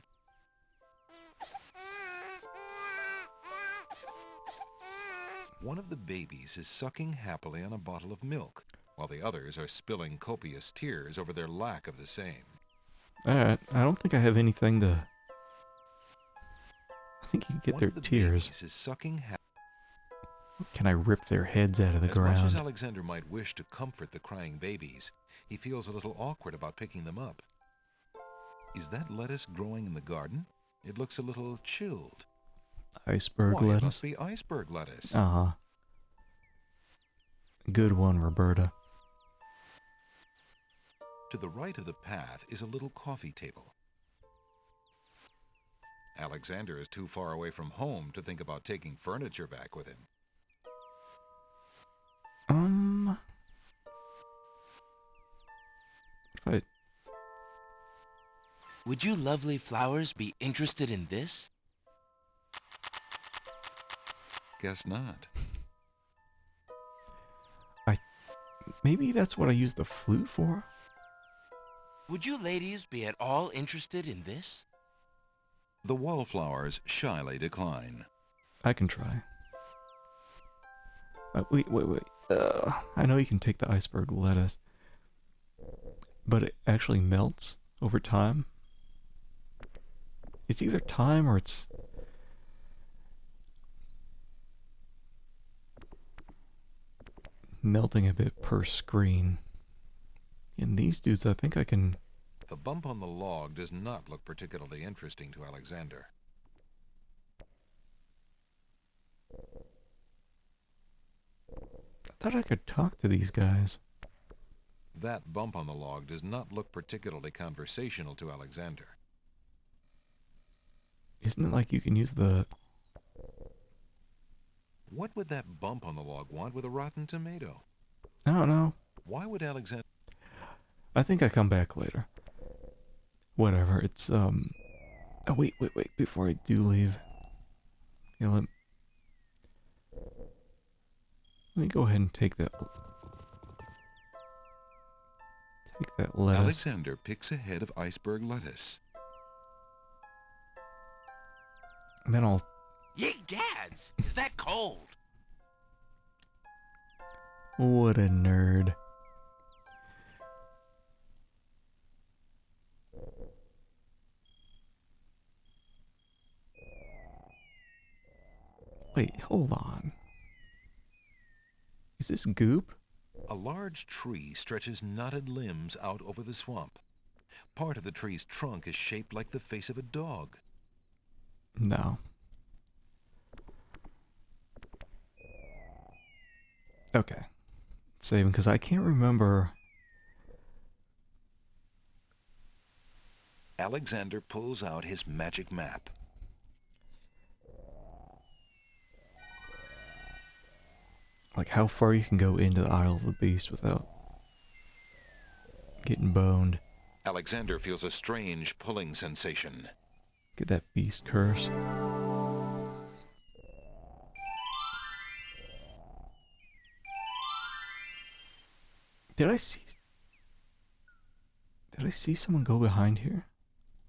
One of the babies is sucking happily on a bottle of milk, while the others are spilling copious tears over their lack of the same. Alright, I don't think I have anything to... I think you can get their tears. Is sucking Can I rip their heads out of the ground? As much as Alexander might wish to comfort the crying babies, he feels a little awkward about picking them up. Is that lettuce growing in the garden? It looks a little chilled. Iceberg Why, lettuce? It must be iceberg lettuce. Uh-huh. Good one, Roberta. To the right of the path is a little coffee table. Alexander is too far away from home to think about taking furniture back with him. If Would you lovely flowers be interested in this? Guess not. Maybe that's what I use the flute for? Would you ladies be at all interested in this? The wallflowers shyly decline. I can try. Wait. I know you can take the iceberg lettuce, but it actually melts over time. It's either time or it's... melting a bit per screen. In these dudes, I think I can... The bump on the log does not look particularly interesting to Alexander. I thought I could talk to these guys. That bump on the log does not look particularly conversational to Alexander. Isn't it like you can use the... What would that bump on the log want with a rotten tomato? I don't know. Why would Alexander... I think I come back later. Whatever, it's, Oh, wait, before I do leave. Yeah, let me go ahead and take that... Take that lettuce. Alexander picks a head of iceberg lettuce. And then I'll... Ye gads! Is that cold? What a nerd. Wait, hold on. Is this goop? A large tree stretches knotted limbs out over the swamp. Part of the tree's trunk is shaped like the face of a dog. No. Okay. Saving, because I can't remember. Alexander pulls out his magic map. Like how far you can go into the Isle of the Beast without... Getting boned. Alexander feels a strange pulling sensation. Get that beast curse. Did I see someone go behind here?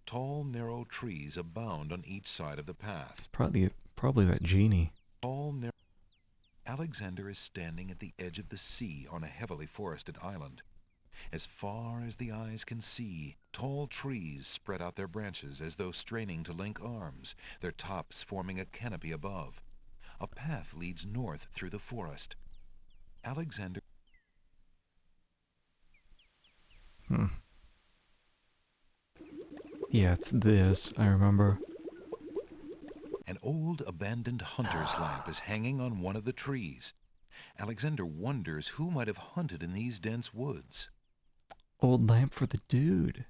Tall, narrow trees abound on each side of the path. Probably that genie. Alexander is standing at the edge of the sea on a heavily forested island. As far as the eyes can see, tall trees spread out their branches as though straining to link arms, their tops forming a canopy above. A path leads north through the forest. Alexander... Yeah, it's this, I remember. An old abandoned hunter's lamp is hanging on one of the trees. Alexander wonders who might have hunted in these dense woods. Old lamp for the dude.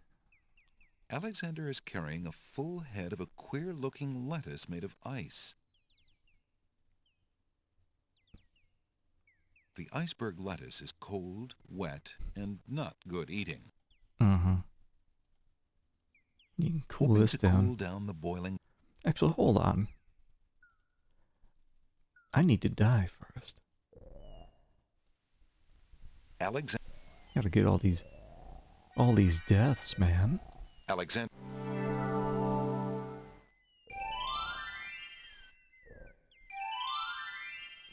Alexander is carrying a full head of a queer-looking lettuce made of ice. The iceberg lettuce is cold, wet, and not good eating. You can cool this down. Cool down the boiling... Actually, hold on. I need to die first. Alexander... Gotta get all these deaths, man. Alexander...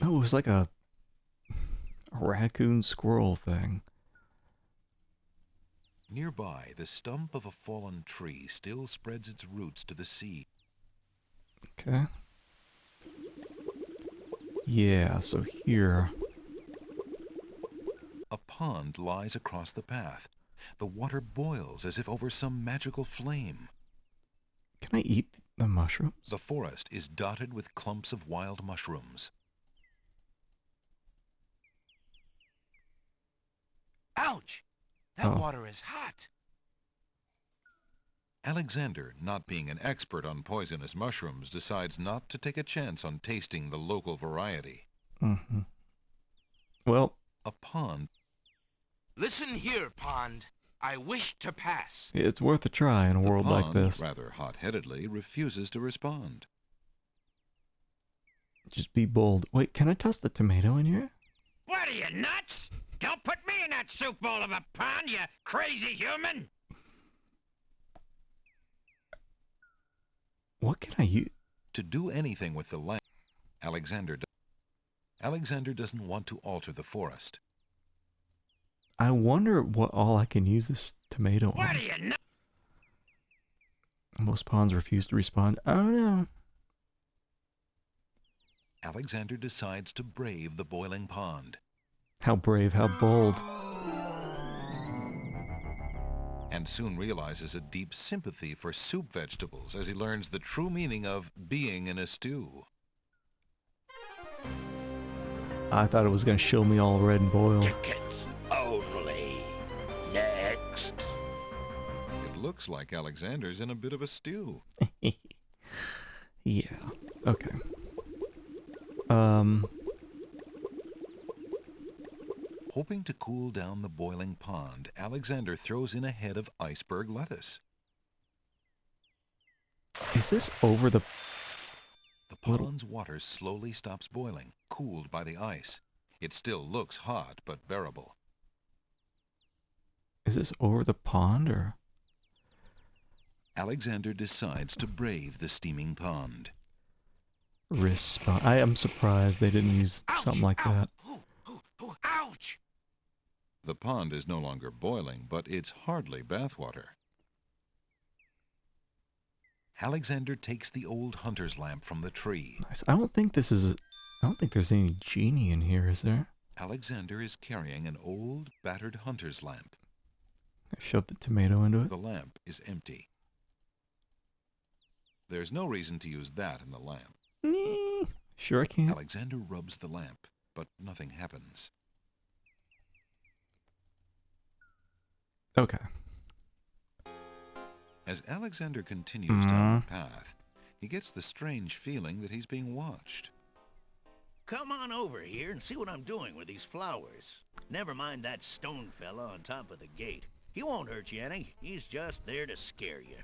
Oh, it was like a raccoon squirrel thing. Nearby, the stump of a fallen tree still spreads its roots to the sea. Okay. Yeah, so here... A pond lies across the path. The water boils as if over some magical flame. Can I eat the mushrooms? The forest is dotted with clumps of wild mushrooms. Ouch! That water is hot. Alexander, not being an expert on poisonous mushrooms, decides not to take a chance on tasting the local variety. Well... A pond... Listen here, pond. I wish to pass. It's worth a try in a world like this. Rather hot-headedly, refuses to respond. Just be bold. Wait, can I toss the tomato in here? What are you, nuts? Don't put me in that soup bowl of a pond, you crazy human! What can I use? To do anything with the land, Alexander doesn't want to alter the forest. I wonder what all I can use this tomato on. What are you, nuts? Most pawns refuse to respond. I don't know. Alexander decides to brave the boiling pond. How brave, how bold. And soon realizes a deep sympathy for soup vegetables as he learns the true meaning of being in a stew. I thought it was going to show me all red and boiled. Tickets only. Next. It looks like Alexander's in a bit of a stew. Yeah. Okay. Hoping to cool down the boiling pond, Alexander throws in a head of iceberg lettuce. Is this over the... The pond's water slowly stops boiling, cooled by the ice. It still looks hot, but bearable. Is this over the pond, or...? Alexander decides to brave the steaming pond. Respond. I am surprised they didn't use something like that. Ouch! The pond is no longer boiling, but it's hardly bathwater. Alexander takes the old hunter's lamp from the tree. Nice. I don't think there's any genie in here, is there? Alexander is carrying an old, battered hunter's lamp. I shoved the tomato into it. The lamp is empty. There's no reason to use that in the lamp. Sure I can. Alexander rubs the lamp, but nothing happens. Okay. As Alexander continues down the path, he gets the strange feeling that he's being watched. Come on over here and see what I'm doing with these flowers. Never mind that stone fella on top of the gate. He won't hurt you any. He's just there to scare you.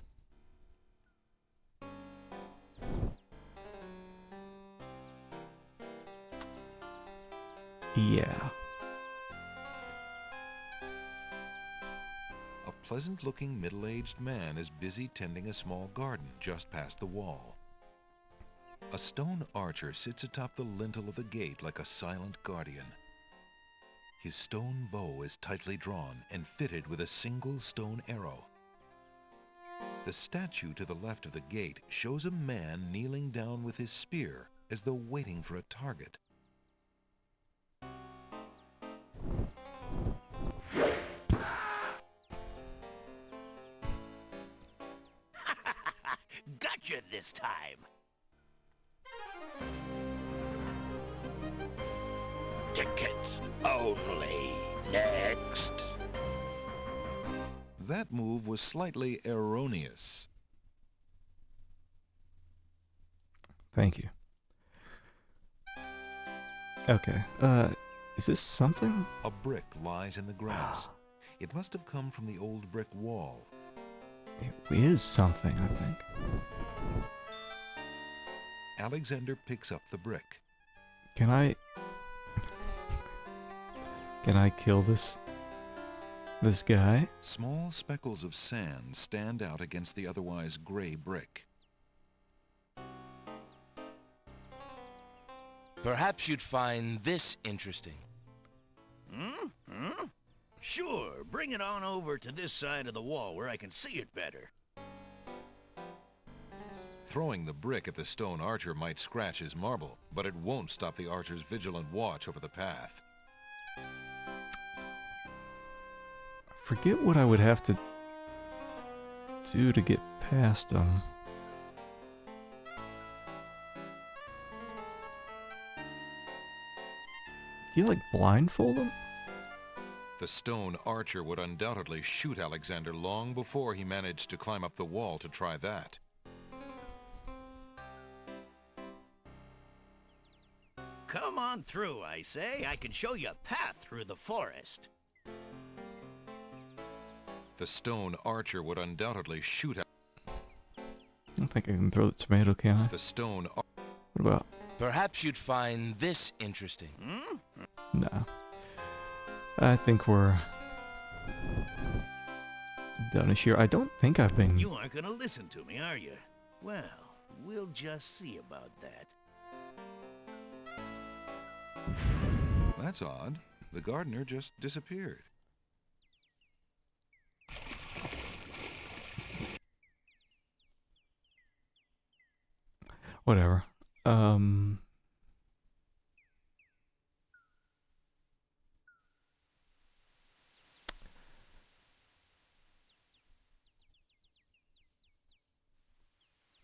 Yeah. A pleasant-looking middle-aged man is busy tending a small garden just past the wall. A stone archer sits atop the lintel of the gate like a silent guardian. His stone bow is tightly drawn and fitted with a single stone arrow. The statue to the left of the gate shows a man kneeling down with his spear as though waiting for a target. Gotcha this time. Tickets only. Next. That move was slightly erroneous. Thank you. Okay, is this something? A brick lies in the grass. It must have come from the old brick wall. It is something, I think. Alexander picks up the brick. Can I kill this guy? Small speckles of sand stand out against the otherwise gray brick. Perhaps you'd find this interesting. Sure, bring it on over to this side of the wall where I can see it better. Throwing the brick at the stone archer might scratch his marble, but it won't stop the archer's vigilant watch over the path. Forget what I would have to do to get past him. Do you, like, blindfold him? The stone archer would undoubtedly shoot Alexander long before he managed to climb up the wall to try that. Come on through, I say. I can show you a path through the forest. The stone archer would undoubtedly shoot I don't think I can throw the tomato, can I? the stone. What about? Perhaps you'd find this interesting. No. I think we're done here. I don't think I've been... You aren't gonna listen to me, are you? Well, we'll just see about that. That's odd. The gardener just disappeared. Whatever.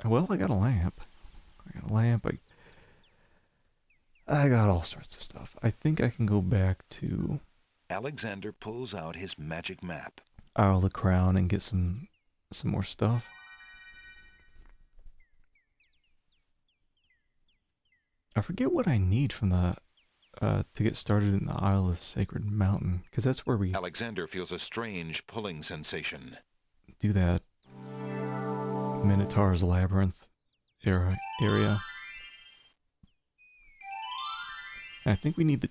Well, I got a lamp. I got all sorts of stuff. I think I can go back to Alexander pulls out his magic map. Isle of the Crown and get some more stuff. I forget what I need from the to get started in the Isle of the Sacred Mountain, because that's where we Alexander feels a strange pulling sensation. do that Minotaur's Labyrinth area. And I think we need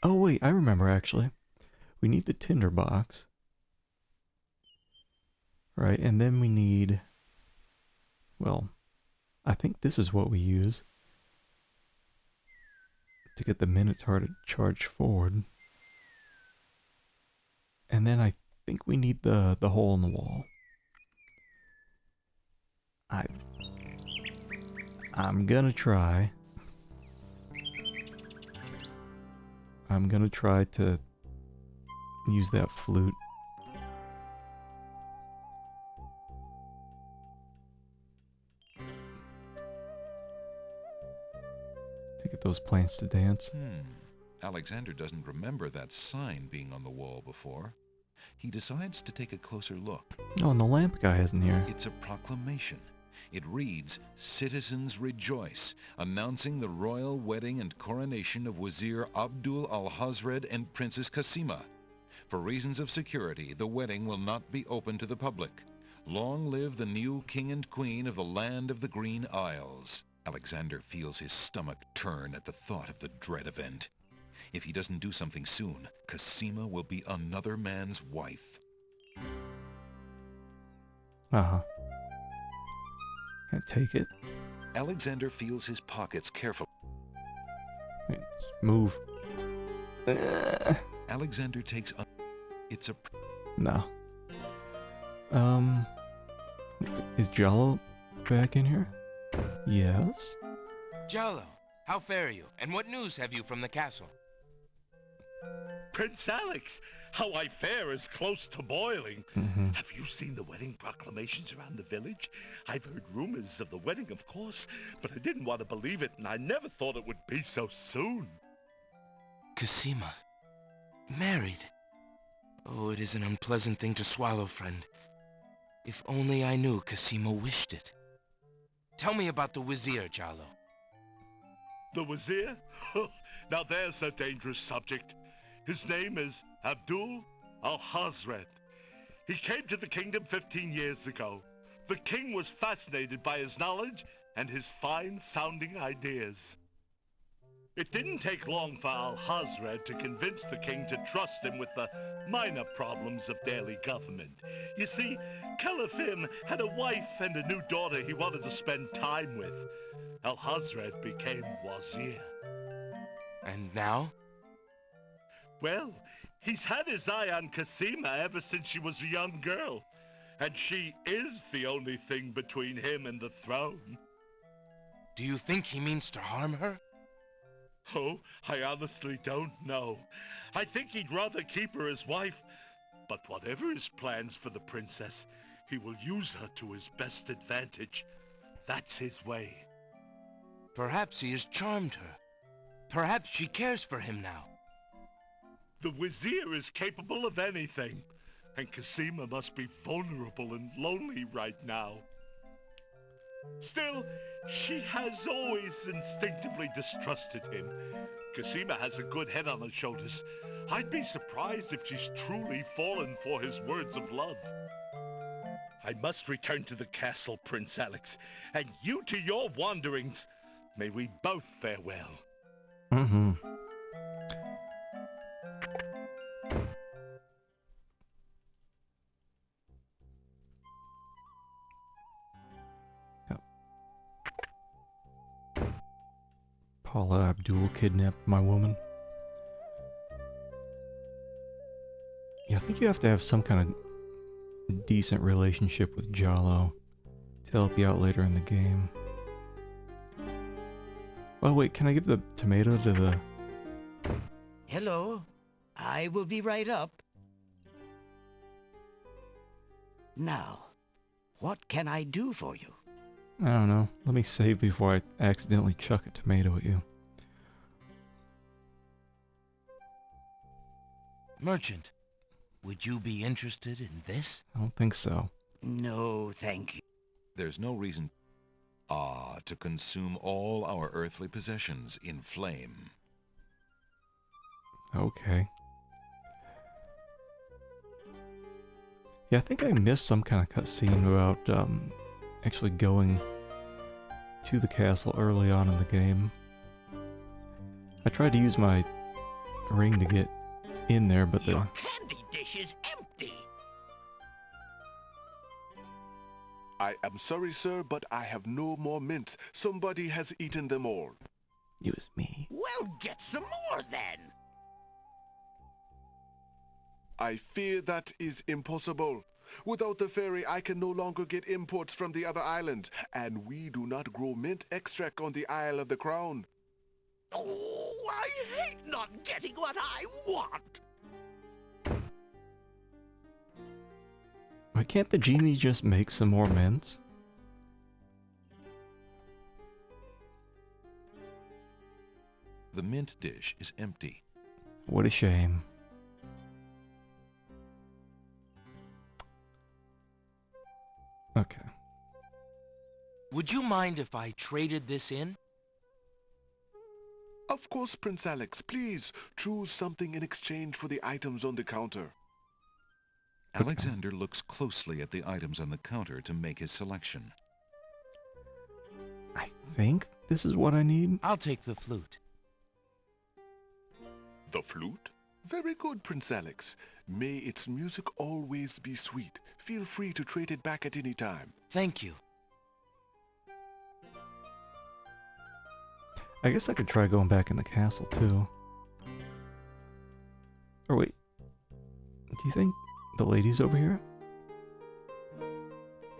oh wait, I remember actually. We need the tinder box. Right, and then we need, well, I think this is what we use to get the Minotaur to charge forward. And then I think we need the hole in the wall. I'm gonna try. I'm gonna try to use that flute. To get those plants to dance. Alexander doesn't remember that sign being on the wall before. He decides to take a closer look. Oh, and the lamp guy isn't here. It's a proclamation. It reads, "Citizens rejoice, announcing the royal wedding and coronation of Wazir Abdul al-Hazred and Princess Kasima. For reasons of security, the wedding will not be open to the public. Long live the new king and queen of the land of the Green Isles. Alexander feels his stomach turn at the thought of the dread event. If he doesn't do something soon, Cosima will be another man's wife. Uh-huh. Can't take it. Alexander feels his pockets carefully. Wait, move. Alexander takes it's a... No. Is Jalo back in here? Yes? Jalo, how fare you? And what news have you from the castle? Prince Alex, how I fare is close to boiling. Have you seen the wedding proclamations around the village? I've heard rumors of the wedding, of course, but I didn't want to believe it, and I never thought it would be so soon. Cosima. Married. Oh, it is an unpleasant thing to swallow, friend. If only I knew Cosima wished it. Tell me about the Wazir, Jalo. The Wazir? Now there's a dangerous subject. His name is Abdul al-Hazred. He came to the kingdom 15 years ago. The king was fascinated by his knowledge and his fine-sounding ideas. It didn't take long for al-Hazred to convince the king to trust him with the minor problems of daily government. You see, Caliph had a wife and a new daughter he wanted to spend time with. Al-Hazred became Wazir. And now? Well, he's had his eye on Cosima ever since she was a young girl. And she is the only thing between him and the throne. Do you think he means to harm her? Oh, I honestly don't know. I think he'd rather keep her as wife. But whatever his plans for the princess, he will use her to his best advantage. That's his way. Perhaps he has charmed her. Perhaps she cares for him now. The Wazir is capable of anything. And Cosima must be vulnerable and lonely right now. Still, she has always instinctively distrusted him. Cosima has a good head on her shoulders. I'd be surprised if she's truly fallen for his words of love. I must return to the castle, Prince Alex, and you to your wanderings. May we both fare well. Mm-hmm. Paula Abdul kidnapped my woman. Yeah, I think you have to have some kind of decent relationship with Jalo to help you out later in the game. Well, wait, can I give the tomato to the... Hello. I will be right up. Now, what can I do for you? I don't know. Let me save before I accidentally chuck a tomato at you. Merchant, would you be interested in this? I don't think so. No, thank you. There's no reason to consume all our earthly possessions in flame. Okay. Yeah, I think I missed some kind of cutscene about actually going to the castle early on in the game. I tried to use my ring to get in there, but the... Your candy dish is empty. I am sorry, sir, but I have no more mints. Somebody has eaten them all. It was me. Well, get some more then. I fear that is impossible. Without the ferry, I can no longer get imports from the other islands, and we do not grow mint extract on the Isle of the Crown. Oh, I hate not getting what I want. Why can't the genie just make some more mints? The mint dish is empty. What a shame. Okay. Would you mind if I traded this in? Of course, Prince Alex. Please choose something in exchange for the items on the counter. Alexander looks closely at the items on the counter to make his selection. I think this is what I need. I'll take the flute. The flute? Very good, Prince Alex. May its music always be sweet. Feel free to trade it back at any time. Thank you. I guess I could try going back in the castle, too. Or wait. Do you think the lady's over here?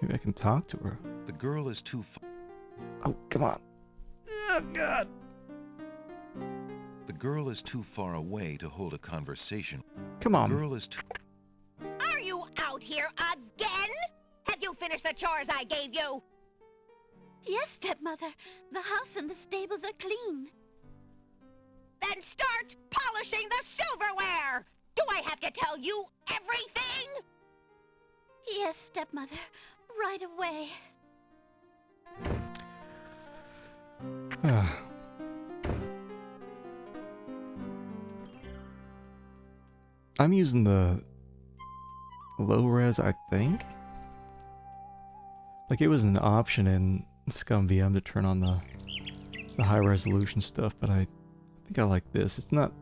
Maybe I can talk to her. The girl is too Oh, come on. Oh, God. The girl is too far away to hold a conversation. Come on. The girl is too... Are you out here again? Have you finished the chores I gave you? Yes, stepmother. The house and the stables are clean. Then start polishing the silverware! Do I have to tell you everything? Yes, stepmother. Right away. I'm using the low res, I think. Like, it was an option in Scum VM to turn on the high resolution stuff, but I think I like this. It's not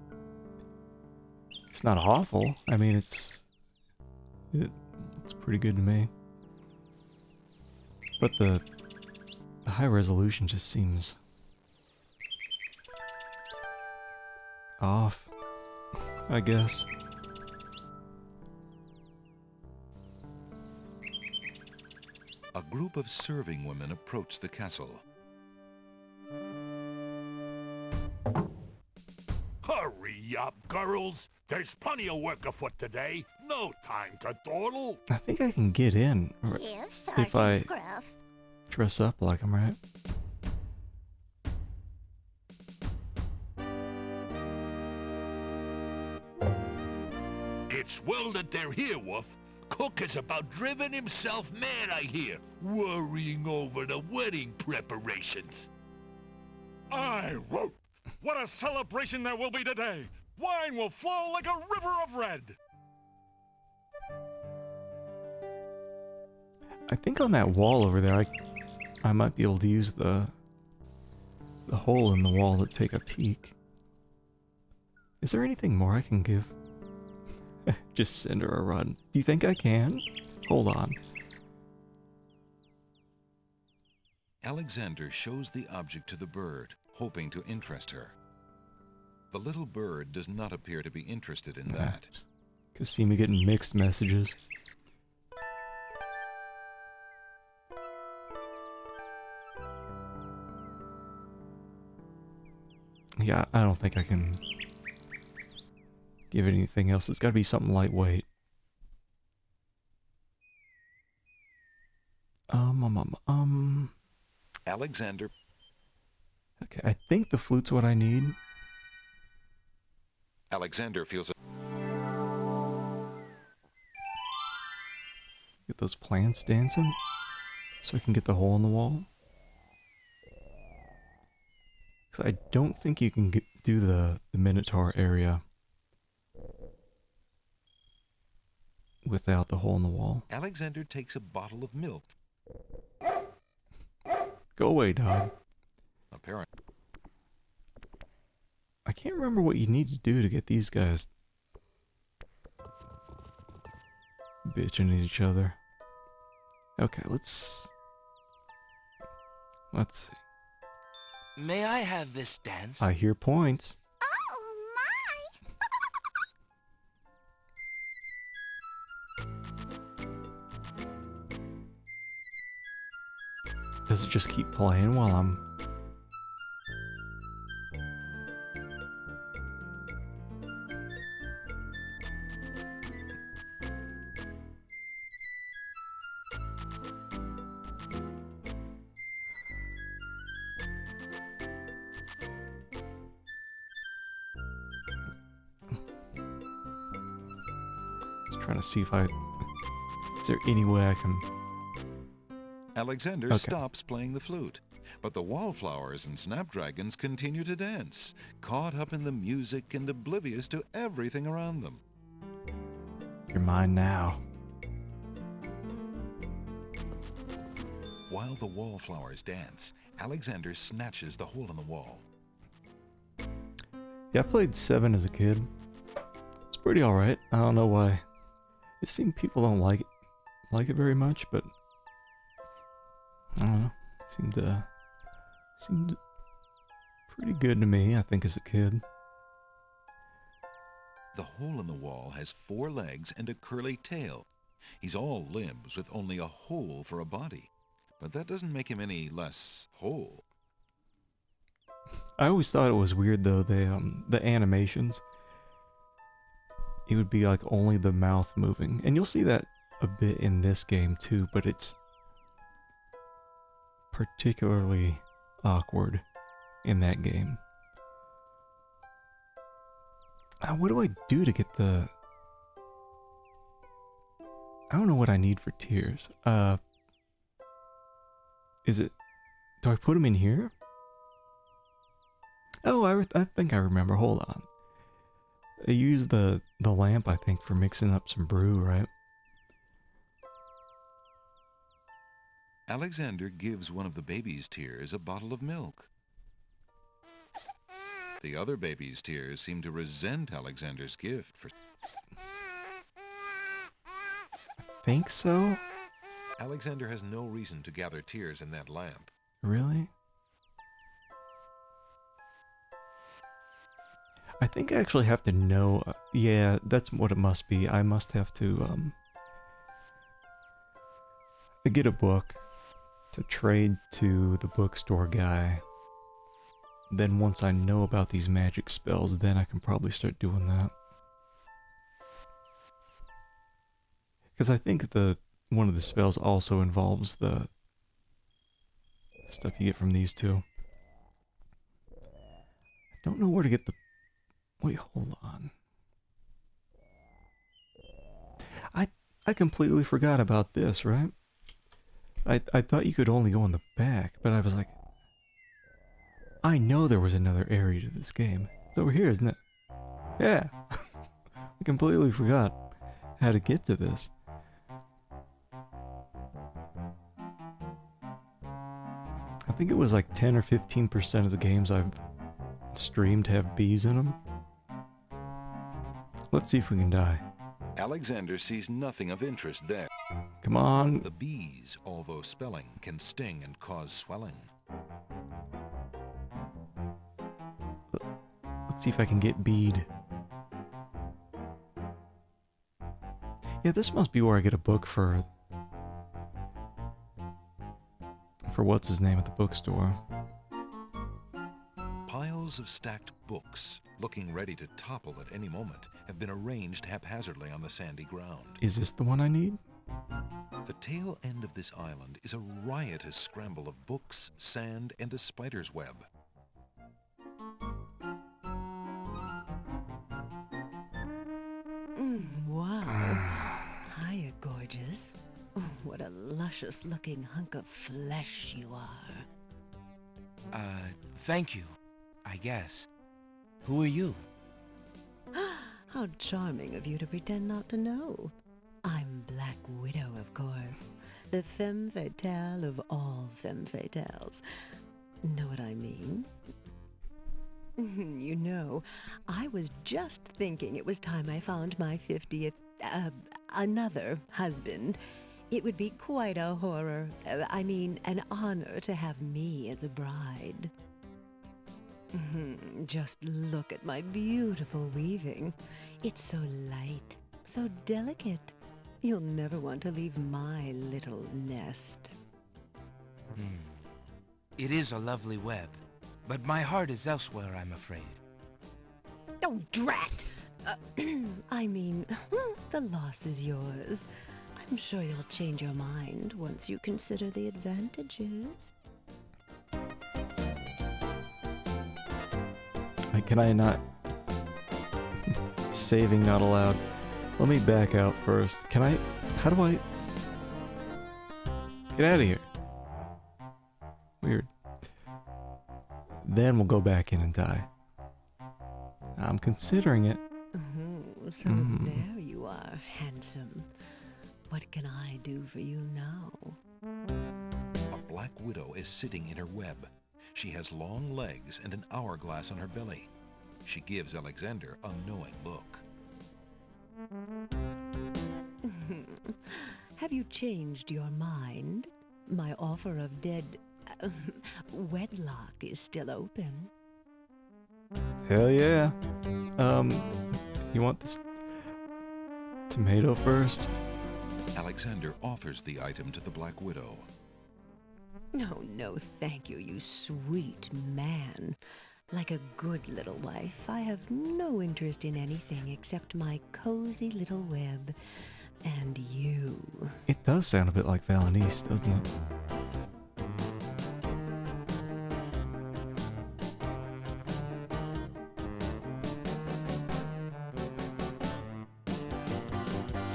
awful. I mean, it looks pretty good to me. But the high resolution just seems off, I guess. A group of serving women approach the castle. Hurry up, girls. There's plenty of work afoot today. No time to dawdle. I think I can get in Yes, if I Sergeant Gruff. dress up like I'm right. It's well that they're here, Wolf. Cook is about driven himself mad, I hear, worrying over the wedding preparations. Aye, whoa! What a celebration there will be today! Wine will flow like a river of red! I think on that wall over there, I might be able to use the hole in the wall to take a peek. Is there anything more I can give? Just send her a run. Do you think I can? Hold on. Alexander shows the object to the bird, hoping to interest her. The little bird does not appear to be interested in that. Could see me getting mixed messages. Yeah, I don't think I can give it anything else. It's got to be something lightweight. Alexander. Okay, I think the flute's what I need. Alexander feels Get those plants dancing so I can get the hole in the wall. Because I don't think you can do the Minotaur area without the hole in the wall. Alexander takes a bottle of milk. Go away, dog. Apparently. I can't remember what you need to do to get these guys bitching at each other. Okay, let's see. May I have this dance? I hear points. Oh, Does it just keep playing while I'm... Just trying to see if is there any way I can... Alexander stops playing the flute, but the wallflowers and snapdragons continue to dance, caught up in the music and oblivious to everything around them. You're mine now. While the wallflowers dance, Alexander snatches the hole in the wall. Yeah, I played 7 as a kid. It's pretty alright. I don't know why. It seems people don't like it very much, but I don't know. Seemed pretty good to me, I think, as a kid. The hole in the wall has 4 legs and a curly tail. He's all limbs with only a hole for a body. But that doesn't make him any less whole. I always thought it was weird though, the animations. It would be like only the mouth moving. And you'll see that a bit in this game too, but it's particularly awkward in that game. What do I do to get the... I don't know what I need for tears. Is it... Do I put them in here? Oh, I think I remember. Hold on. I use the lamp, I think, for mixing up some brew, right? Alexander gives one of the baby's tears a bottle of milk. The other baby's tears seem to resent Alexander's gift for... Think so? Alexander has no reason to gather tears in that lamp. Really? I think I actually have to know... yeah, that's what it must be. I must have to, get a book to trade to the bookstore guy. Then once I know about these magic spells, then I can probably start doing that. Because I think one of the spells also involves the stuff you get from these two. I don't know where to get the... Wait, hold on. I completely forgot about this, right? I thought you could only go on the back, but I was like... I know there was another area to this game. It's over here, isn't it? Yeah. I completely forgot how to get to this. I think it was like 10 or 15% of the games I've streamed have bees in them. Let's see if we can die. Alexander sees nothing of interest there. Come on. The bees, although spelling, can sting and cause swelling. Let's see if I can get bead. Yeah, this must be where I get a book for what's his name at the bookstore. Piles of stacked books, looking ready to topple at any moment, have been arranged haphazardly on the sandy ground. Is this the one I need? The tail end of this island is a riotous scramble of books, sand, and a spider's web. Wow. Hiya, gorgeous. Oh, what a luscious-looking hunk of flesh you are. Thank you, I guess. Who are you? How charming of you to pretend not to know. I'm Black Widow, of course. The femme fatale of all femme fatales. Know what I mean? You know, I was just thinking it was time I found my 50th, another husband. It would be quite a horror, an honor to have me as a bride. Just look at my beautiful weaving. It's so light, so delicate. You'll never want to leave my little nest. It is a lovely web, but my heart is elsewhere, I'm afraid. Oh, drat! The loss is yours. I'm sure you'll change your mind once you consider the advantages. Can I not... Saving not allowed. Let me back out first. Can I... How do I... Get out of here. Weird. Then we'll go back in and die. I'm considering it. So there you are. are handsome. What can I do for you now? A black widow is sitting in her web. She has long legs and an hourglass on her belly. She gives Alexander a knowing look. Have you changed your mind? My offer of wedlock is still open. Hell yeah. You want this tomato first? Alexander offers the item to the black widow. No, no, thank you, you sweet man. Like a good little wife, I have no interest in anything except my cozy little web and you. It does sound a bit like Valenice, doesn't it?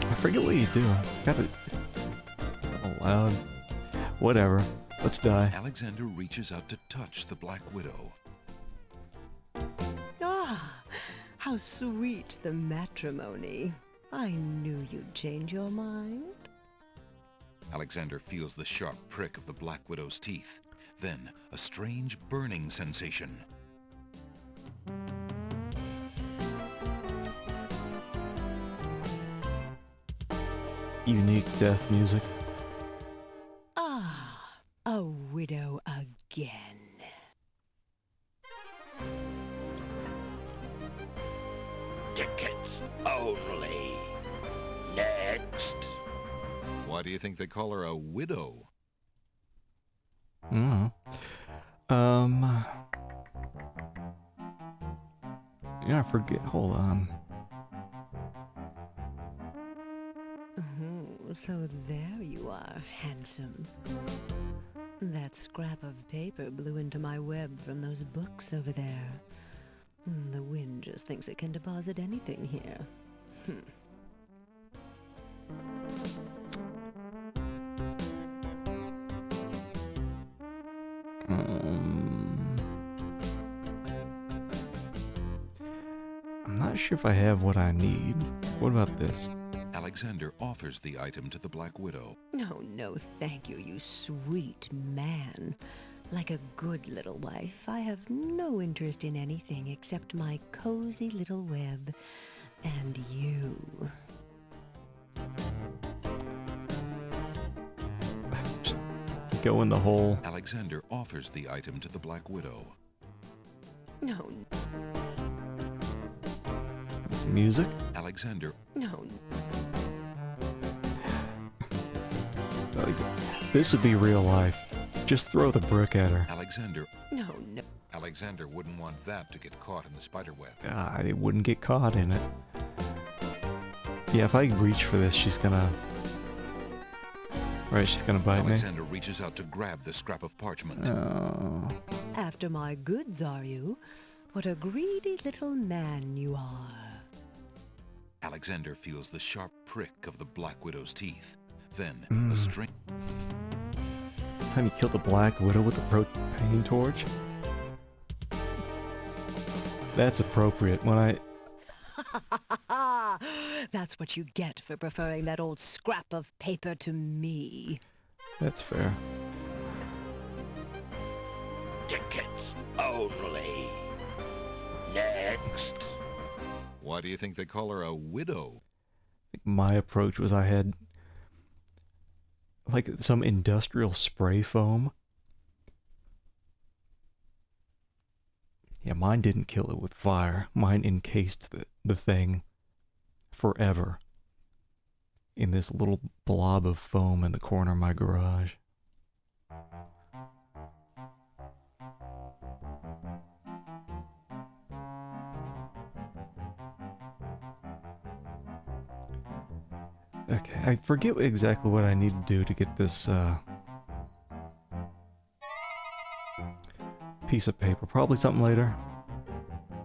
I forget what you do. Got it loud. Whatever. Let's die. Alexander reaches out to touch the black widow. Ah, how sweet the matrimony. I knew you'd change your mind. Alexander feels the sharp prick of the black widow's teeth. Then, a strange burning sensation. Unique death music. Ah, a widow again. Tickets only. Next. Why do you think they call her a widow? Yeah, I forget. Hold on. Oh, so there you are, handsome. That scrap of paper blew into my web from those books over there. The wind just thinks it can deposit anything here. I'm not sure if I have what I need. What about this? Alexander offers the item to the black widow. No, no, thank you, you sweet man. Like a good little wife, I have no interest in anything except my cozy little web and you. Just go in the hole. Alexander offers the item to the black widow. No. Some music? Alexander. No. This would be real life. Just throw the brick at her. Alexander. No, no. Alexander wouldn't want that to get caught in the spider web. It wouldn't get caught in it. Yeah, if I reach for this, she's gonna... Right, she's gonna bite me. Alexander reaches out to grab the scrap of parchment. Oh. After my goods, are you? What a greedy little man you are. Alexander feels the sharp prick of the black widow's teeth. Then, a string... Time you killed the Black Widow with a propane torch? That's appropriate. When I... That's what you get for preferring that old scrap of paper to me. That's fair. Tickets only. Next. Why do you think they call her a widow? I think my approach was I had... like some industrial spray foam. Yeah, mine didn't kill it with fire. Mine encased the thing forever in this little blob of foam in the corner of my garage. Okay, I forget exactly what I need to do to get this piece of paper. Probably something later.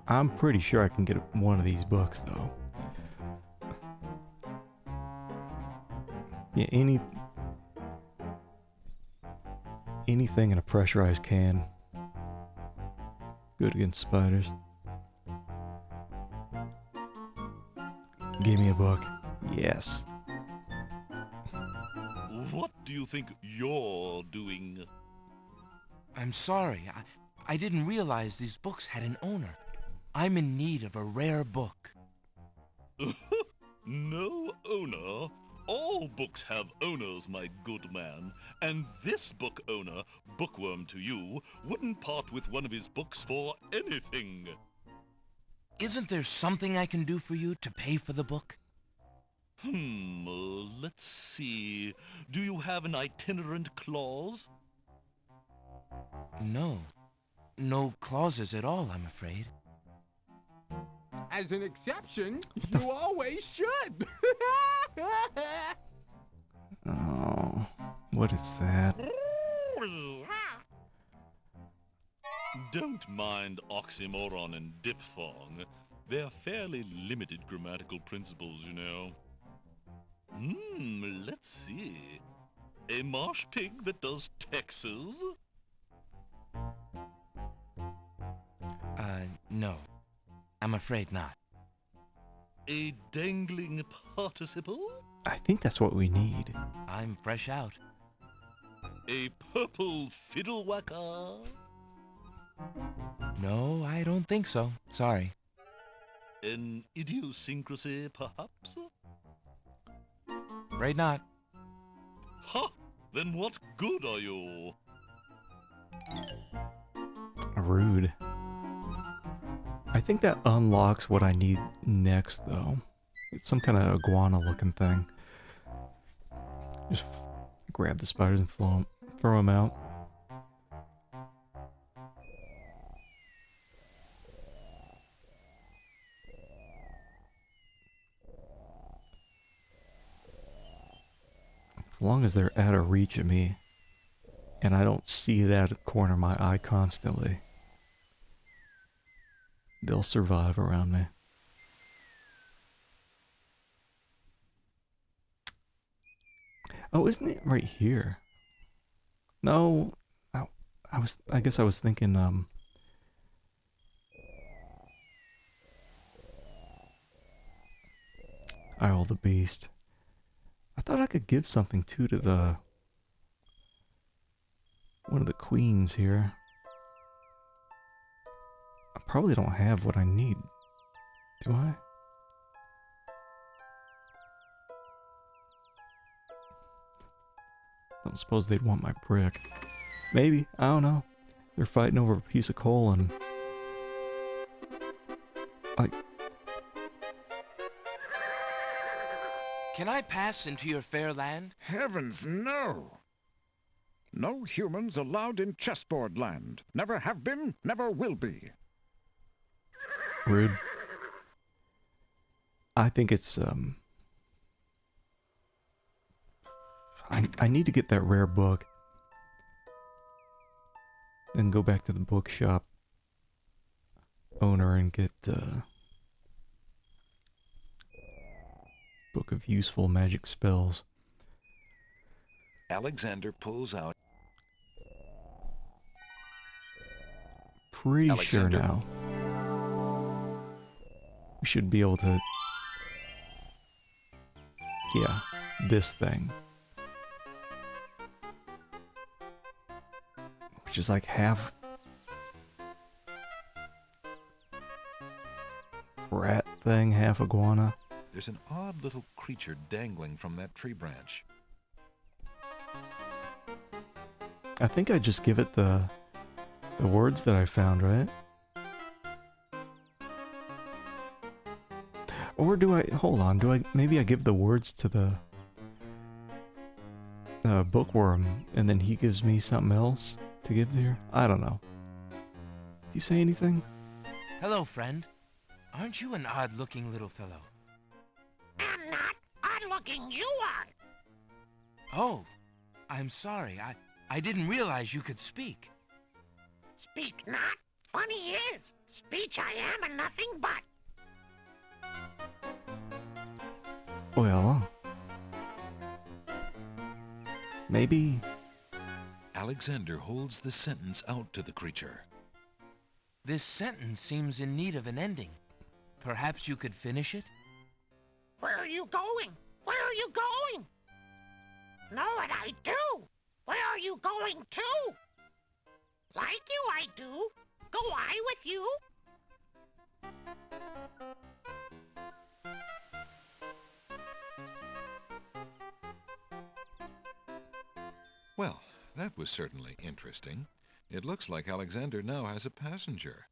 I'm pretty sure I can get one of these books, though. Yeah, anything in a pressurized can. Good against spiders. Give me a book. Yes. What do you think you're doing? I'm sorry. I didn't realize these books had an owner. I'm in need of a rare book. No owner? All books have owners, my good man. And this book owner, bookworm to you, wouldn't part with one of his books for anything. Isn't there something I can do for you to pay for the book? Let's see. Do you have an itinerant clause? No. No clauses at all, I'm afraid. As an exception, you always should. Oh, what is that? Don't mind oxymoron and diphthong. They're fairly limited grammatical principles, you know. Let's see. A marsh pig that does Texas? No. I'm afraid not. A dangling participle? I think that's what we need. I'm fresh out. A purple fiddle whacker? No, I don't think so. Sorry. An idiosyncrasy, perhaps? Afraid not. Ha! Then what good are you? Rude. I think that unlocks what I need next, though. It's some kind of iguana-looking thing. Just grab the spiders and throw them out. As long as they're out of reach of me, and I don't see it out of the corner of my eye constantly, they'll survive around me. Oh, isn't it right here? No, I guess I was thinking, Isle of the Beast. I thought I could give something to the one of the queens here. I probably don't have what I need. Do I? Don't suppose they'd want my brick. Maybe, I don't know. They're fighting over a piece of coal and... Can I pass into your fair land? Heavens, no! No humans allowed in chessboard land. Never have been, never will be. Rude. I think it's, I need to get that rare book. Then go back to the bookshop owner and get, Book of Useful Magic Spells. Alexander pulls out. Pretty sure now. We should be able to... Yeah, this thing. Which is like half... rat thing, half iguana. There's an odd little creature dangling from that tree branch. I think I just give it the words that I found, right? Or do I... Hold on, do I... Maybe I give the words to the bookworm, and then he gives me something else to give here? I don't know. Do you say anything? Hello, friend. Aren't you an odd-looking little fellow? I'm not. Odd-looking you are. Oh, I'm sorry. I didn't realize you could speak. Speak not. Funny is, speech I am and nothing but. Well... Maybe... Alexander holds the sentence out to the creature. This sentence seems in need of an ending. Perhaps you could finish it? Where are you going? Where are you going? Know what I do? Where are you going to? Like you, I do. Go I with you? Well, that was certainly interesting. It looks like Alexander now has a passenger.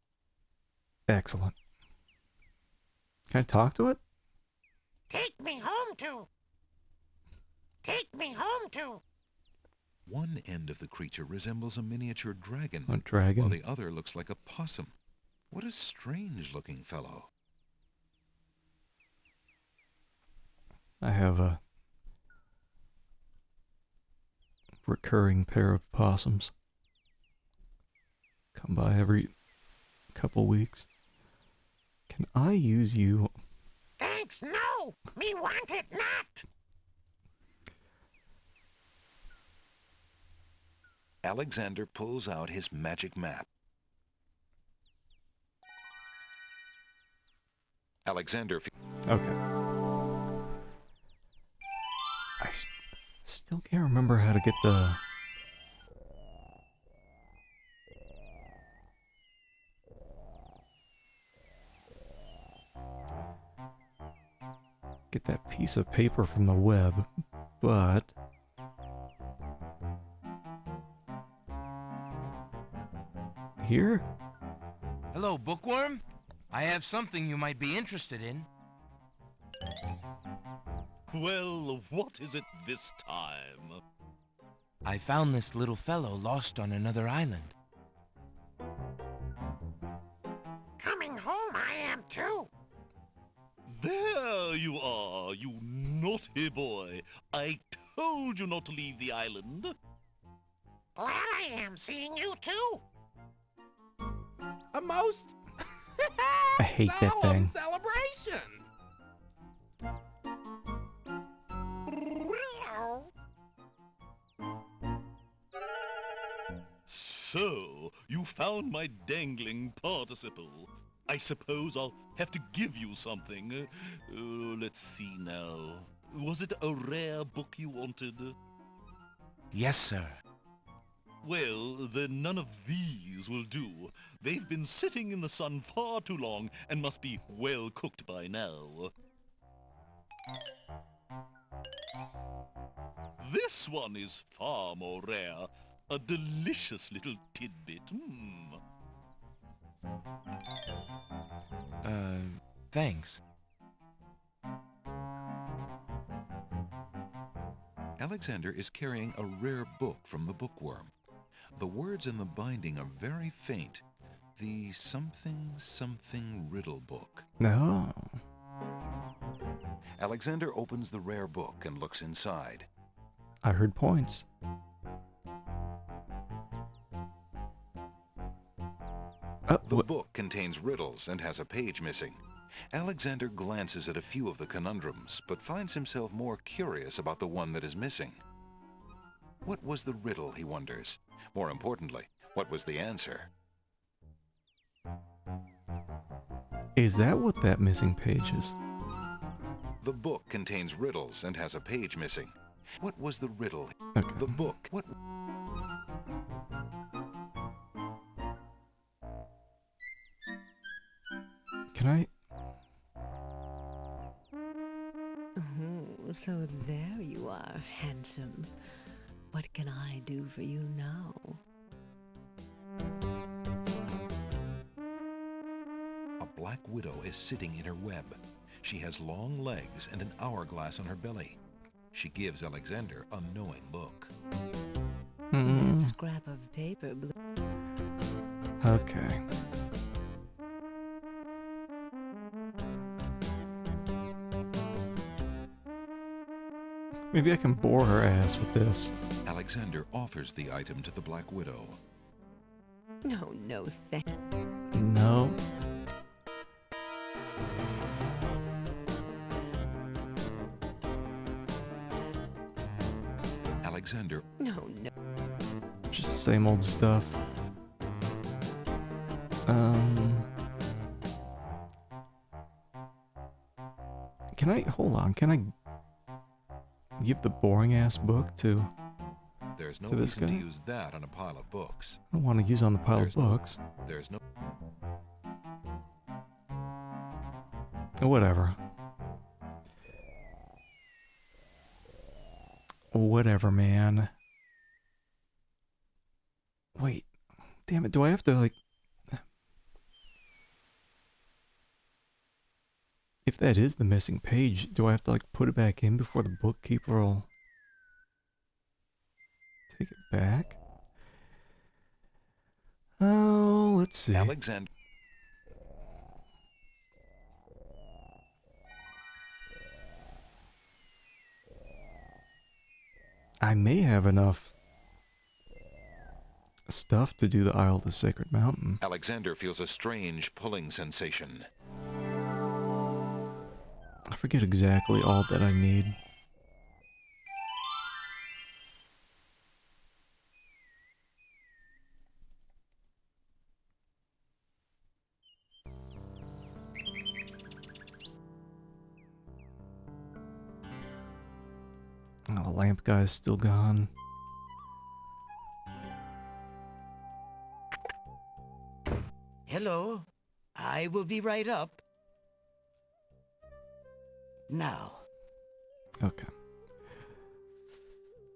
Excellent. Can I talk to it? Take me home to. Take me home to. One end of the creature resembles a miniature dragon, A dragon? while the other looks like a possum. What a strange-looking fellow. I have a recurring pair of possums. Come by every couple weeks. Can I use you? Thanks, no. Me want it not. Alexander pulls out his magic map. Alexander... Okay. I still can't remember how to get the... Get that piece of paper from the web, but... Here? Hello, bookworm. I have something you might be interested in. Well, what is it this time? I found this little fellow lost on another island. Coming home I am too. There you are, you naughty boy. I told you not to leave the island. Glad I am seeing you too. A most I hate that thing. celebration. So, you found my dangling participle. I suppose I'll have to give you something. Let's see now. Was it a rare book you wanted? Yes, sir. Well, then none of these will do. They've been sitting in the sun far too long and must be well cooked by now. This one is far more rare. A delicious little tidbit. Thanks. Alexander is carrying a rare book from the bookworm. The words in the binding are very faint. The something riddle book. No. Alexander opens the rare book and looks inside. I heard points. The book contains riddles and has a page missing. Alexander glances at a few of the conundrums, but finds himself more curious about the one that is missing. What was the riddle, he wonders? More importantly, what was the answer? Is that what that missing page is? The book contains riddles and has a page missing. What was the riddle? Okay. The book. What? Can I? Oh, so there you are, handsome. What can I do for you now? A black widow is sitting in her web. She has long legs and an hourglass on her belly. She gives Alexander a knowing look. That scrap of paper. Okay. Maybe I can bore her ass with this. Alexander offers the item to the black widow. No, no, thank. No. Alexander. No, no. Just same old stuff. Can I, hold on, can I give the boring ass book to There's no this reason to guy? use that on a pile of books. I don't want to use on the pile There's of books. There's no... Whatever. Whatever, man. Wait. Damn it, do I have to, like... If that is the missing page, do I have to, like, put it back in before the bookkeeper will take it back? Oh, let's see. Alexander... I may have enough stuff to do the Isle of the Sacred Mountain. Alexander feels a strange pulling sensation. I forget exactly all that I need. Oh, the lamp guy's still gone. Hello. I will be right up. Now. Okay.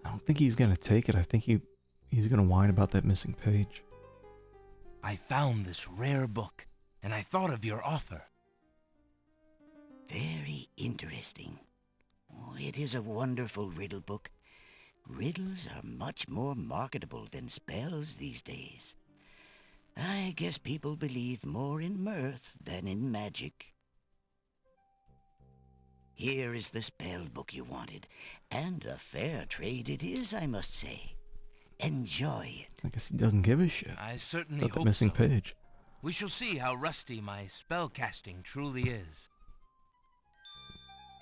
I don't think he's gonna take it. I think he's gonna whine about that missing page. I found this rare book, and I thought of your offer. Very interesting. Oh, it is a wonderful riddle book. Riddles are much more marketable than spells these days. I guess people believe more in mirth than in magic. Here is the spell book you wanted, and a fair trade it is, I must say. Enjoy it. I guess he doesn't give a shit I certainly about the hope missing so. page. We shall see how rusty my spell casting truly is.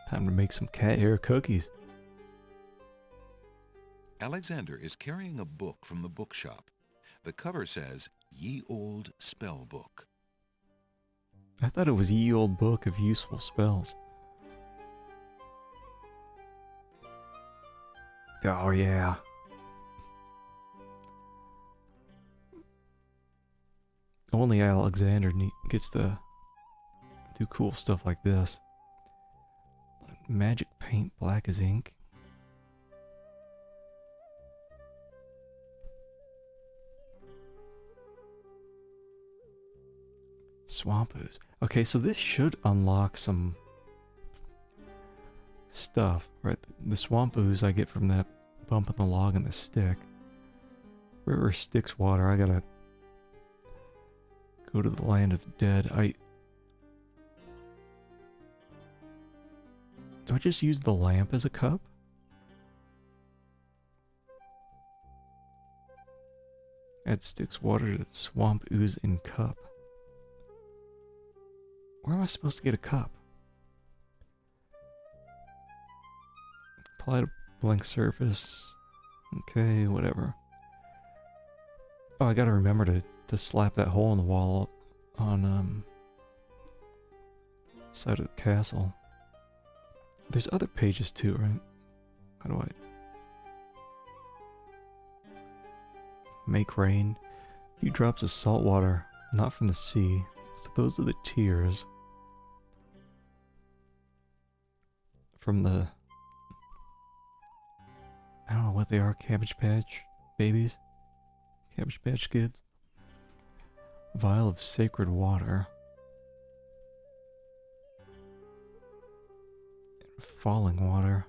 Time to make some cat hair cookies. Alexander is carrying a book from the bookshop. The cover says, Ye Old Spell Book. I thought it was Ye Old Book of Useful Spells. Oh yeah. Only Alexander gets to do cool stuff like this. Magic paint black as ink. Swamp ooze. Okay, so this should unlock some stuff, right? The swamp ooze I get from that bump in the log and the stick. River Styx water, I gotta go to the land of the dead. Do I just use the lamp as a cup? Add Styx water to swamp ooze in cup. Where am I supposed to get a cup? Apply to blank surface. Okay, whatever. Oh, I gotta remember to slap that hole in the wall up on side of the castle. There's other pages too, right? How do I make rain? A few drops of salt water, not from the sea. So those are the tears from the, I don't know what they are, Cabbage Patch babies? Cabbage Patch kids? Vial of sacred water. Falling water.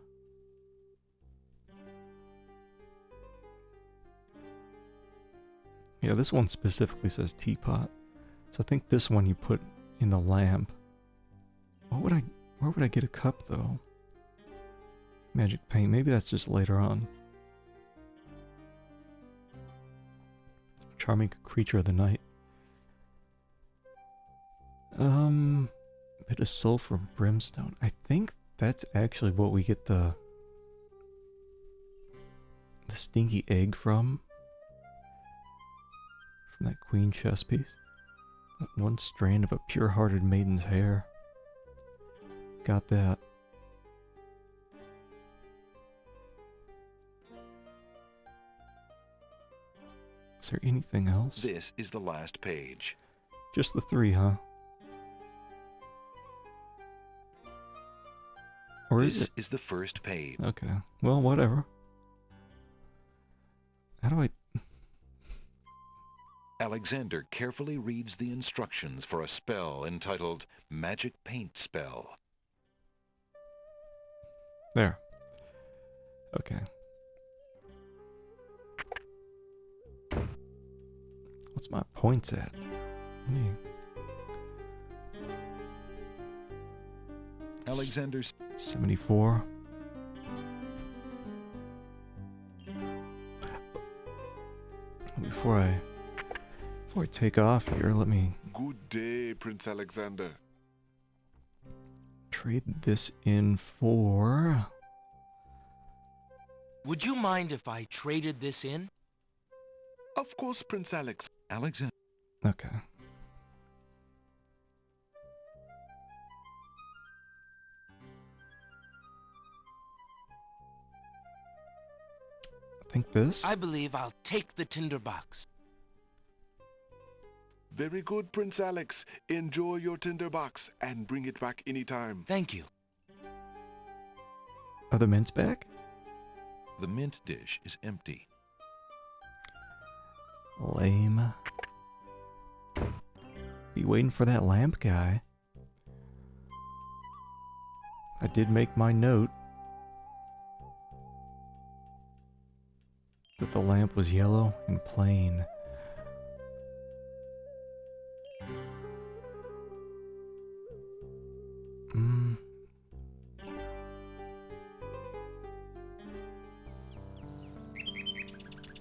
Yeah, this one specifically says teapot. So I think this one you put in the lamp. Where would I get a cup though? Magic paint, maybe that's just later on. Charming creature of the night. Bit of sulfur brimstone. I think that's actually what we get the stinky egg from that queen chess piece. That one strand of a pure-hearted maiden's hair. Got that. Is there anything else? This is the last page. Just the 3, huh? Or is it? This is the first page. Okay. Well, whatever. How do I... Alexander carefully reads the instructions for a spell entitled Magic Paint Spell. There. Okay. What's my points at? Alexander's 74. Before I take off here, let me Good day, Prince Alexander. trade this in for... Would you mind if I traded this in? Of course, Prince Alex. Alexander. Okay. I think this. I believe I'll take the tinderbox. Very good, Prince Alex. Enjoy your tinderbox and bring it back anytime. Thank you. Are the mints back? The mint dish is empty. Lame. Be waiting for that lamp guy. I did make my note that the lamp was yellow and plain.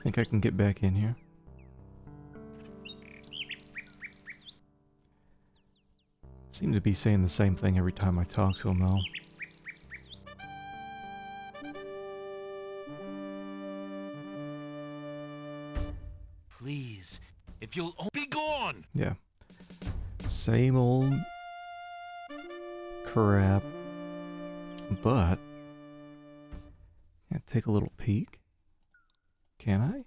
Think I can get back in here? Seem to be saying the same thing every time I talk to him, though. Please, if you'll be gone. Yeah. Same old crap. But can I take a little peek? Can I?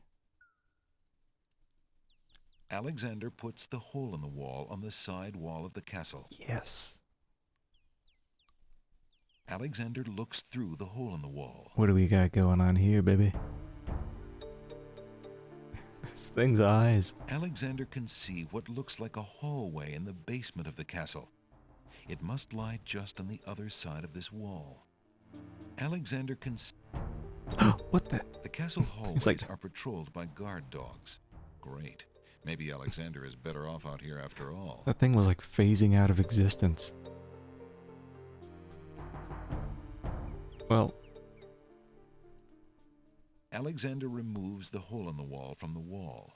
Alexander puts the hole in the wall on the side wall of the castle. Yes. Alexander looks through the hole in the wall. What do we got going on here, baby? This thing's eyes. Alexander can see what looks like a hallway in the basement of the castle. It must lie just on the other side of this wall. Alexander can see... What the? The castle hallways like... are patrolled by guard dogs. Great. Maybe Alexander is better off out here after all. That thing was like phasing out of existence. Well... Alexander removes the hole in the wall from the wall.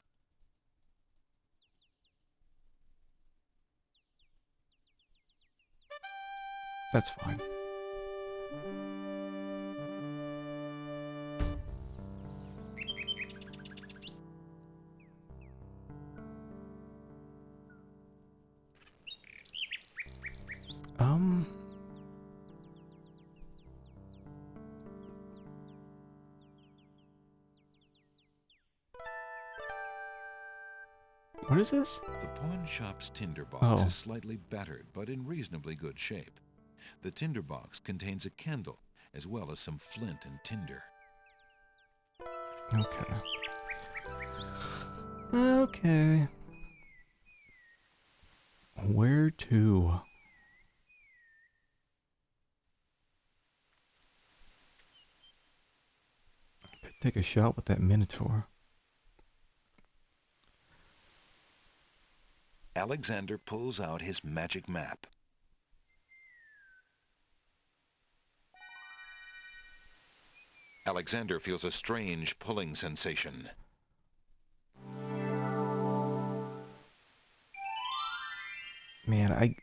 That's fine. What is this? The pawn shop's tinderbox Oh. is slightly battered, but in reasonably good shape. The tinderbox contains a candle, as well as some flint and tinder. Okay. Okay. Where to? Could take a shot with that Minotaur. Alexander pulls out his magic map. Alexander feels a strange pulling sensation. Man,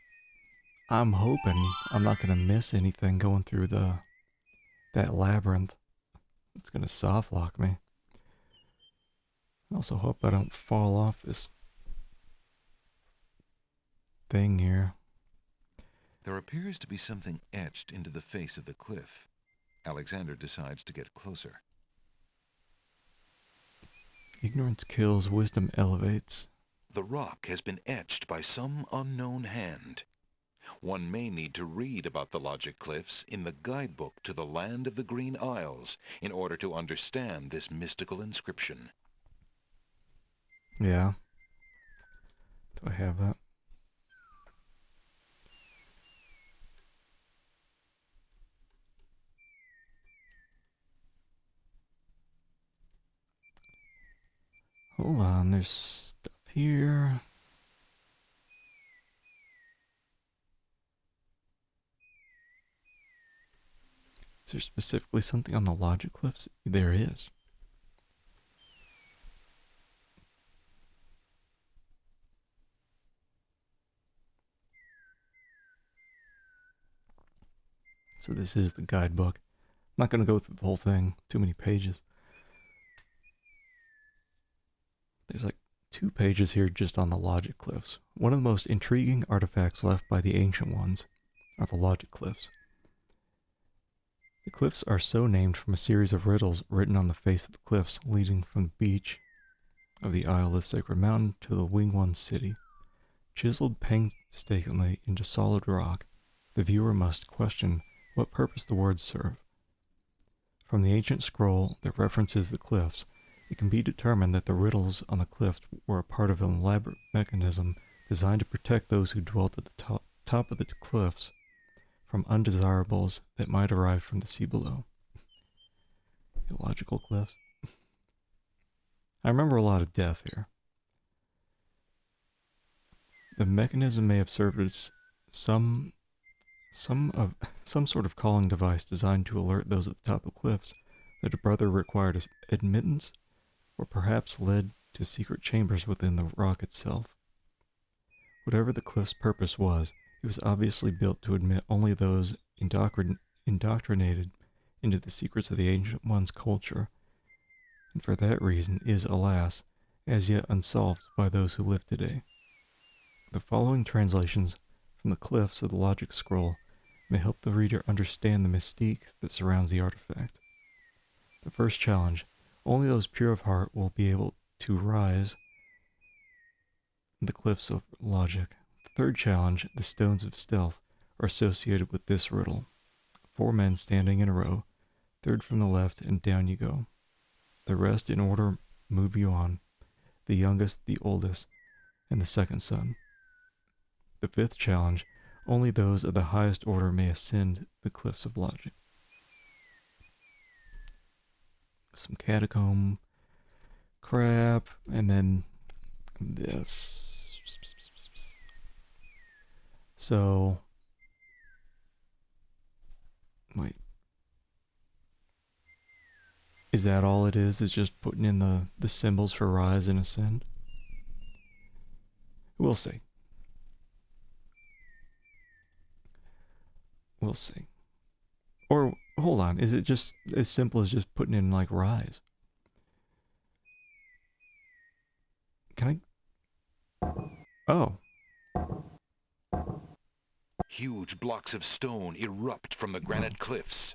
I'm hoping I'm not gonna miss anything going through that labyrinth. It's gonna soft lock me. I also hope I don't fall off this thing here. There appears to be something etched into the face of the cliff. Alexander decides to get closer. Ignorance kills, wisdom elevates. The rock has been etched by some unknown hand. One may need to read about the logic cliffs in the guidebook to the land of the Green Isles in order to understand this mystical inscription. Yeah. Do I have that? Hold on, there's stuff here. Is there specifically something on the logic cliffs? There is. So this is the guidebook. I'm not going to go through the whole thing. Too many pages. There's like 2 pages here just on the logic cliffs. One of the most intriguing artifacts left by the ancient ones are the logic cliffs. The cliffs are so named from a series of riddles written on the face of the cliffs leading from the beach of the Isle of the Sacred Mountain to the Winged One city. Chiseled painstakingly into solid rock, the viewer must question what purpose the words serve. From the ancient scroll that references the cliffs, it can be determined that the riddles on the cliff were a part of an elaborate mechanism designed to protect those who dwelt at the top of the cliffs from undesirables that might arrive from the sea below. Illogical cliffs. I remember a lot of death here. The mechanism may have served as some sort of calling device designed to alert those at the top of the cliffs that a brother required admittance, or perhaps led to secret chambers within the rock itself. Whatever the cliff's purpose was, it was obviously built to admit only those indoctrinated into the secrets of the Ancient One's culture, and for that reason is, alas, as yet unsolved by those who live today. The following translations from the cliffs of the logic scroll may help the reader understand the mystique that surrounds the artifact. The first challenge: only those pure of heart will be able to rise the cliffs of logic. The third challenge: the stones of stealth, are associated with this riddle. 4 men standing in a row, third from the left, and down you go. The rest in order move you on, the youngest, the oldest, and the second son. The fifth challenge: only those of the highest order may ascend the cliffs of logic. Some catacomb crap, and then this. So, wait. Is that all it is? Is just putting in the symbols for rise and ascend? We'll see. We'll see. Or, hold on, is it just as simple as just putting in, like, rise? Can I? Oh. Huge blocks of stone erupt from the granite cliffs.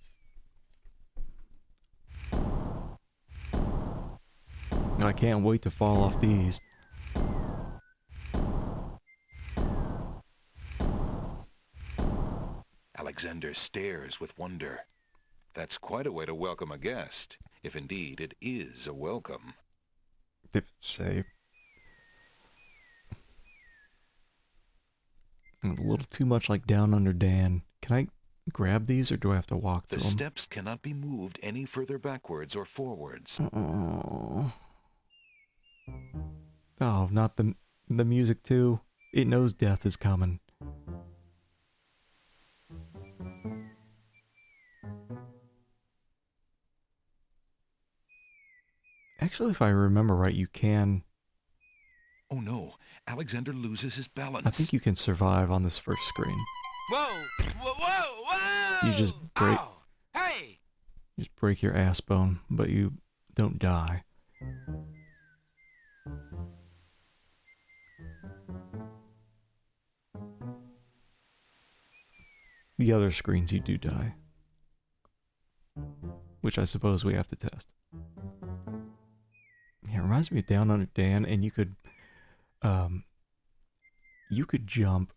I can't wait to fall off these. Alexander stares with wonder. That's quite a way to welcome a guest, if indeed it is a welcome. Say. A little too much like Down Under Dan. Can I grab these, or do I have to walk to The them? steps cannot be moved any further backwards or forwards. Oh, not the music too. It knows death is coming. Actually, if I remember right, you can... Oh no, Alexander loses his balance. I think you can survive on this first screen. Whoa! Whoa! Whoa! Whoa! You just break... Ow. Hey! You just break your ass bone, but you don't die. The other screens you do die. Which I suppose we have to test. Yeah, reminds me of Down Under Dan, and you could jump.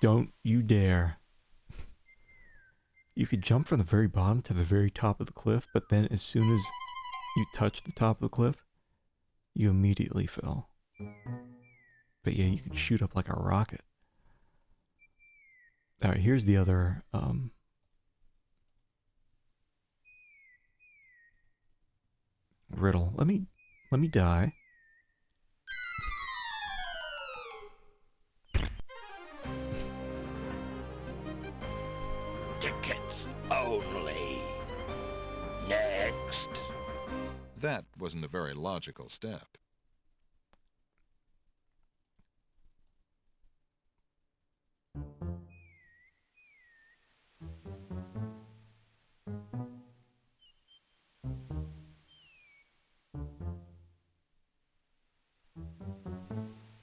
Don't you dare. You could jump from the very bottom to the very top of the cliff, but then as soon as you touch the top of the cliff, you immediately fell. But yeah, you could shoot up like a rocket. Alright, here's the other riddle. Let me die. Tickets only. Next. That wasn't a very logical step.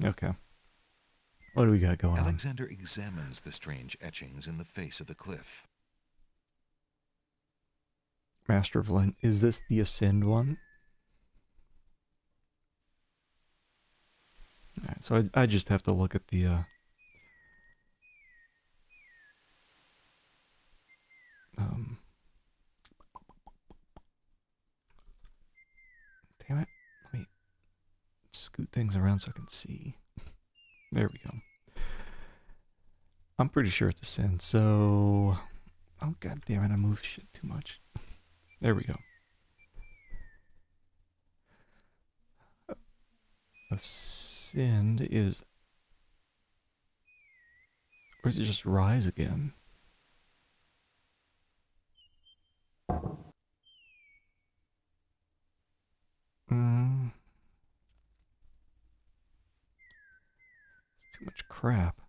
Okay. What do we got going on? Alexander examines the strange etchings in the face of the cliff. Master of Light. Is this the Ascend one? Alright, so I just have to look at the damn it. Let me scoot things around so I can see. There we go. I'm pretty sure it's Ascend, so... Oh, god damn it, I moved shit too much. There we go. Ascend is... Or is it just Rise again? It's too much crap.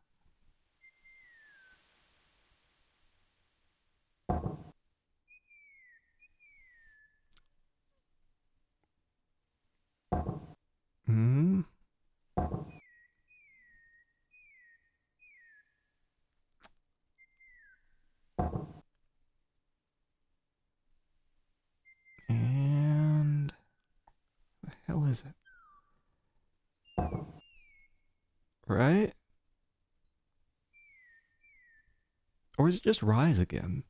And the hell is it? Right? Or is it just Rise again?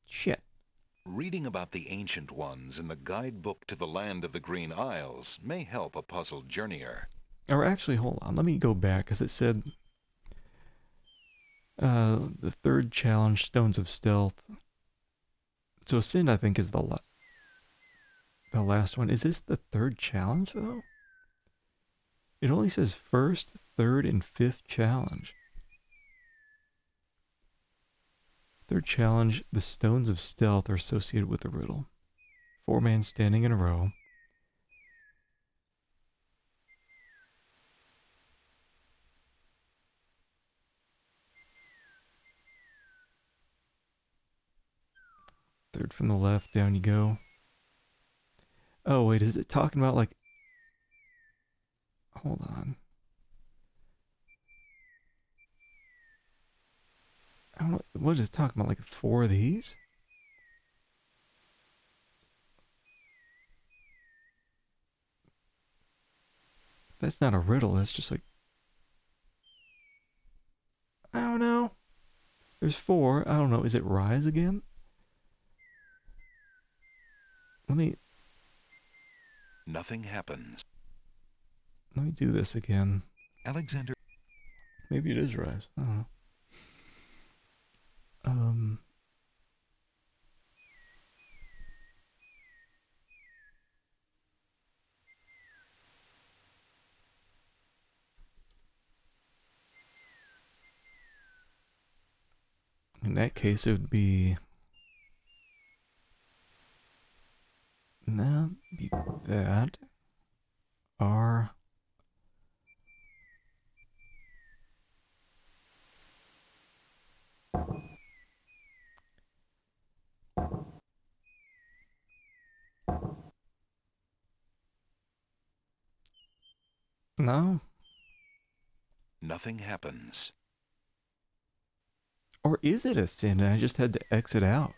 Shit. Reading about the Ancient Ones in the guidebook to the Land of the Green Isles may help a puzzled journeyer. Or actually, hold on. Let me go back, because it said... the third challenge, Stones of Stealth. So Ascend, I think, is the last one. Is this the third challenge, though? It only says first, third, and fifth challenge. Third challenge, the Stones of Stealth are associated with the riddle. 4 men standing in a row. Third from the left, down you go. Oh, wait, is it talking about, like... Hold on. I don't know, what is it talking about, like 4 of these? That's not a riddle, that's just like... I don't know. There's 4, I don't know, is it Rise again? Let me do this again. Alexander. Maybe it is Rise. I don't know. In that case, it would be... No, be that. R. No. Nothing happens. Or is it Ascend and I just had to exit out?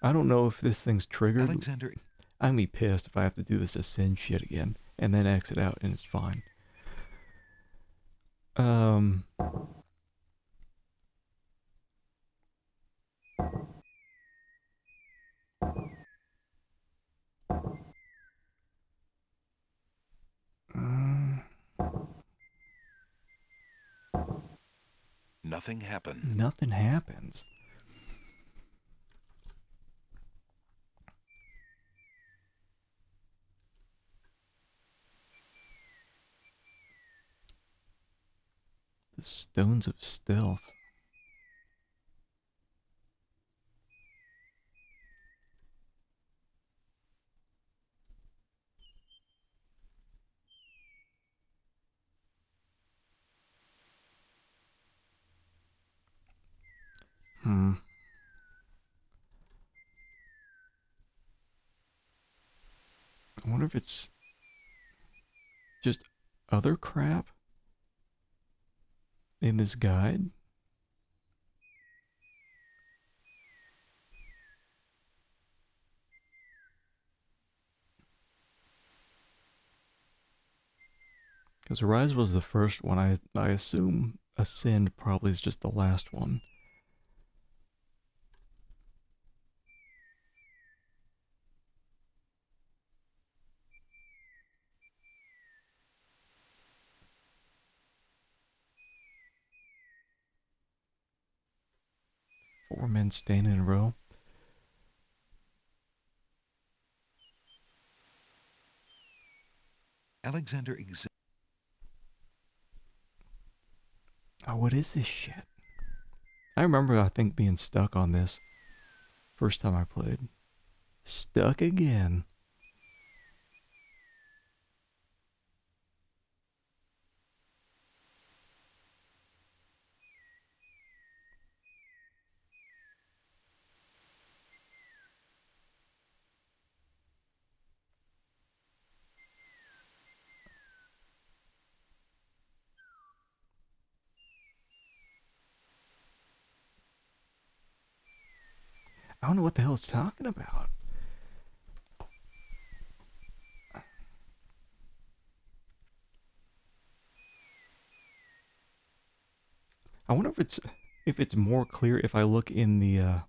I don't know if this thing's triggered. Alexander... I'm gonna be pissed if I have to do this ascend shit again and then exit out and it's fine. Nothing happened. Nothing happens. The Stones of Stealth. I wonder if it's just other crap in this guide. Because Rise was the first one. I assume Ascend probably is just the last one. Four men standing in a row. Alexander Oh, what is this shit? I remember, I think, being stuck on this first time I played. Stuck again. I don't know what the hell it's talking about. I wonder if it's more clear if I look in the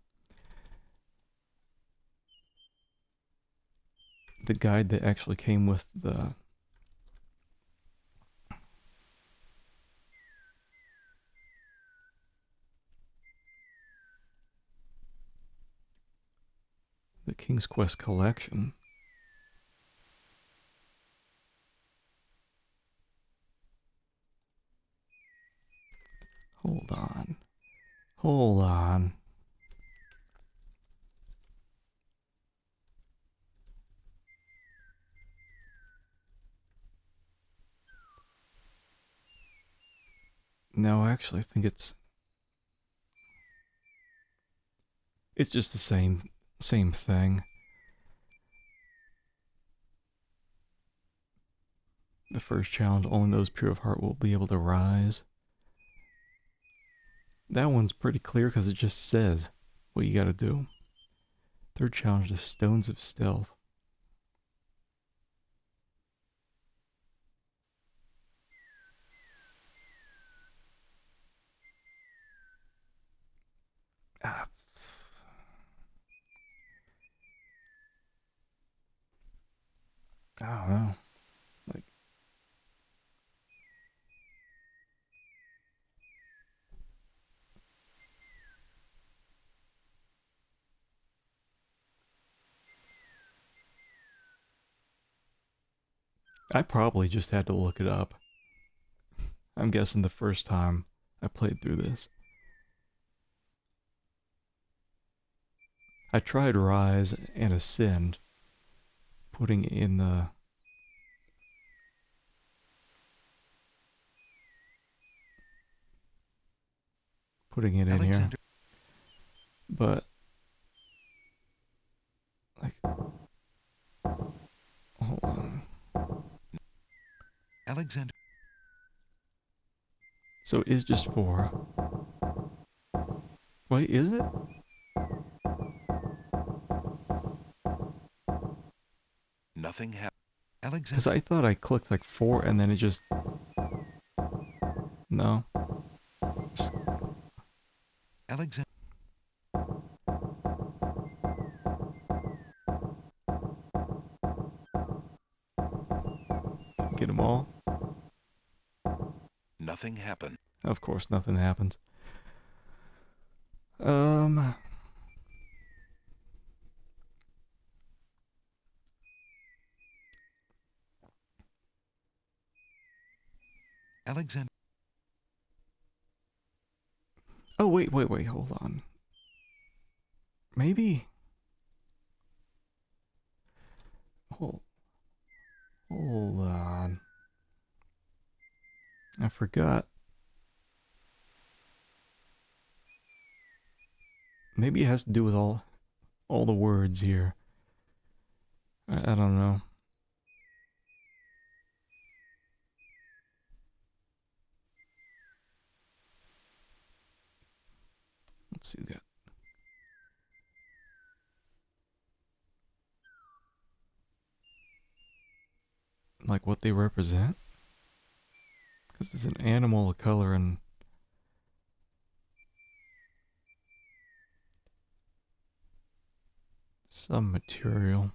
guide that actually came with the King's Quest collection. Hold on. Hold on. No, I actually think it's just the same thing. The first challenge, only those pure of heart will be able to rise. That one's pretty clear because it just says what you gotta do. Third challenge, the Stones of Stealth. I don't know. Like, I probably just had to look it up. I'm guessing the first time I played through this. I tried Rise and Ascend, putting in the putting it in here, but like, hold on. Alexander. So it is just 4. Wait, is it? Nothing happened. Alexander. Because I thought I clicked like 4 and then it just... No. Just... Alexander. Get them all. Nothing happened. Of course, nothing happens. Alexander. Oh, wait, hold on. Maybe... Hold on. I forgot. Maybe it has to do with all the words here. I don't know. Let's see that. Like what they represent? Because it's an animal, a color, and some material.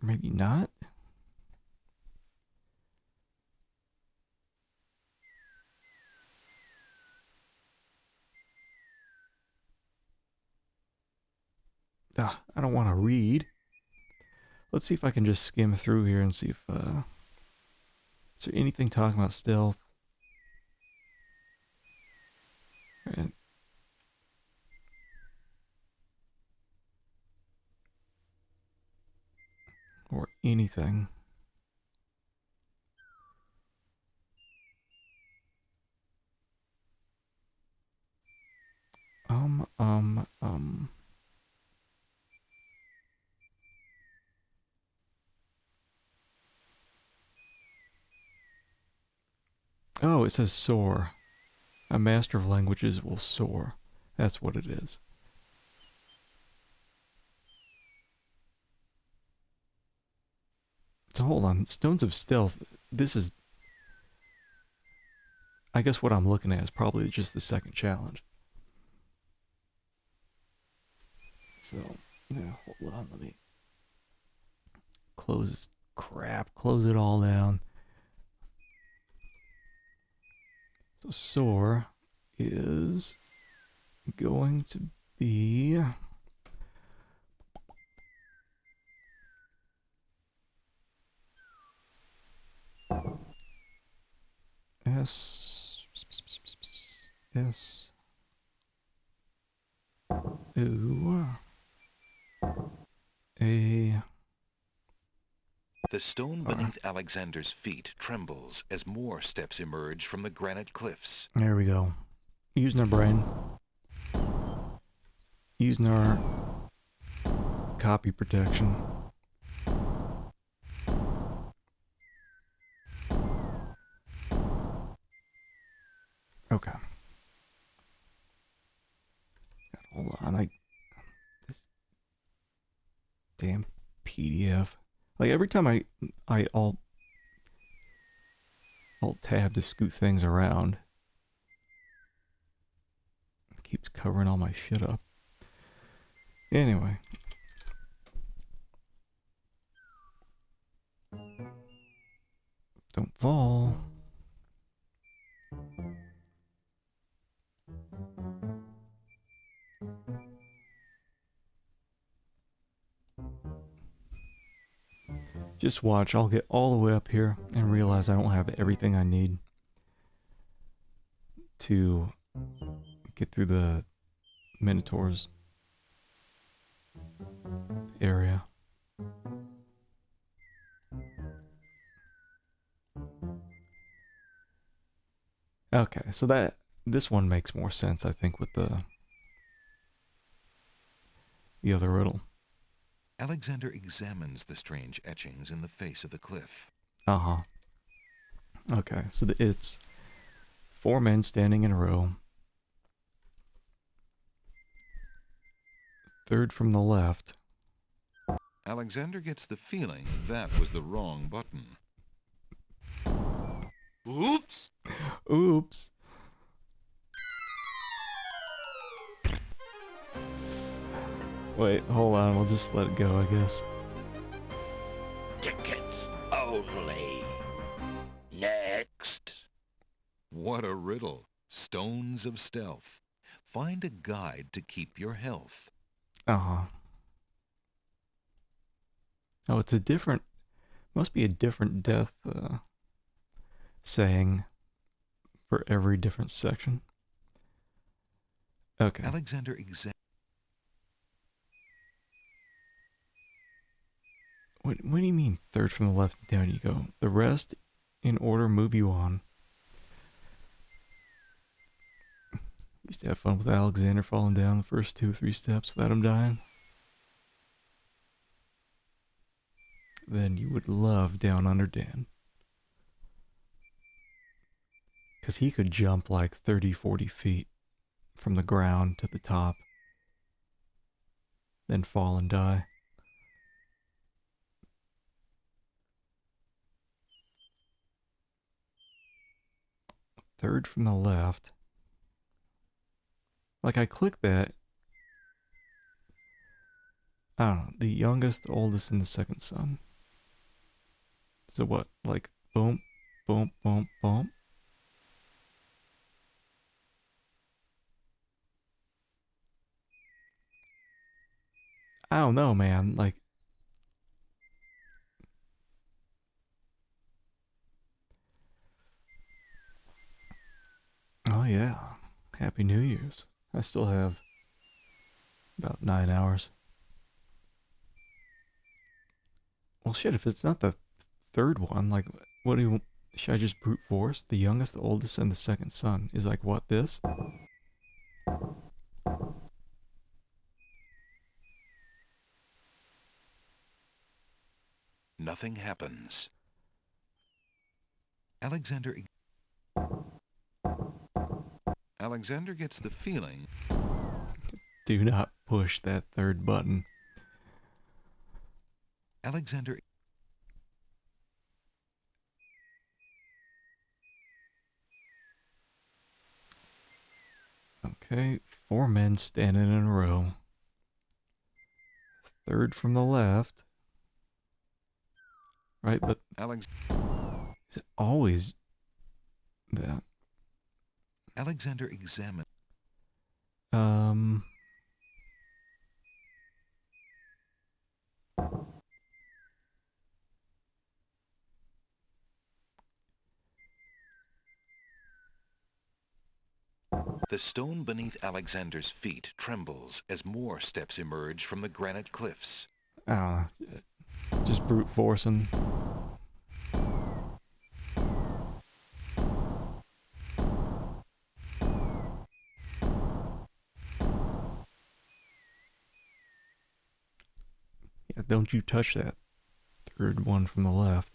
Maybe not. I don't want to read. Let's see if I can just skim through here and see if is there anything talking about stealth? Right. Or anything. Oh, it says soar. A master of languages will soar. That's what it is. So hold on. Stones of Stealth. This is... I guess what I'm looking at is probably just the second challenge. So, yeah, hold on. Let me close it all down. So soar is going to be... S O A. The stone beneath Alexander's feet trembles as more steps emerge from the granite cliffs. There we go. Using our brain. Using our copy protection. Okay. Hold on. This damn PDF. Like every time I alt tab to scoot things around, it keeps covering all my shit up. Anyway. Don't fall. Just watch, I'll get all the way up here and realize I don't have everything I need to get through the Minotaur's area. Okay, so this one makes more sense, I think, with the other riddle. Alexander examines the strange etchings in the face of the cliff. Uh-huh. Okay, so it's 4 men standing in a row. Third from the left. Alexander gets the feeling that was the wrong button. Oops! Oops. Wait, hold on. We'll just let it go, I guess. Tickets only. Next. What a riddle. Stones of stealth. Find a guide to keep your health. Oh, it's a different... Must be a different death saying for every different section. Okay. Alexander What do you mean third from the left down you go? The rest in order move you on. Used to have fun with Alexander falling down the first 2 or 3 steps without him dying. Then you would love Down Under Dan. Because he could jump like 30, 40 feet from the ground to the top. Then fall and die. Third from the left. Like I click that. I don't know. The youngest, the oldest, and the second son. So what? Like boom, boom, boom, boom. I don't know, man. Like, oh yeah. Happy New Year's. I still have about 9 hours. Well, shit, if it's not the third one, like, what do you... Should I just brute force? The youngest, the oldest, and the second son is like, what, this? Nothing happens. Alexander gets the feeling. Do not push that third button. Alexander... Okay, 4 men standing in a row. Third from the left. Right, but... Is it always that? Alexander examines. The stone beneath Alexander's feet trembles as more steps emerge from the granite cliffs. Just brute forcing. Yeah, don't you touch that third one from the left.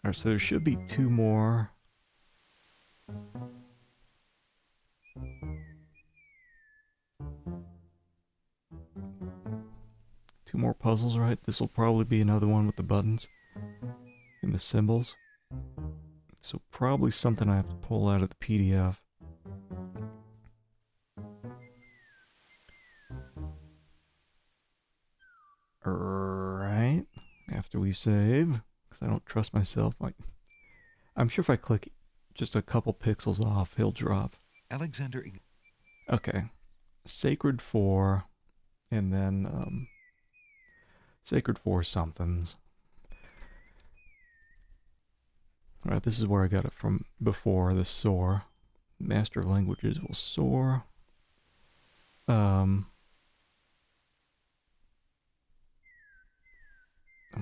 Alright, so there should be 2 more. Two more puzzles, right? This will probably be another one with the buttons and the symbols. So probably something I have to pull out of the PDF. Alright. After we save. Because I don't trust myself. I'm sure if I click just a couple pixels off, he'll drop. Alexander... Okay. Sacred 4. And then, Sacred 4 somethings. Alright, this is where I got it from before, the soar. Master of Languages will soar. And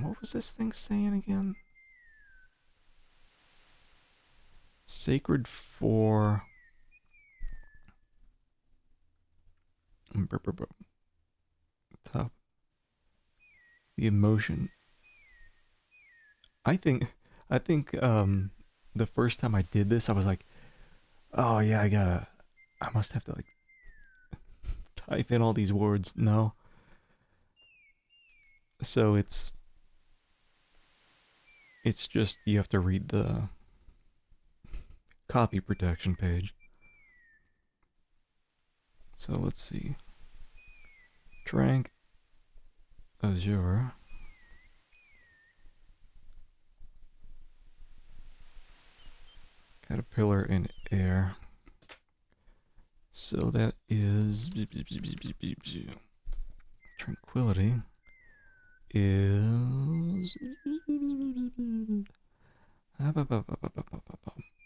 what was this thing saying again? Sacred 4. Top. the emotion. I think the first time I did this, I was like, oh yeah, I must have to like type in all these words. No. So it's just you have to read the copy protection page. So let's see. Trank Azure. Caterpillar in air. So that is tranquility is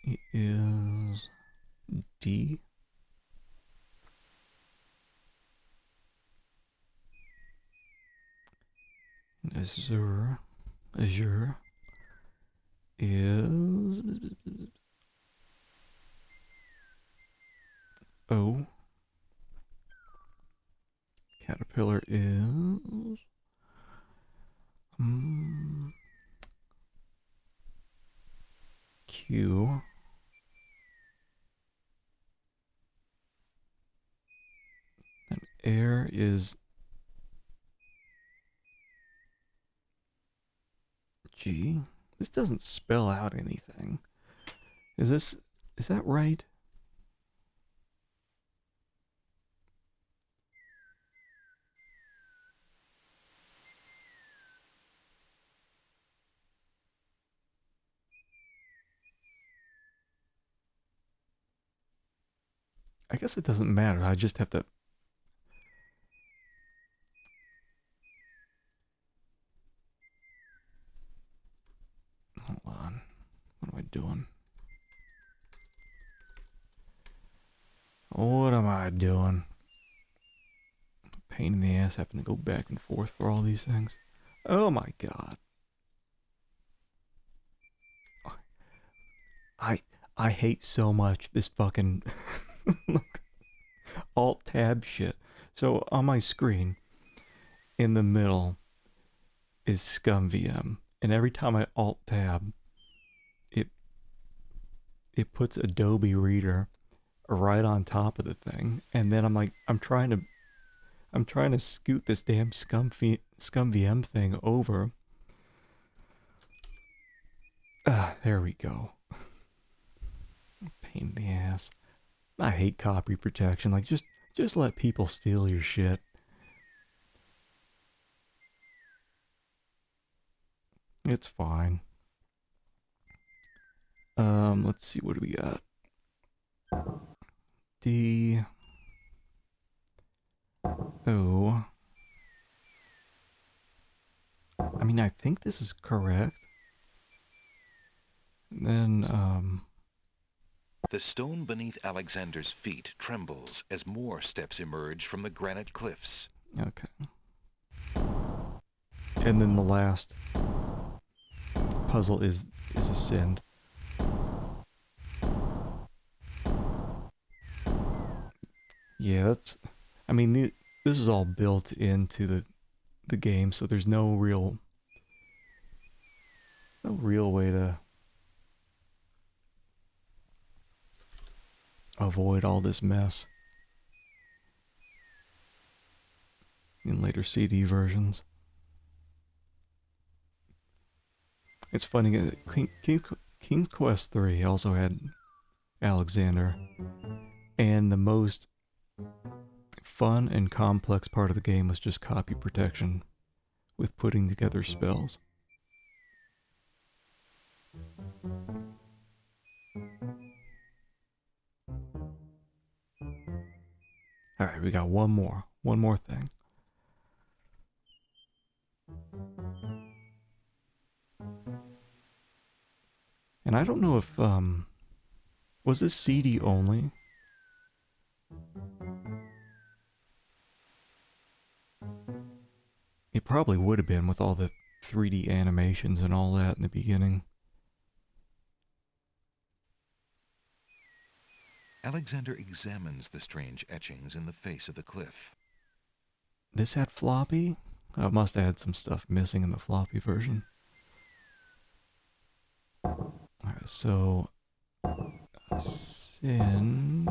it is D. Azure is O. Caterpillar is Q. And air is G. This doesn't spell out anything. Is that right? I guess it doesn't matter. I just have to. Hold on. What am I doing? What am I doing? Pain in the ass having to go back and forth for all these things. Oh my god. I hate so much this fucking alt tab shit. So on my screen, in the middle is Scum VM, and every time I alt tab, it puts Adobe Reader right on top of the thing, and then I'm trying to scoot this damn Scum VM thing over. There we go. Pain in the ass. I hate copy protection. Like, just let people steal your shit. It's fine. Let's see, what do we got? D O. I mean, I think this is correct. And then, The stone beneath Alexander's feet trembles as more steps emerge from the granite cliffs. Okay. And then the last puzzle is Ascend. Yeah, that's... I mean, this is all built into the game, so there's no real way to avoid all this mess in later CD versions. It's funny, King's Quest 3 also had Alexander, and the most fun and complex part of the game was just copy protection with putting together spells. Alright, we got one more thing. And I don't know if, was this CD only? It probably would have been with all the 3D animations and all that in the beginning. Alexander examines the strange etchings in the face of the cliff. This had floppy? I must have had some stuff missing in the floppy version. Alright, so... Send...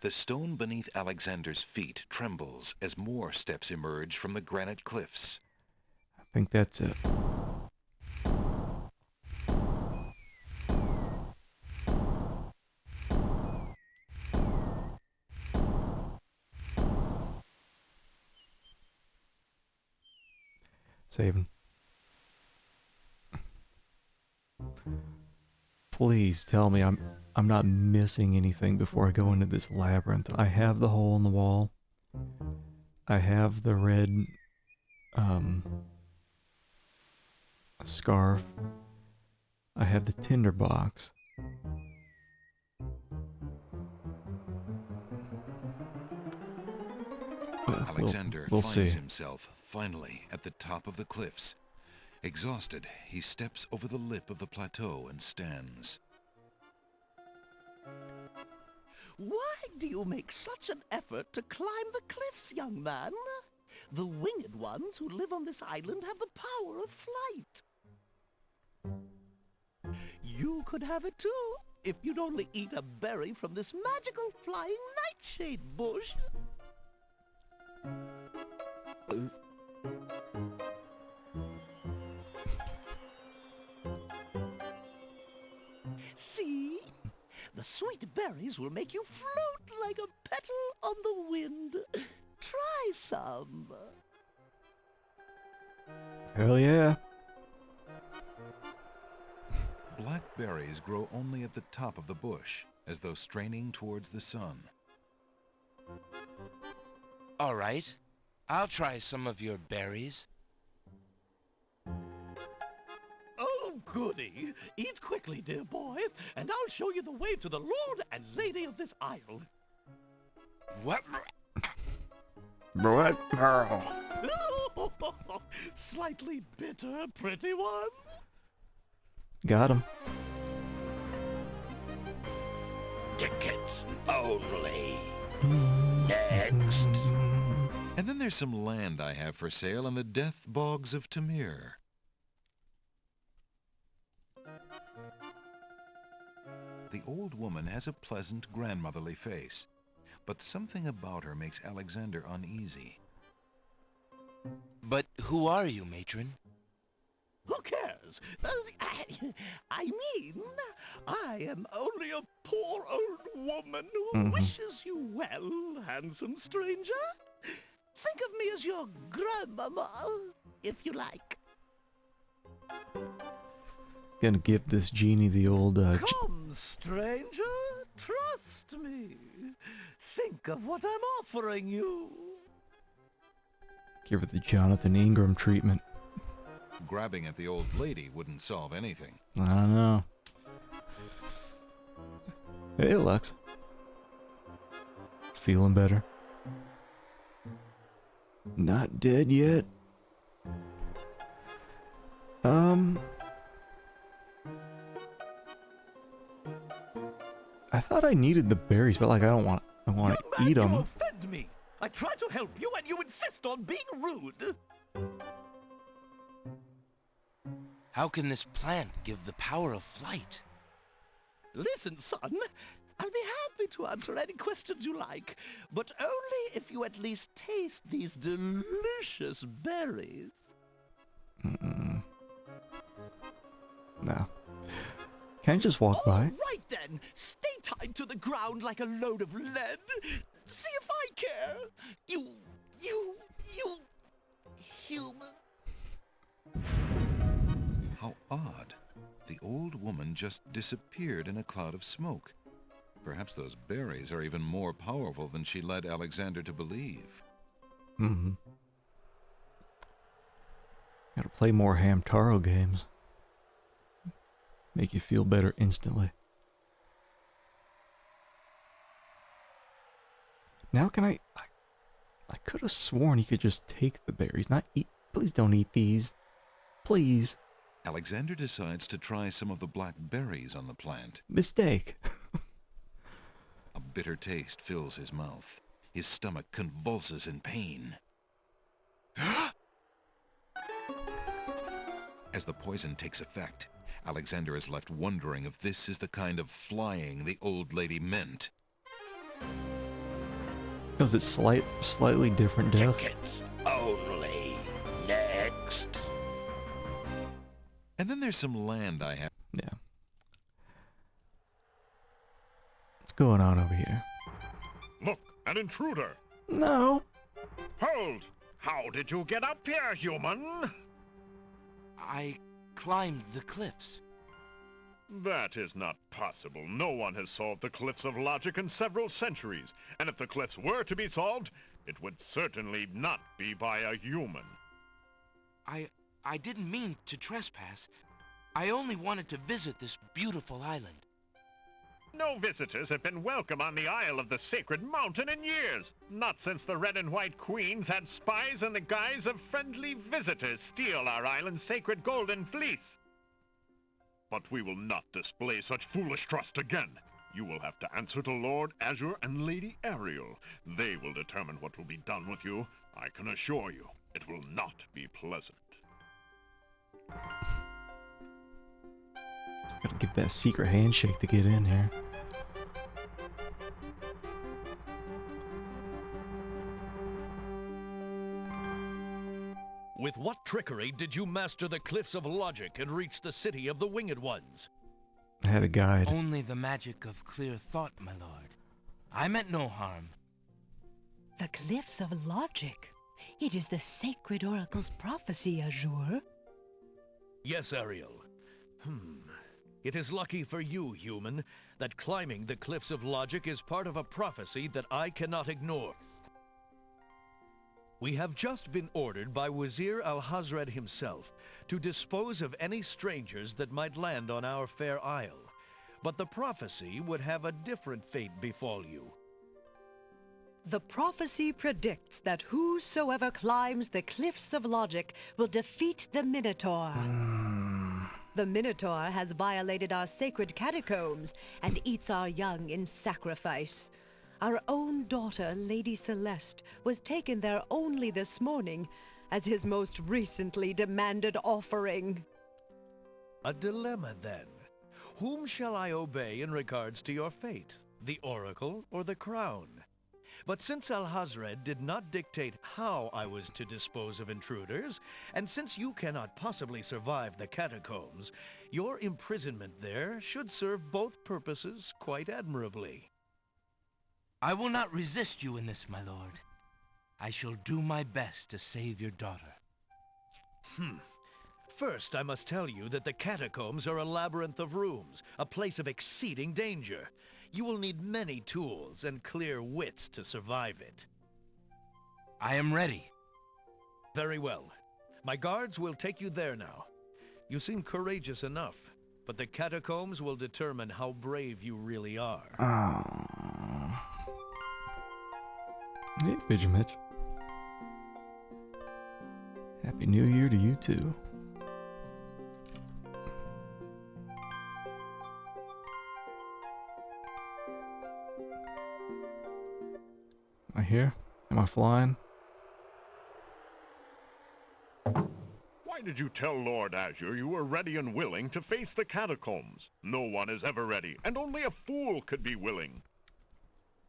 The stone beneath Alexander's feet trembles as more steps emerge from the granite cliffs. I think that's it. Saving. Please tell me I'm not missing anything before I go into this labyrinth. I have the hole in the wall. I have the red scarf. I have the tinder box. Alexander we'll finds see. himself finally at the top of the cliffs. Exhausted, he steps over the lip of the plateau and stands. Why do you make such an effort to climb the cliffs, young man? The winged ones who live on this island have the power of flight. You could have it too, if you'd only eat a berry from this magical flying nightshade bush. See? The sweet berries will make you float like a petal on the wind. Try some. Hell yeah. Black berries grow only at the top of the bush, as though straining towards the sun. All right. I'll try some of your berries. Oh, goody. Eat quickly, dear boy, and I'll show you the way to the Lord and Lady of this isle. What? What? Girl. Slightly bitter, pretty one. Got him. Tickets only. Next. And then there's some land I have for sale in the death bogs of Tamir. The old woman has a pleasant, grandmotherly face, but something about her makes Alexander uneasy. But who are you, matron? Who cares? I mean, I am only a poor old woman who wishes you well, handsome stranger. Think of me as your grandmama, if you like. Gonna give this genie the old Come, stranger, trust me. Think of what I'm offering you. give her the Jonathan Ingram treatment. Grabbing at the old lady wouldn't solve anything. I don't know. Hey, Lex. Feeling better? Not dead yet. I thought I needed the berries, but like I want to eat them. You offend me. I try to help you and you insist on being rude. How can this plant give the power of flight? Listen, son. I'll be happy to answer any questions you like, but only if you at least taste these delicious berries. No. Can't I just walk by? Right then, stay tied to the ground like a load of lead. See if I care. You human. How odd. The old woman just disappeared in a cloud of smoke. Perhaps those berries are even more powerful than she led Alexander to believe. Gotta play more Hamtaro games. Make you feel better instantly. Now can I could have sworn you could just take the berries, not eat. Please don't eat these. Please. Alexander decides to try some of the black berries on the plant. Mistake. A bitter taste fills his mouth. His stomach convulses in pain. As the poison takes effect, Alexander is left wondering if this is the kind of flying the old lady meant. Was it slightly different death? Tickets only. Next. And then there's some land I have. Yeah. What's going on over here? Look, an intruder. No. Hold! How did you get up here, human? I climbed the cliffs. That is not possible. No one has solved the cliffs of logic in several centuries. And if the cliffs were to be solved, it would certainly not be by a human. I didn't mean to trespass. I only wanted to visit this beautiful island. No visitors have been welcome on the Isle of the Sacred Mountain in years. Not since the Red and White Queens had spies in the guise of friendly visitors steal our island's sacred golden fleece. But we will not display such foolish trust again. You will have to answer to Lord Azure and Lady Ariel. They will determine what will be done with you. I can assure you, it will not be pleasant. Gotta give that secret handshake to get in here. With what trickery did you master the cliffs of logic and reach the city of the Winged Ones? I had a guide. Only the magic of clear thought, my lord. I meant no harm. The cliffs of logic. It is the sacred oracle's prophecy, Azure. Yes, Ariel. It is lucky for you, human, that climbing the cliffs of logic is part of a prophecy that I cannot ignore. We have just been ordered by Wazir Al-Hazred himself to dispose of any strangers that might land on our fair isle. But the prophecy would have a different fate befall you. The prophecy predicts that whosoever climbs the cliffs of logic will defeat the Minotaur. The Minotaur has violated our sacred catacombs and eats our young in sacrifice. Our own daughter, Lady Celeste, was taken there only this morning as his most recently demanded offering. A dilemma, then. Whom shall I obey in regards to your fate? The Oracle or the Crown? But since Al-Hazred did not dictate how I was to dispose of intruders, and since you cannot possibly survive the catacombs, your imprisonment there should serve both purposes quite admirably. I will not resist you in this, my lord. I shall do my best to save your daughter. First, I must tell you that the catacombs are a labyrinth of rooms, a place of exceeding danger. You will need many tools and clear wits to survive it. I am ready. Very well. My guards will take you there now. You seem courageous enough, but the catacombs will determine how brave you really are. Hey, Pigeon Mitch. Happy New Year to you too. Am I here? Am I flying? Why did you tell Lord Azure you were ready and willing to face the catacombs? No one is ever ready, and only a fool could be willing.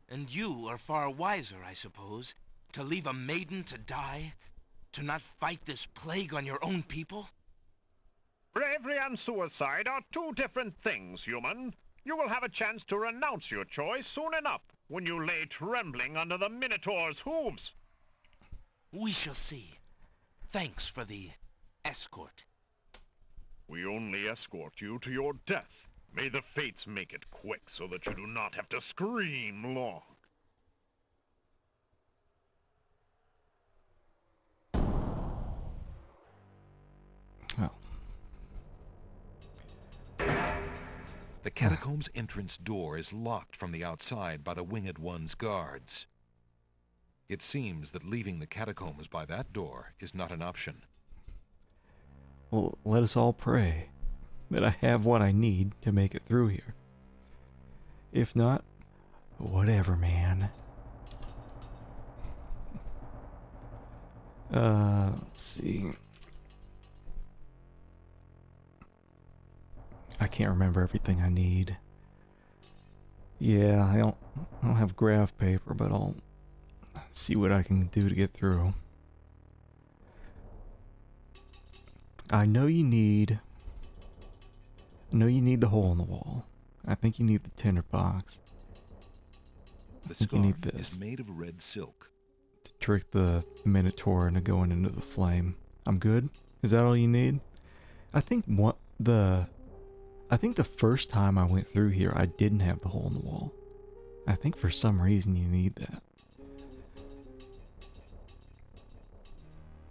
And you are far wiser, I suppose, to leave a maiden to die? To not fight this plague on your own people? Bravery and suicide are two different things, human. You will have a chance to renounce your choice soon enough, when you lay trembling under the Minotaur's hooves. We shall see. Thanks for the escort. We only escort you to your death. May the fates make it quick so that you do not have to scream long. Well. The catacomb's entrance door is locked from the outside by the Winged One's guards. It seems that leaving the catacombs by that door is not an option. Well, let us all pray that I have what I need to make it through here. If not, whatever, man. Let's see. I can't remember everything I need. Yeah, I don't have graph paper, but I'll see what I can do to get through. I know you need the hole in the wall. I think you need the tinder box. The I think you need scarf this is made of red silk. to trick the Minotaur into going into the flame. I'm good? Is that all you need? I think the first time I went through here, I didn't have the hole in the wall. I think for some reason you need that.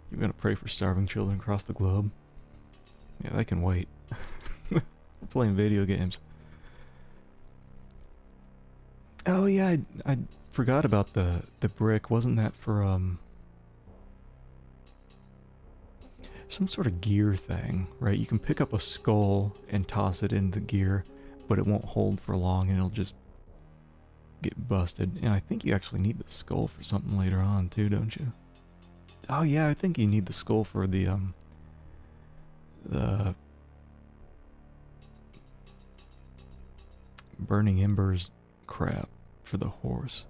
You're gonna pray for starving children across the globe? Yeah, they can wait. We're playing video games. Oh yeah, I forgot about the brick. Wasn't that for some sort of gear thing, right? You can pick up a skull and toss it in the gear, but it won't hold for long and it'll just get busted. And I think you actually need the skull for something later on too, don't you? Oh yeah, I think you need the skull for the burning embers crap for the horse.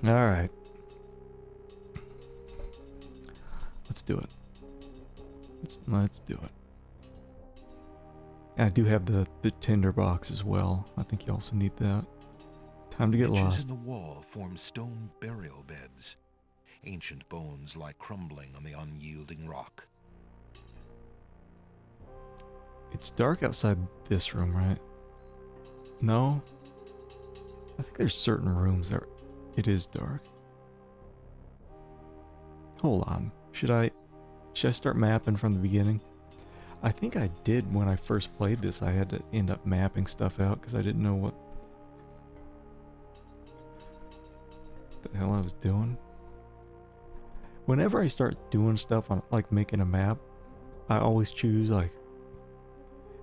Alright. Let's do it. Let's do it. And I do have the tinder box as well. I think you also need that. Time to get Niches lost. in the wall form stone burial beds. Ancient bones lie crumbling on the unyielding rock. It's dark outside this room, right? No? I think there's certain rooms that it is dark. Hold on. Should I start mapping from the beginning? I think I did when I first played this. I had to end up mapping stuff out because I didn't know what the hell I was doing. Whenever I start doing stuff on like making a map, I always choose like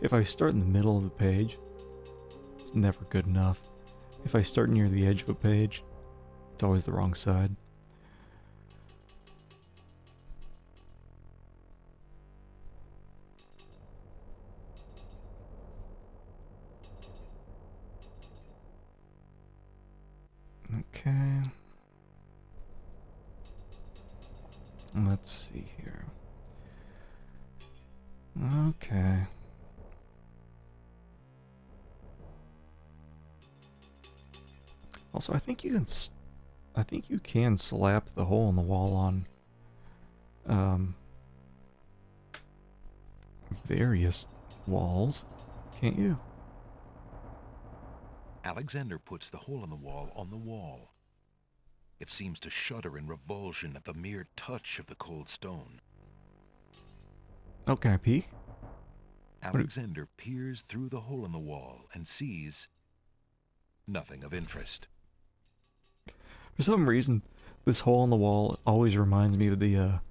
if I start in the middle of the page, it's never good enough. If I start near the edge of a page, it's always the wrong side. Okay. Let's see here. Okay. Also, I think you can slap the hole in the wall on various walls, can't you? Alexander puts the hole in the wall on the wall. It seems to shudder in revulsion at the mere touch of the cold stone. Oh, can I peek? Alexander peers through the hole in the wall and sees nothing of interest. For some reason, this hole in the wall always reminds me of the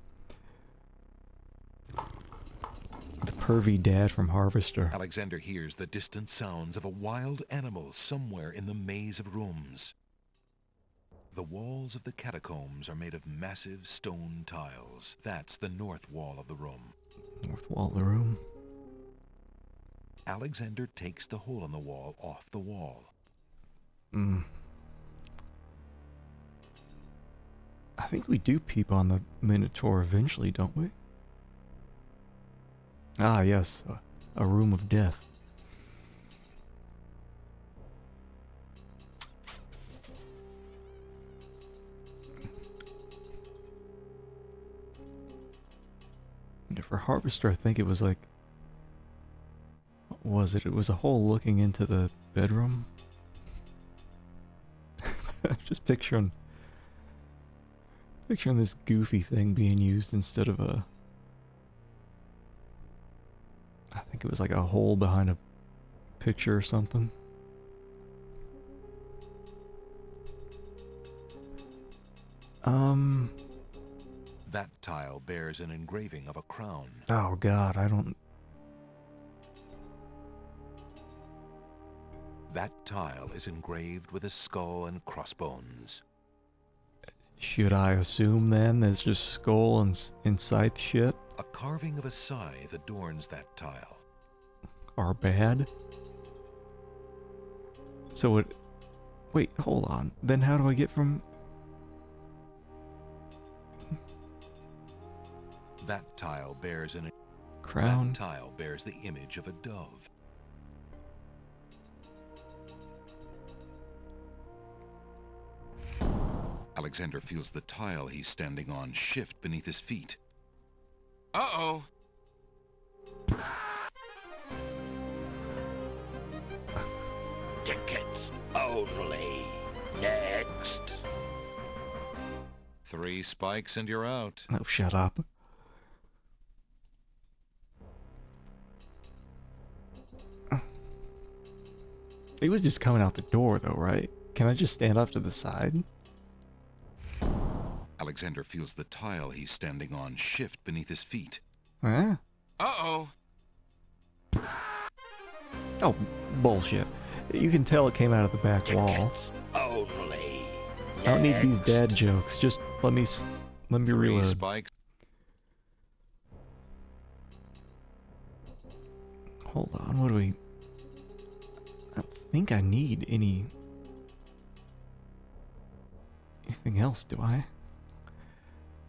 pervy dad from Harvester. Alexander hears the distant sounds of a wild animal somewhere in the maze of rooms. The walls of the catacombs are made of massive stone tiles. That's the north wall of the room. North wall of the room. Alexander takes the hole in the wall off the wall. I think we do peep on the Minotaur eventually, don't we? Ah, yes. A room of death. Yeah, for Harvester, I think it was like... What was it? It was a hole looking into the bedroom. Just picturing this goofy thing being used instead of a... I think it was like a hole behind a picture or something. That tile bears an engraving of a crown. Oh god, I don't... That tile is engraved with a skull and crossbones. Should I assume then there's just skull and scythe shit? A carving of a scythe adorns that tile. Are bad? So it... Wait, hold on. Then how do I get from... That tile bears an... Crown? That tile bears the image of a dove. Alexander feels the tile he's standing on shift beneath his feet. Uh-oh. Tickets only. Next. 3 spikes and you're out. Oh, shut up. He was just coming out the door, though, right? Can I just stand off to the side? Alexander feels the tile he's standing on shift beneath his feet. Huh? Uh-oh. Oh, bullshit. You can tell it came out of the back wall. Only. I don't need these dad jokes. Just let me reload. Spikes. Hold on, what do we... I don't think I need anything else, do I?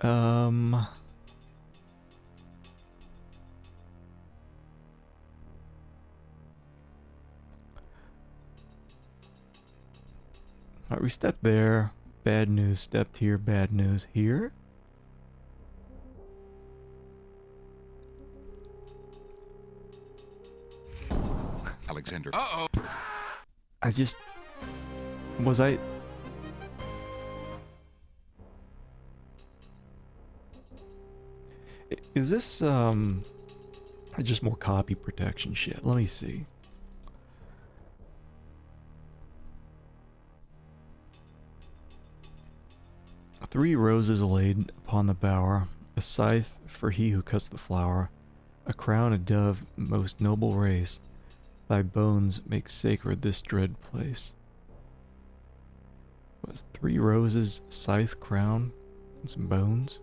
Alright, we stepped there. Bad news. Stepped here. Bad news here. Alexander. Uh-oh. I just... Was I... Is this, just more copy protection shit? Let me see. Three roses laid upon the bower, a scythe for he who cuts the flower, a crown, a dove, most noble race. Thy bones make sacred this dread place. Was 3 roses, scythe, crown, and some bones?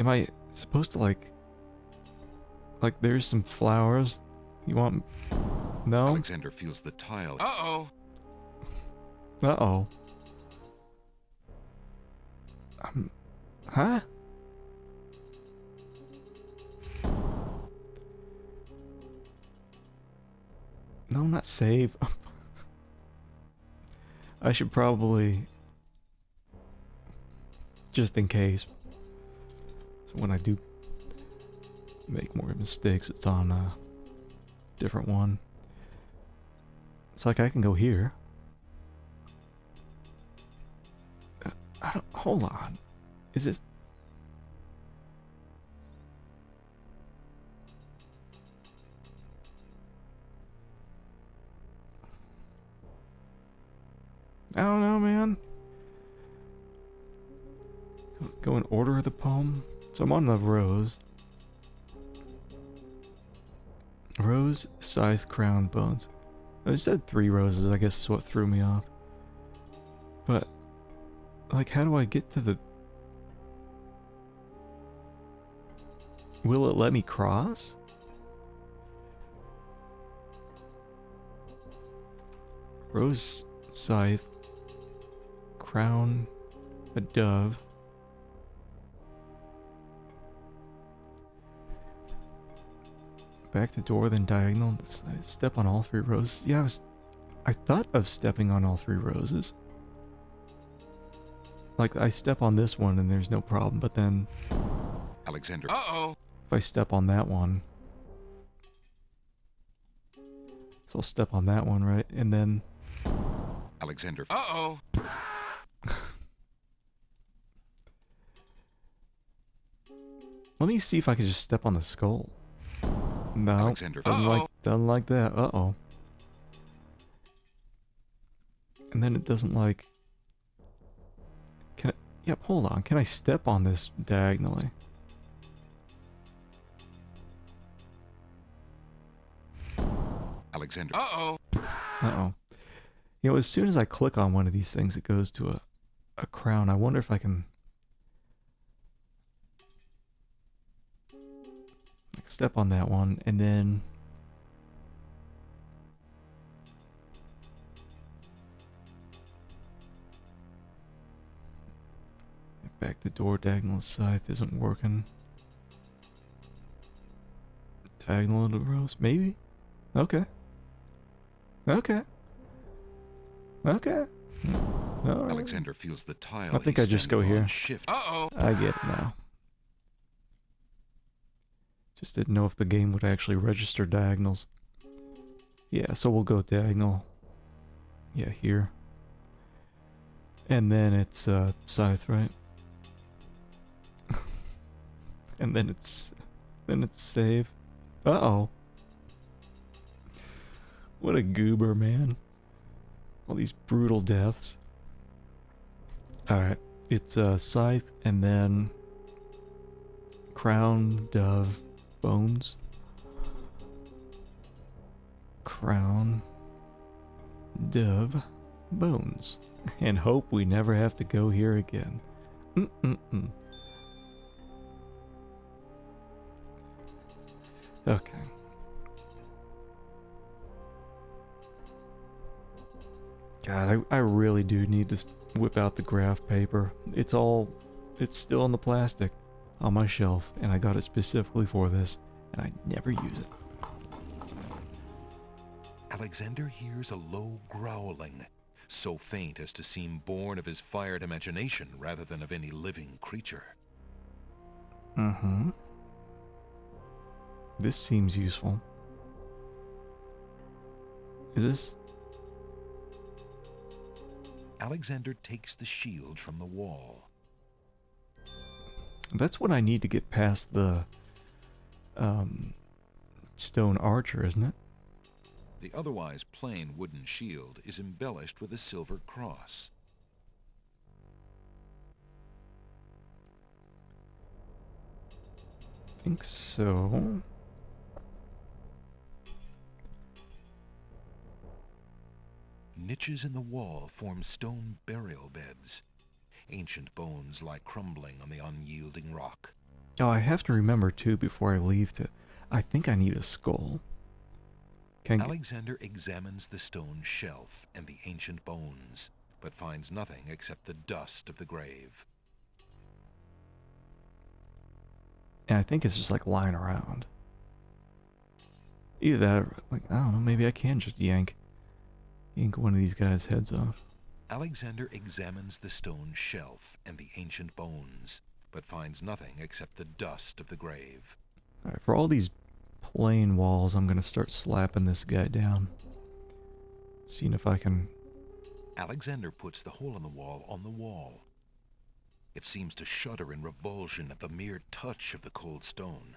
Am I supposed to like there's some flowers? You want... No? Alexander feels the tile. Uh-oh. Uh-oh. Huh? No, not save. I should probably... Just in case. So when I do make more mistakes, it's on a different one. It's like I can go here. I don't... Hold on. Is this... I don't know, man. Go in order of the poem. So I'm on the rose. Rose, scythe, crown, bones. I said 3 roses, I guess is what threw me off. But, like, how do I get to the... Will it let me cross? Rose, scythe, crown, a dove. Back to door, then diagonal. Step on all 3 roses. Yeah, I thought of stepping on all 3 roses. Like, I step on this one and there's no problem, but then... Alexander. Uh-oh. If I step on that one... So I'll step on that one, right? And then... Alexander. Uh-oh. Let me see if I can just step on the skull. No, Alexander. doesn't like that. Uh-oh. And then it doesn't like... Can I... Yep, hold on. Can I step on this diagonally? Alexander. Uh-oh. Uh-oh. You know, as soon as I click on one of these things, it goes to a crown. I wonder if I can step on that one, and then back to door. Diagonal scythe isn't working. Diagonal to rose, maybe? Okay. Okay. Okay. All right. Alexander feels the tile. I think I just go here. Uh-oh. I get it now. Just didn't know if the game would actually register diagonals. Yeah, so we'll go diagonal. Yeah, here. And then it's scythe, right? And then it's save. Uh-oh. What a goober, man. All these brutal deaths. Alright, it's scythe and then crown, dove, bones. Crown, dove, bones. And hope we never have to go here again. Okay. God, I really do need to whip out the graph paper. It's still in the plastic on my shelf, and I got it specifically for this, and I never use it. Alexander hears a low growling, so faint as to seem born of his fired imagination rather than of any living creature. Mm-hmm. This seems useful. Is this? Alexander takes the shield from the wall. That's what I need to get past the stone archer, isn't it? The otherwise plain wooden shield is embellished with a silver cross. I think so. Niches in the wall form stone burial beds. Ancient bones lie crumbling on the unyielding rock. Oh, I have to remember too before I leave I think I need a skull. Alexander examines the stone shelf and the ancient bones, but finds nothing except the dust of the grave. And I think it's just like lying around. Either that or, like, I don't know, maybe I can just yank one of these guys' heads off. Alexander examines the stone shelf and the ancient bones, but finds nothing except the dust of the grave. Alright, for all these plain walls, I'm gonna start slapping this guy down. Seeing if I can... Alexander puts the hole in the wall on the wall. It seems to shudder in revulsion at the mere touch of the cold stone.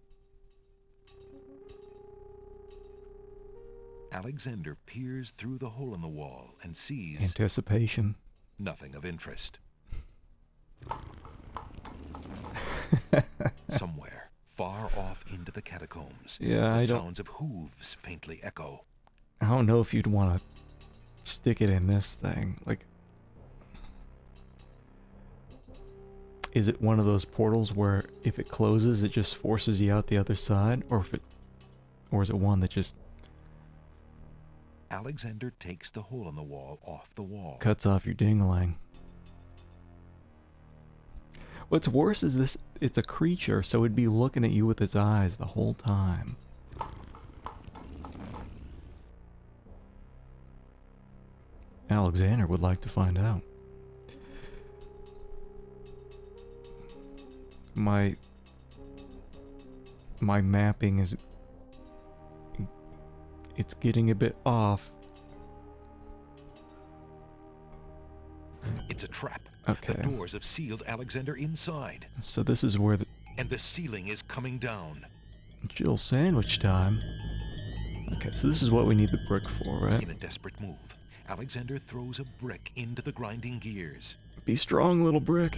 Alexander peers through the hole in the wall and sees... Anticipation. Nothing of interest. Somewhere, far off into the catacombs, the sounds of hooves faintly echo. I don't know if you'd want to stick it in this thing. Like, is it one of those portals where if it closes, it just forces you out the other side, or is it one that just Alexander takes the hole in the wall off the wall. cuts off your ding-a-lang? What's worse is this, it's a creature, so it'd be looking at you with its eyes the whole time. Alexander would like to find out. My mapping is... it's getting a bit off. It's a trap. Okay. The doors have sealed Alexander inside. So this is where the... And the ceiling is coming down. Jill sandwich time. Okay, so this is what we need the brick for, right? In a desperate move, Alexander throws a brick into the grinding gears. Be strong, little brick.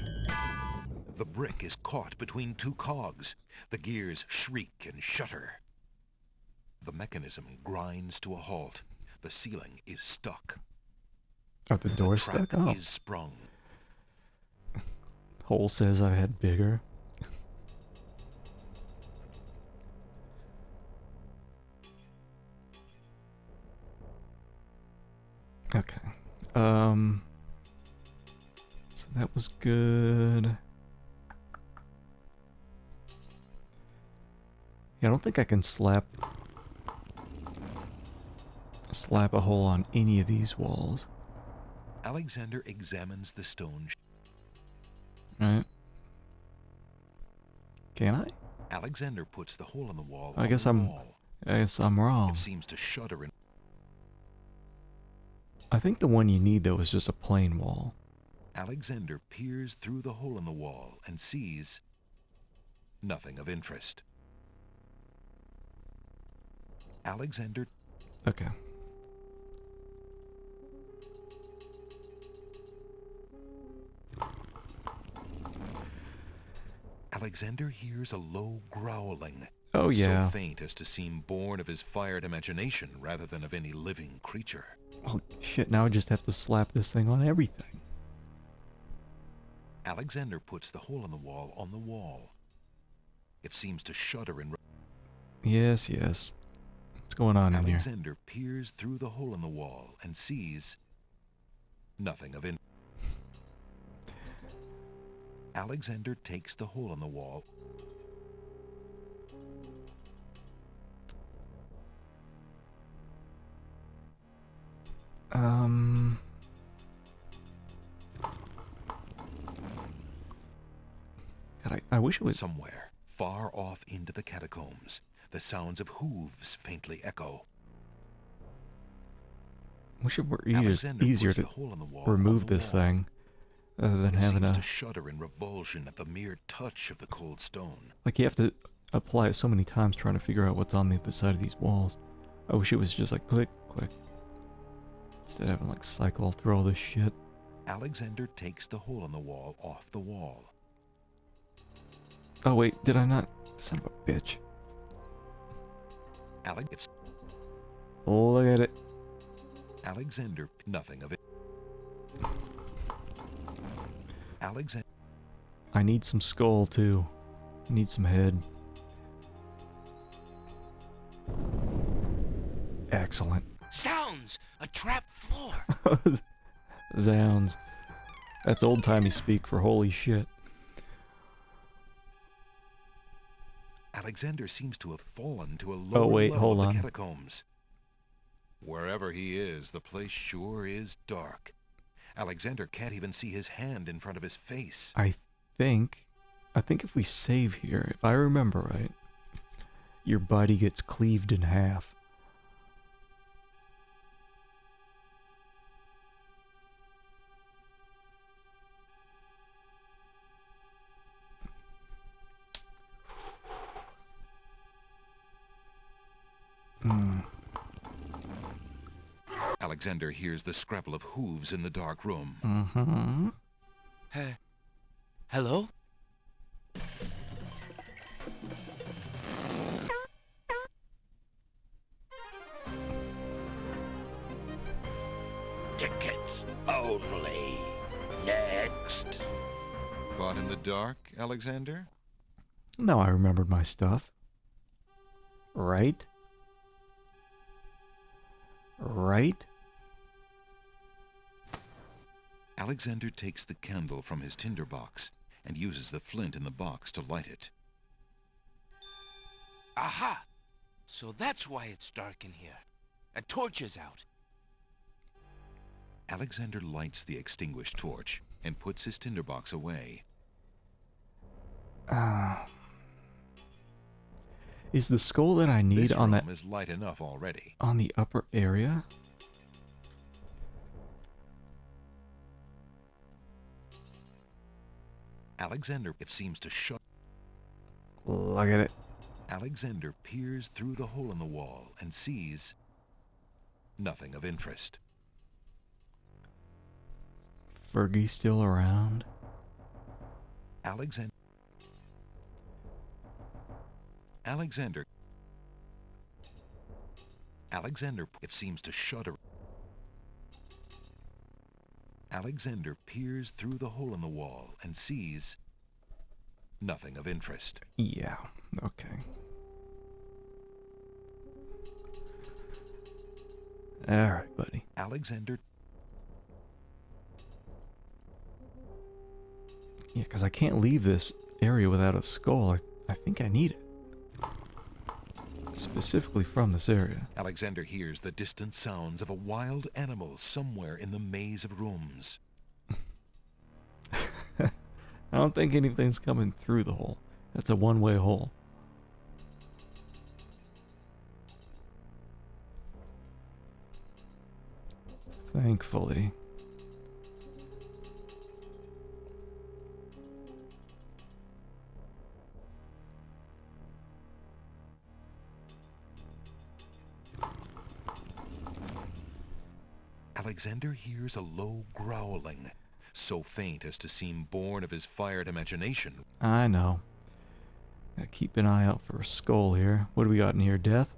The brick is caught between two cogs. The gears shriek and shudder. The mechanism grinds to a halt. The ceiling is stuck. Oh, the door's trap stuck? Oh. is sprung. Hole says I had bigger. Okay. So that was good. Yeah, I don't think I can slap a hole on any of these walls. Alexander examines the stone. Right. Can I? Alexander puts the hole in the wall I on guess the I'm wall. wrong. It seems to shudder in. I think the one you need though is just a plain wall. Alexander peers through the hole in the wall and sees nothing of interest. Alexander. Okay. Alexander hears a low growling. Oh, yeah. So faint as to seem born of his fired imagination rather than of any living creature. Well, shit, now I just have to slap this thing on everything. Alexander puts the hole in the wall on the wall. It seems to shudder in. Yes, yes. What's going on in here? Alexander peers through the hole in the wall and sees nothing of interest. Alexander takes the hole in the wall. God, I wish it was somewhere far off into the catacombs. The sounds of hooves faintly echo. Wish it were Alexander easier puts to the hole in the wall remove on the this wall. thing, other than It having seems to to shudder in revulsion at the mere touch of the cold stone. like you have to apply it so many times trying to figure out what's on the other side of these walls. I wish it was just like click, click, instead of having like cycle through all this shit. Alexander takes the hole in the wall off the wall. Oh wait, did I not? Son of a bitch. Look at it. Alexander, nothing of it. Alexander. I need some skull too. I need some head. Excellent. Sounds! A trap floor! Zounds. That's old-timey speak for holy shit. Alexander seems to have fallen to a lower wait, level hold of on. the catacombs. Wherever he is, the place sure is dark. Alexander can't even see his hand in front of his face. I think if we save here, if I remember right, your body gets cleaved in half. Alexander hears the scrabble of hooves in the dark room. Mm-hmm. Hello? Tickets only. Next. Caught in the dark, Alexander? Now I remembered my stuff. Right? Right? Alexander takes the candle from his tinderbox and uses the flint in the box to light it. Aha! So that's why it's dark in here. A torch is out. Alexander lights the extinguished torch and puts his tinderbox away. Is the skull that I need This on room that is light enough already. on the upper area? Alexander, it seems to shut. Look at it. Alexander peers through the hole in the wall and sees nothing of interest. Fergie still around? Alexander. Alexander, it seems to shudder. Alexander peers through the hole in the wall and sees nothing of interest. Yeah, okay. Alright, buddy. Alexander... Yeah, because I can't leave this area without a skull. I think I need it. Specifically from this area. Alexander hears the distant sounds of a wild animal somewhere in the maze of rooms. I don't think anything's coming through the hole. That's a one-way hole. Thankfully. Alexander hears a low growling, so faint as to seem born of his fired imagination. I know. Gotta keep an eye out for a skull here. What do we got in here? Death?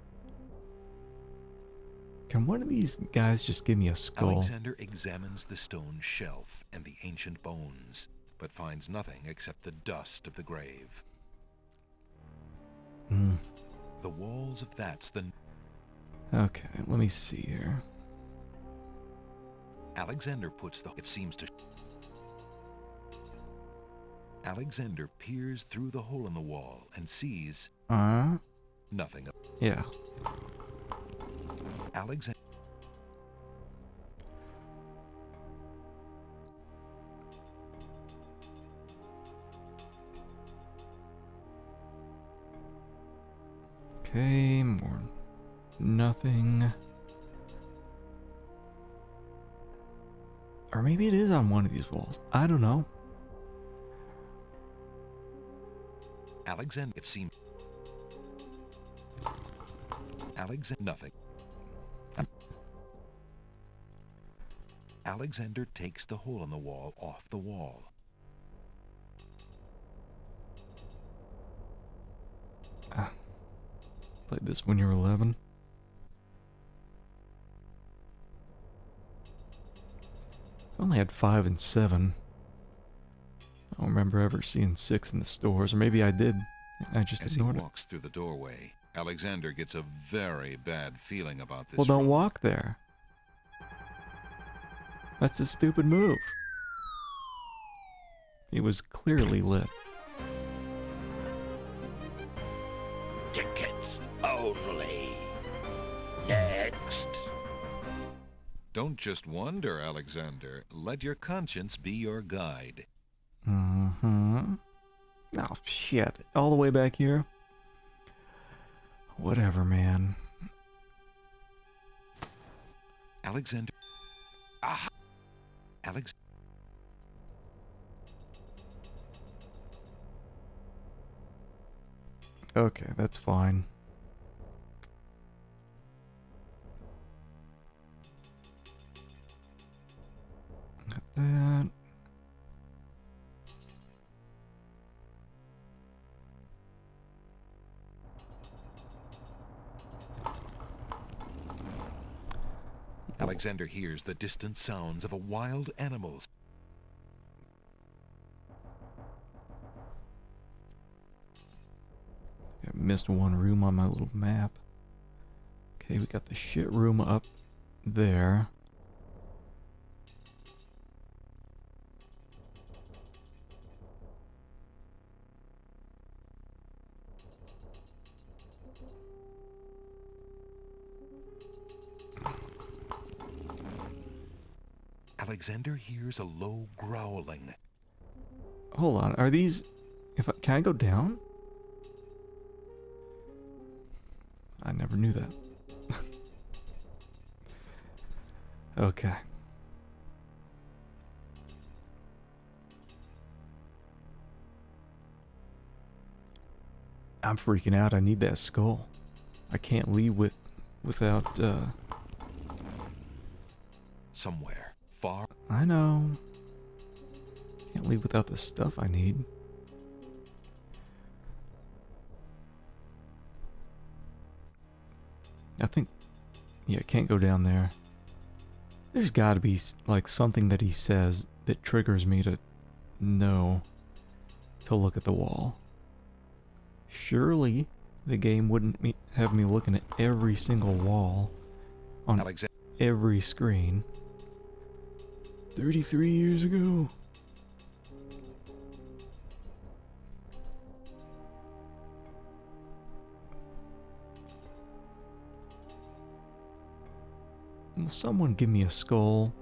Can one of these guys just give me a skull? Alexander examines the stone shelf and the ancient bones, but finds nothing except the dust of the grave. The walls of that's the... Okay, let me see here. Alexander puts the... It seems to... Alexander peers through the hole in the wall and sees... nothing. Yeah. Alexander... Okay, more... Nothing... Or maybe it is on one of these walls. I don't know. Alexander, it seems... Alexander, nothing. Alexander takes the hole in the wall off the wall. Played this when you were 11. I only had 5 and 7. I don't remember ever seeing 6 in the stores, or maybe I did. I just ignored it. As he walks through the doorway, Alexander gets a very bad feeling about this. Well, don't walk there. That's a stupid move. It was clearly lit. Tickets only. Next. Don't just wander, Alexander. Let your conscience be your guide. Oh, shit. All the way back here? Whatever, man. Alexander... Alex... Okay, that's fine. Got that. Alexander hears the distant sounds of a wild animal. I missed one room on my little map. Okay, we got the shit room up there. Alexander hears a low growling. Hold on, are these... can I go down? I never knew that. Okay. I'm freaking out. I need that skull. I can't leave without Somewhere far... I know. Can't leave without the stuff I need. Yeah, can't go down there. There's gotta be, like, something that he says that triggers me to know to look at the wall. Surely the game wouldn't have me looking at every single wall on every screen. 33 years ago. Will someone give me a skull?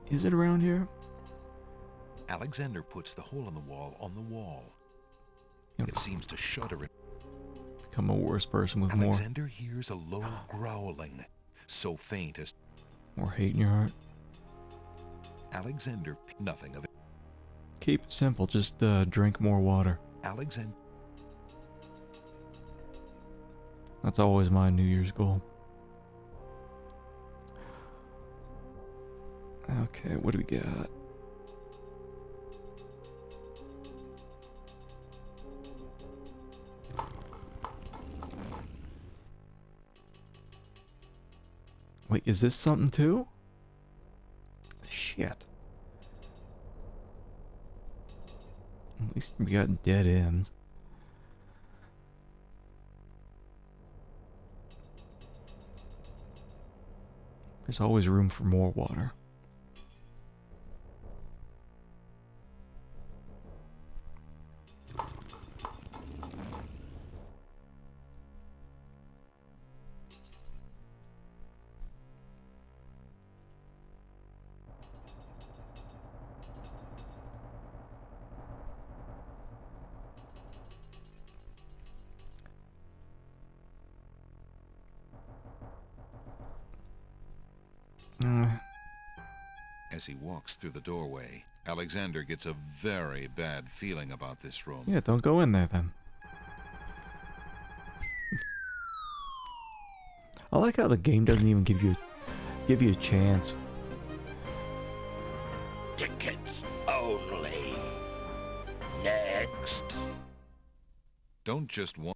Is it around here? Alexander puts the hole in the wall on the wall. It seems to shudder. Become a worse person with Alexander hears a low growling, so faint as more hate in your heart. Alexander, nothing of it. Keep it simple, just drink more water. Alexander. That's always my New Year's goal. Okay, what do we got? Wait, is this something too? Shit. At least we got dead ends. There's always room for more water. As he walks through the doorway, Alexander gets a very bad feeling about this room. Yeah, don't go in there then. I like how the game doesn't even give you a chance. Tickets only. Next. Don't just want.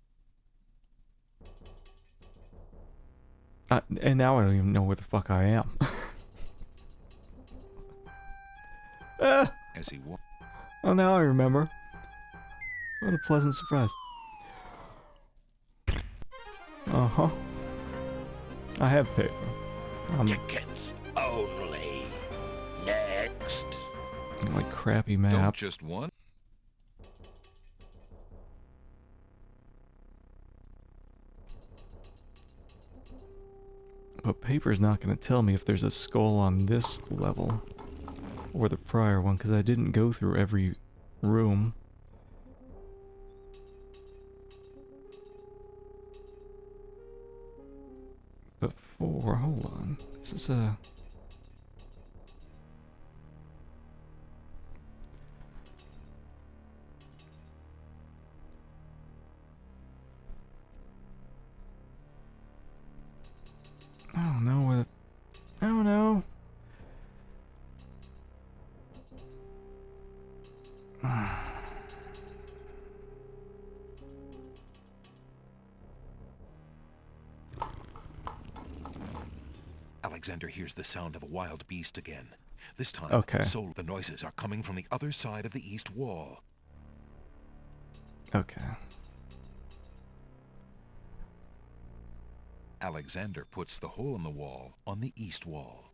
And now I don't even know where the fuck I am. As he walks. Oh, now I remember. What a pleasant surprise. Uh-huh. I have paper. Tickets only. Next. Like crappy map. Don't just one. But paper's not going to tell me if there's a skull on this level or the prior one, because I didn't go through every room. Before, hold on. This is a... I don't know where... I don't know. Alexander hears the sound of a wild beast again. This time, Okay. so the noises are coming from the other side of the east wall. Okay. Alexander puts the hole in the wall on the east wall.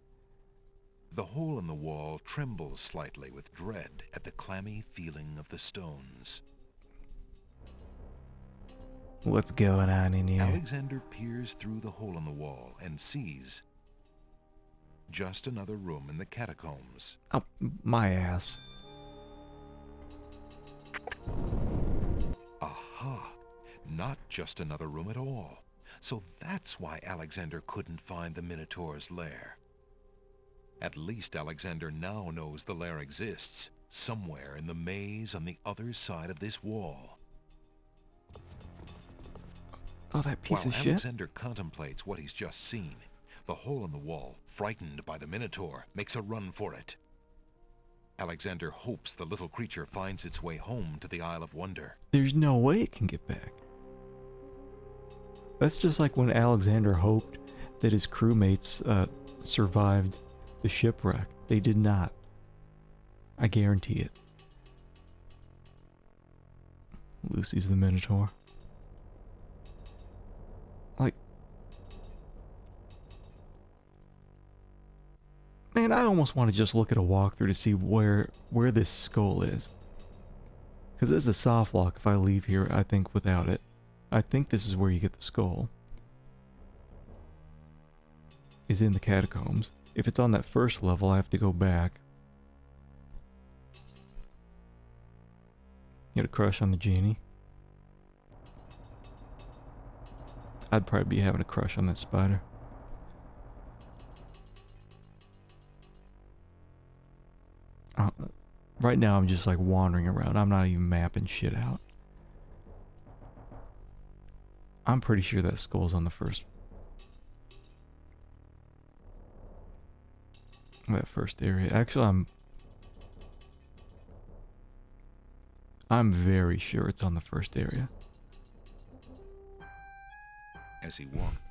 The hole in the wall trembles slightly with dread at the clammy feeling of the stones. What's going on in here? Alexander peers through the hole in the wall and sees just another room in the catacombs. Oh, my ass. Aha! Not just another room at all. So that's why Alexander couldn't find the Minotaur's lair. At least Alexander now knows the lair exists, somewhere in the maze on the other side of this wall. Oh, that piece While of shit? Alexander contemplates what he's just seen, the hole in the wall, frightened by the Minotaur, makes a run for it. Alexander hopes the little creature finds its way home to the Isle of Wonder. There's no way it can get back. That's just like when Alexander hoped that his crewmates survived the shipwreck. They did not. I guarantee it. Lucy's the Minotaur. Like, man, I almost want to just look at a walkthrough to see where this skull is. Because it's a soft lock if I leave here, I think, without it. I think this is where you get the skull. Is in the catacombs. If it's on that first level, I have to go back. Get a crush on the genie. I'd probably be having a crush on that spider. Right now I'm just like wandering around. I'm not even mapping shit out. I'm pretty sure that skull's on the first... that first area. Actually, I'm very sure it's on the first area. As he walked.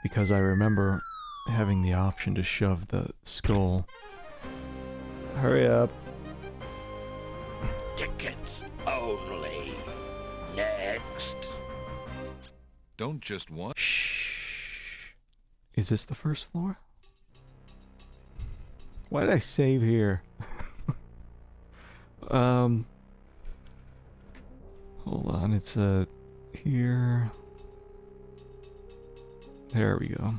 Because I remember having the option to shove the skull. Hurry up. Tickets only. Next. Don't just want... Shh. Is this the first floor? Why did I save here? Hold on, it's here. There we go.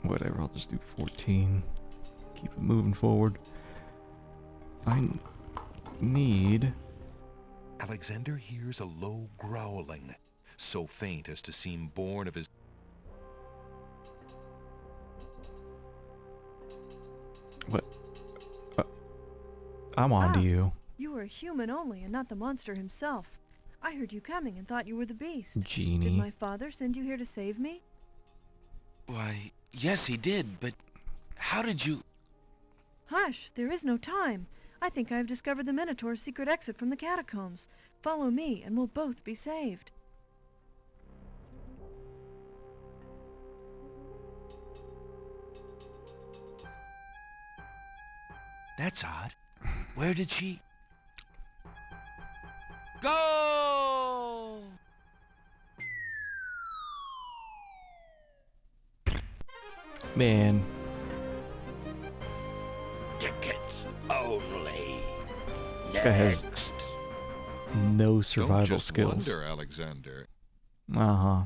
Whatever, I'll just do 14. Keep it moving forward. I need... Alexander hears a low growling, so faint as to seem born of his... What? I'm on to you. You were a human only and not the monster himself. I heard you coming and thought you were the beast. Genie. Did my father send you here to save me? Why, yes, he did, but how did you... Hush, there is no time. I think I have discovered the Minotaur's secret exit from the catacombs. Follow me and we'll both be saved. That's odd. Where did she... Go! Man. Tickets only. This guy has no survival Don't just skills. wonder, Alexander. Uh-huh.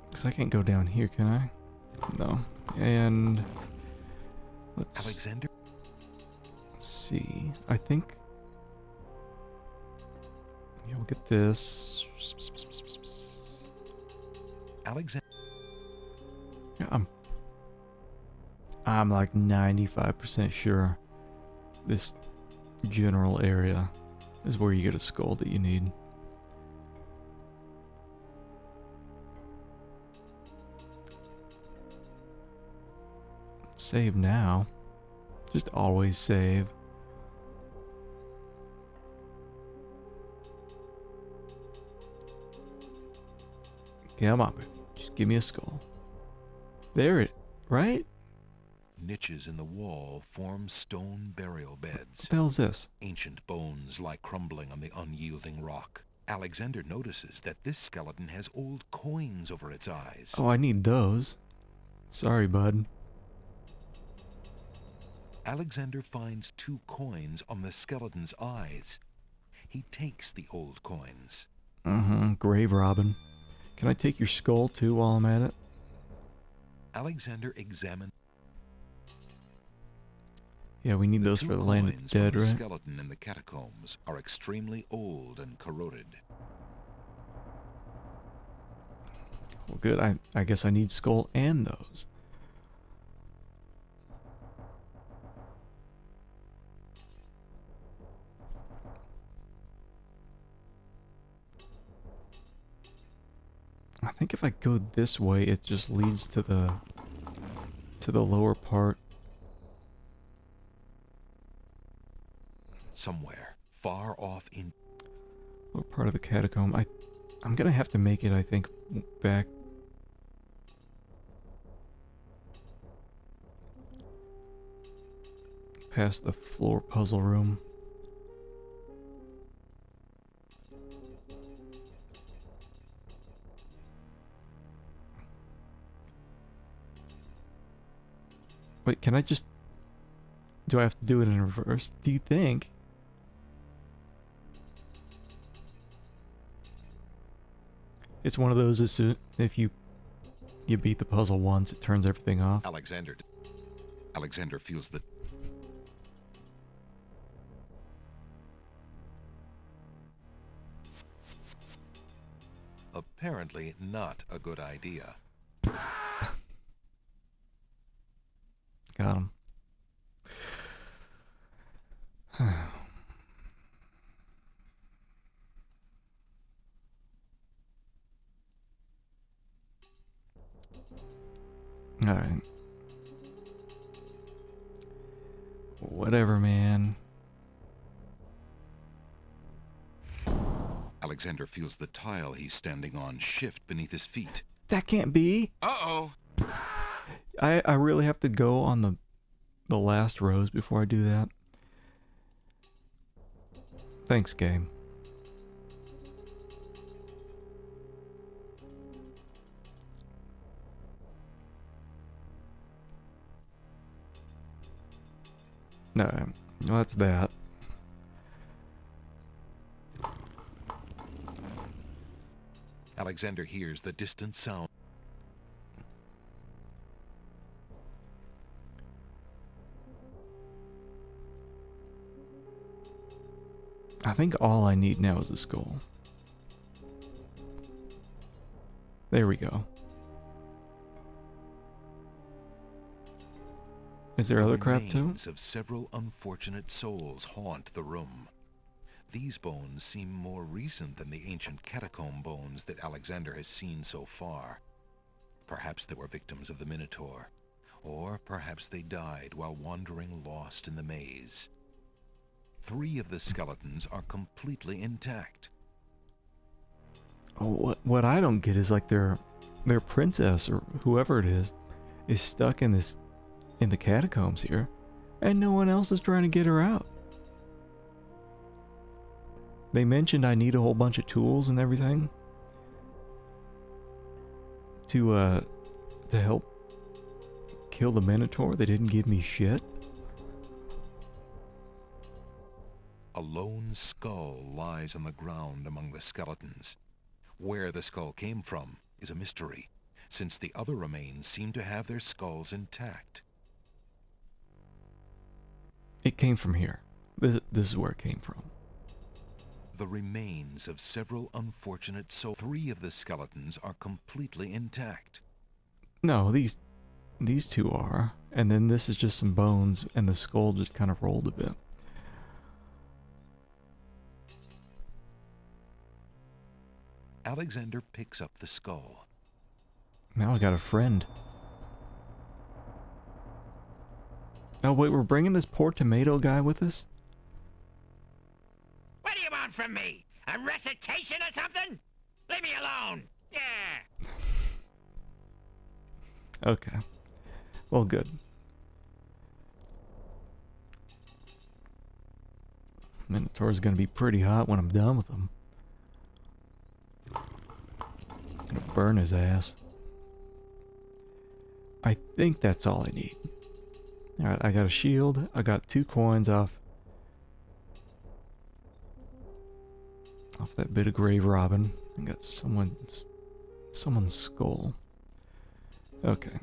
Because I can't go down here, can I? No. And... let's... Alexander? see. I think... yeah, we'll get this. Alexander? Yeah, I'm like 95% sure this general area is where you get a skull that you need. Save now. Just always save. Come on, baby. Just give me a skull. There it, right? Niches in the wall form stone burial beds. What the hell's this? Ancient bones lie crumbling on the unyielding rock. Alexander notices that this skeleton has old coins over its eyes. Oh, I need those. Sorry, bud. Alexander finds 2 coins on the skeleton's eyes. He takes the old coins. Grave robbing. Can I take your skull too while I'm at it? Alexander examines... yeah, we need those for the land of the dead, right? The skeleton in the catacombs are extremely old and corroded. Well, good. I guess I need skull and those. think if I go this way, it just leads to the lower part. Somewhere far off in Lower part of the catacomb. I'm gonna have to make it, I think, back. Past the floor puzzle room. Wait, can I just... Do I have to do it in reverse? Do you think? It's one of those, as soon, if you beat the puzzle once, it turns everything off. Alexander feels that apparently not a good idea. Got him. Alright. Whatever, man. Alexander feels the tile he's standing on shift beneath his feet. That can't be! Uh-oh. I really have to go on the last rows before I do that. Thanks, game. Alright, well, that's that. Alexander hears the distant sound. I think all I need now is a skull. There we go. Is there other crap too? Remains of several unfortunate souls haunt the room. These bones seem more recent than the ancient catacomb bones that Alexander has seen so far. Perhaps they were victims of the Minotaur, or perhaps they died while wandering lost in the maze. 3 of the skeletons are completely intact. Oh, what I don't get is like their princess or whoever it is stuck in the catacombs here, and no one else is trying to get her out. They mentioned I need a whole bunch of tools and everything to help kill the Minotaur. They didn't give me shit. A lone skull lies on the ground among the skeletons. Where the skull came from is a mystery, since the other remains seem to have their skulls intact. It came from here. This is where it came from. The remains of several unfortunate souls. 3 of the skeletons are completely intact. No, these 2 are, and then this is just some bones, and the skull just kind of rolled a bit. Alexander picks up the skull. Now I got a friend. Oh wait, we're bringing this poor tomato guy with us? What do you want from me? A recitation or something? Leave me alone. Yeah. Okay. Well, good. Minotaur's gonna be pretty hot when I'm done with him. Gonna burn his ass. I think that's all I need. Alright, I got a shield. I got 2 coins off that bit of grave robbing. I got someone's skull. Okay.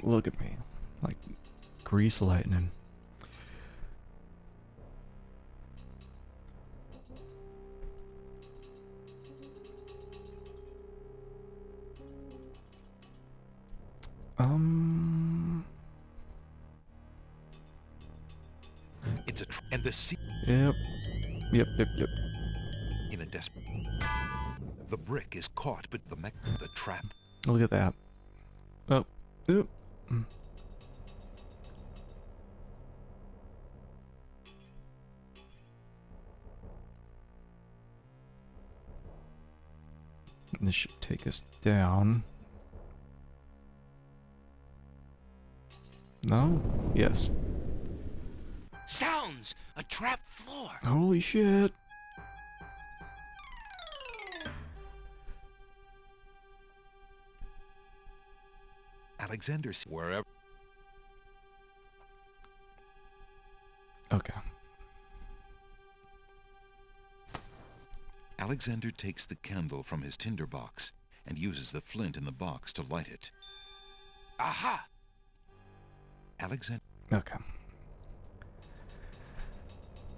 Look at me, like grease lightning. and the sea... Yep. Yep. In a desperate... The brick is caught, but the trap... Look at that. Oh. Oop. This should take us down. No? Yes. Sounds! A trap floor! Holy shit! Alexander, wherever... Okay. Alexander takes the candle from his tinder box and uses the flint in the box to light it. Aha! Alexander... Okay.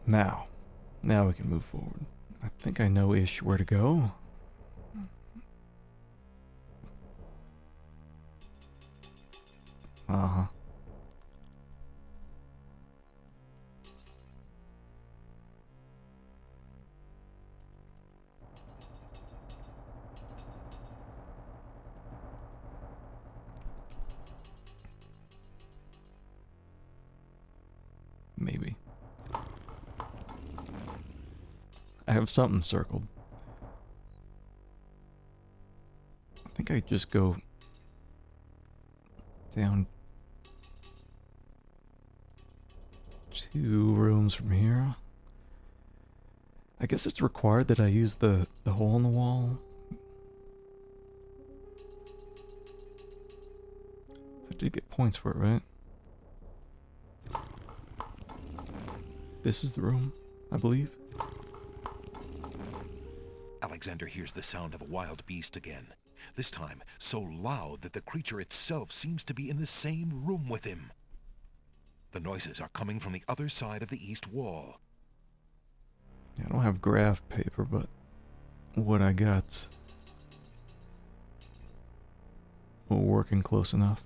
Now we can move forward. I think I know-ish where to go. Uh-huh. Maybe. I have something circled. I think I just go down 2 rooms from here. I guess it's required that I use the hole in the wall. I did get points for it, right? This is the room, I believe. Alexander hears the sound of a wild beast again. This time, so loud that the creature itself seems to be in the same room with him. The noises are coming from the other side of the east wall. I don't have graph paper, but what I got working close enough.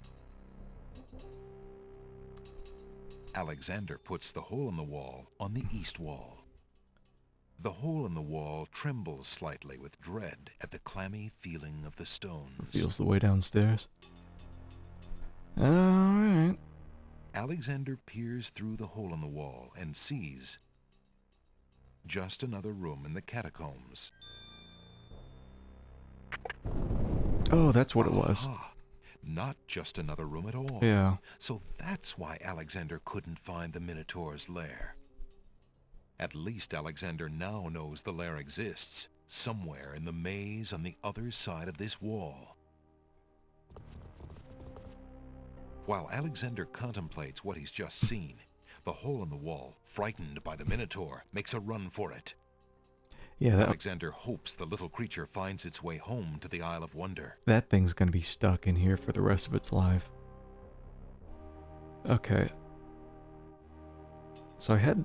Alexander puts the hole in the wall on the east wall. The hole in the wall trembles slightly with dread at the clammy feeling of the stones. Feels the way downstairs. Alright. Alexander peers through the hole in the wall and sees just another room in the catacombs. Oh, that's what it was. Aha. Not just another room at all. Yeah. So that's why Alexander couldn't find the Minotaur's lair. At least Alexander now knows the lair exists, somewhere in the maze on the other side of this wall. While Alexander contemplates what he's just seen, the hole in the wall, frightened by the Minotaur, makes a run for it. Yeah, Alexander hopes the little creature finds its way home to the Isle of Wonder. That thing's gonna be stuck in here for the rest of its life. Okay. So I had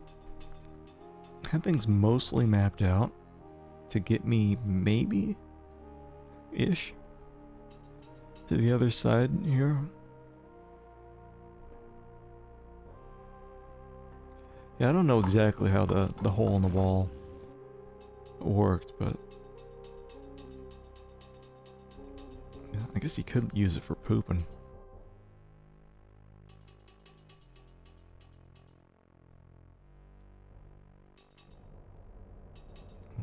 things mostly mapped out to get me maybe ish to the other side here. Yeah, I don't know exactly how the hole in the wall worked, but yeah, I guess you could use it for pooping.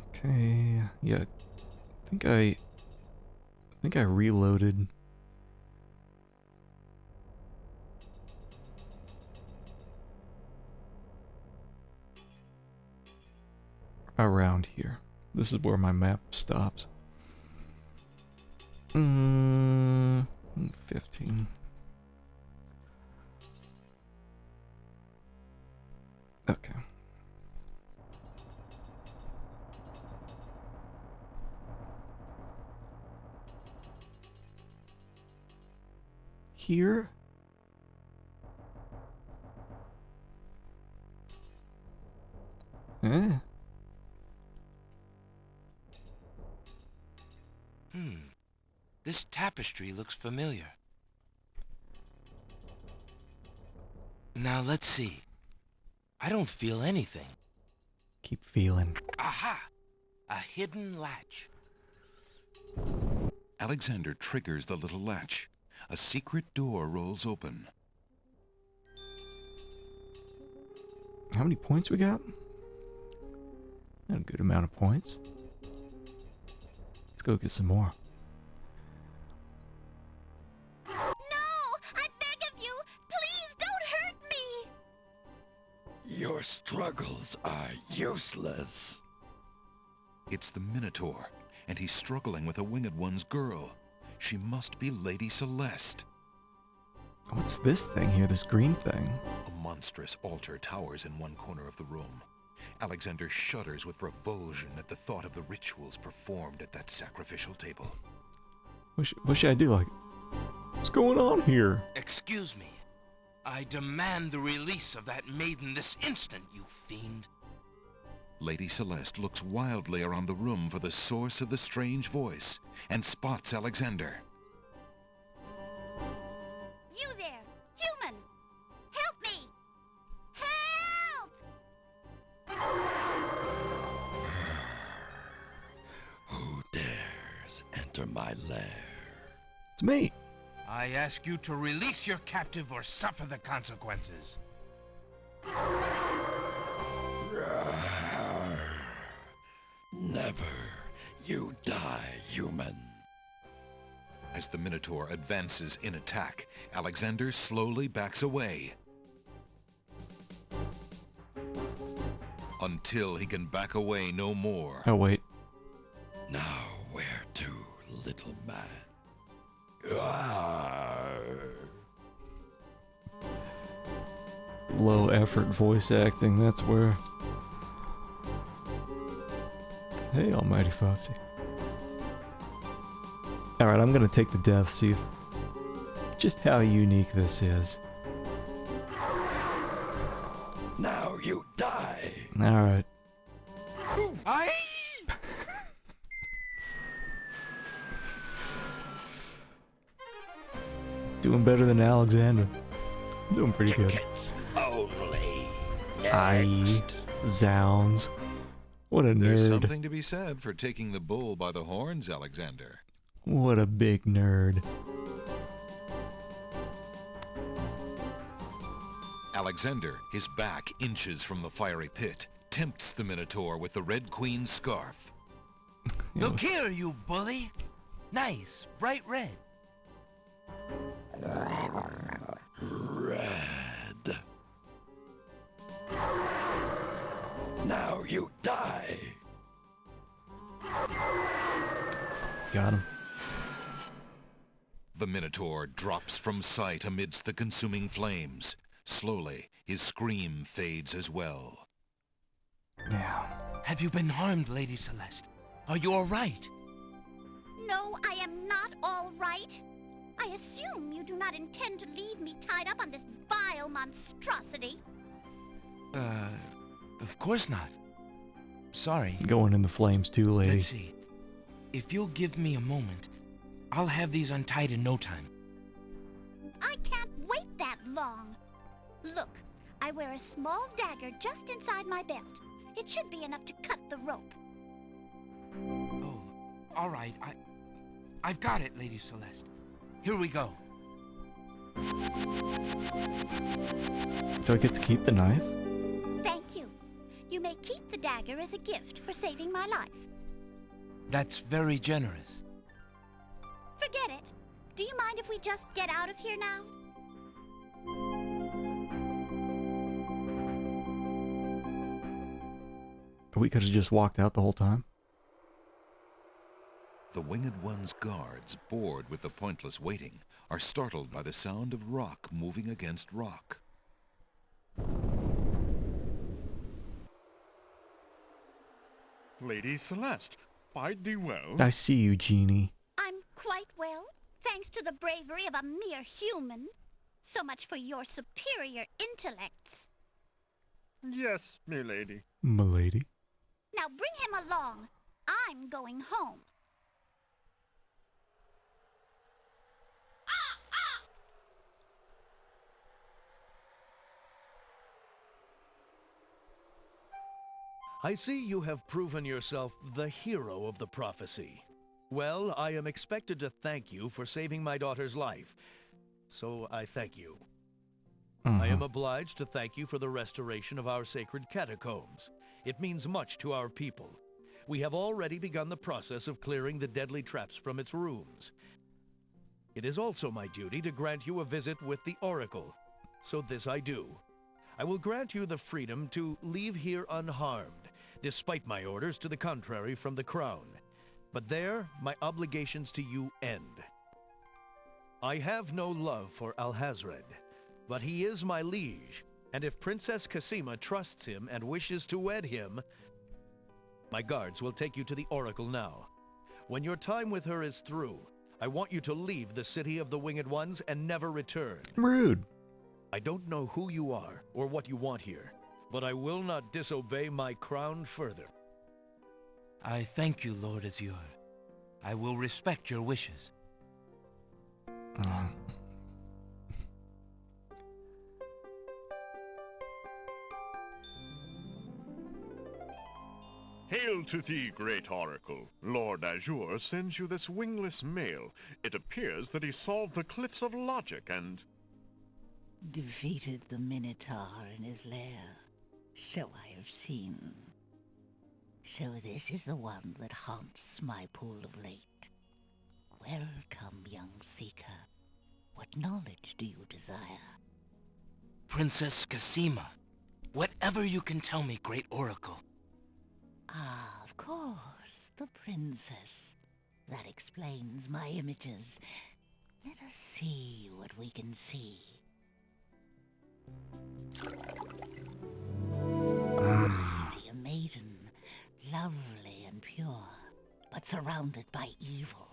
Okay, yeah, I think I reloaded. Around here. This is where my map stops. 15. Okay. Here? Eh? This tapestry looks familiar. Now let's see. I don't feel anything. Keep feeling. Aha! A hidden latch. Alexander triggers the little latch. A secret door rolls open. How many points we got? Not a good amount of points. Let's go get some more. No! I beg of you! Please don't hurt me! Your struggles are useless. It's the Minotaur, and he's struggling with a Winged One's girl. She must be Lady Celeste. What's this thing here, this green thing? A monstrous altar towers in one corner of the room. Alexander shudders with revulsion at the thought of the rituals performed at that sacrificial table. What should I do? Like, what's going on here? Excuse me. I demand the release of that maiden this instant, you fiend. Lady Celeste looks wildly around the room for the source of the strange voice and spots Alexander. You there, human! Help me! Help! Who dares enter my lair? It's me. I ask you to release your captive or suffer the consequences. Never. You die, human. As the Minotaur advances in attack, Alexander slowly backs away. Until he can back away no more. Oh, wait. Now where to, little man? Low effort voice acting, that's where... Hey, Almighty Foxy. Alright, I'm gonna take the death, see just how unique this is. Now you die! Alright. Aye! Doing better than Alexander. I'm doing pretty good. Only Aye. Zounds. What a There's nerd. something to be said for taking the bull by the horns, Alexander. What a big nerd. Alexander, his back inches from the fiery pit, tempts the Minotaur with the Red Queen's scarf. Look here, you bully. Nice, bright red. Red. Now you die. Got him. The Minotaur drops from sight amidst the consuming flames. Slowly, his scream fades as well. Yeah. Have you been harmed, Lady Celeste? Are you all right? No, I am not all right. I assume you do not intend to leave me tied up on this vile monstrosity. Of course not. Sorry. Going in the flames too, lady. Let's see. If you'll give me a moment, I'll have these untied in no time. I can't wait that long. Look, I wear a small dagger just inside my belt. It should be enough to cut the rope. Oh, all right. I've got it, Lady Celeste. Here we go. Do I get to keep the knife? Thank you. You may keep the dagger as a gift for saving my life. That's very generous. Forget it. Do you mind if we just get out of here now? We could have just walked out the whole time. The Winged One's guards, bored with the pointless waiting, are startled by the sound of rock moving against rock. Lady Celeste, bide thee well. I see you, Genie. I'm quite well, thanks to the bravery of a mere human. So much for your superior intellects. Yes, milady. Milady. Now bring him along. I'm going home. I see you have proven yourself the hero of the prophecy. Well, I am expected to thank you for saving my daughter's life, so I thank you. I am obliged to thank you for the restoration of our sacred catacombs. It means much to our people. We have already begun the process of clearing the deadly traps from its rooms. It is also my duty to grant you a visit with the Oracle, so this I do. I will grant you the freedom to leave here unharmed, despite my orders to the contrary from the Crown. But there, my obligations to you end. I have no love for Alhazred, but he is my liege, and if Princess Cassima trusts him and wishes to wed him, my guards will take you to the Oracle now. When your time with her is through, I want you to leave the City of the Winged Ones and never return. Rude. I don't know who you are or what you want here, but I will not disobey my crown further. I thank you, Lord Azure. I will respect your wishes. Hail to thee, great oracle. Lord Azure sends you this wingless mail. It appears that he solved the cliffs of logic and... defeated the Minotaur in his lair. So I have seen. So this is the one that haunts my pool of late. Welcome, young seeker. What knowledge do you desire? Princess Cassima, whatever you can tell me, great oracle. Ah, of course, the princess. That explains my images. Let us see what we can see. I see a maiden, lovely and pure, but surrounded by evil.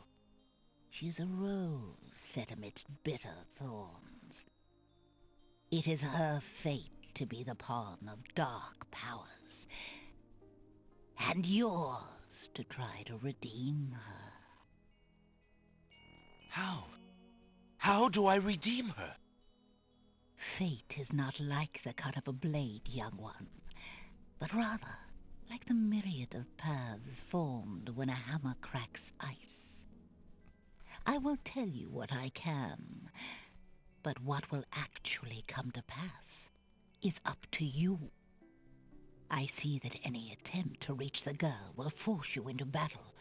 She is a rose set amidst bitter thorns. It is her fate to be the pawn of dark powers, and yours to try to redeem her. How? How do I redeem her? Fate is not like the cut of a blade, young one, but rather like the myriad of paths formed when a hammer cracks ice. I will tell you what I can, but what will actually come to pass is up to you. I see that any attempt to reach the girl will force you into battle,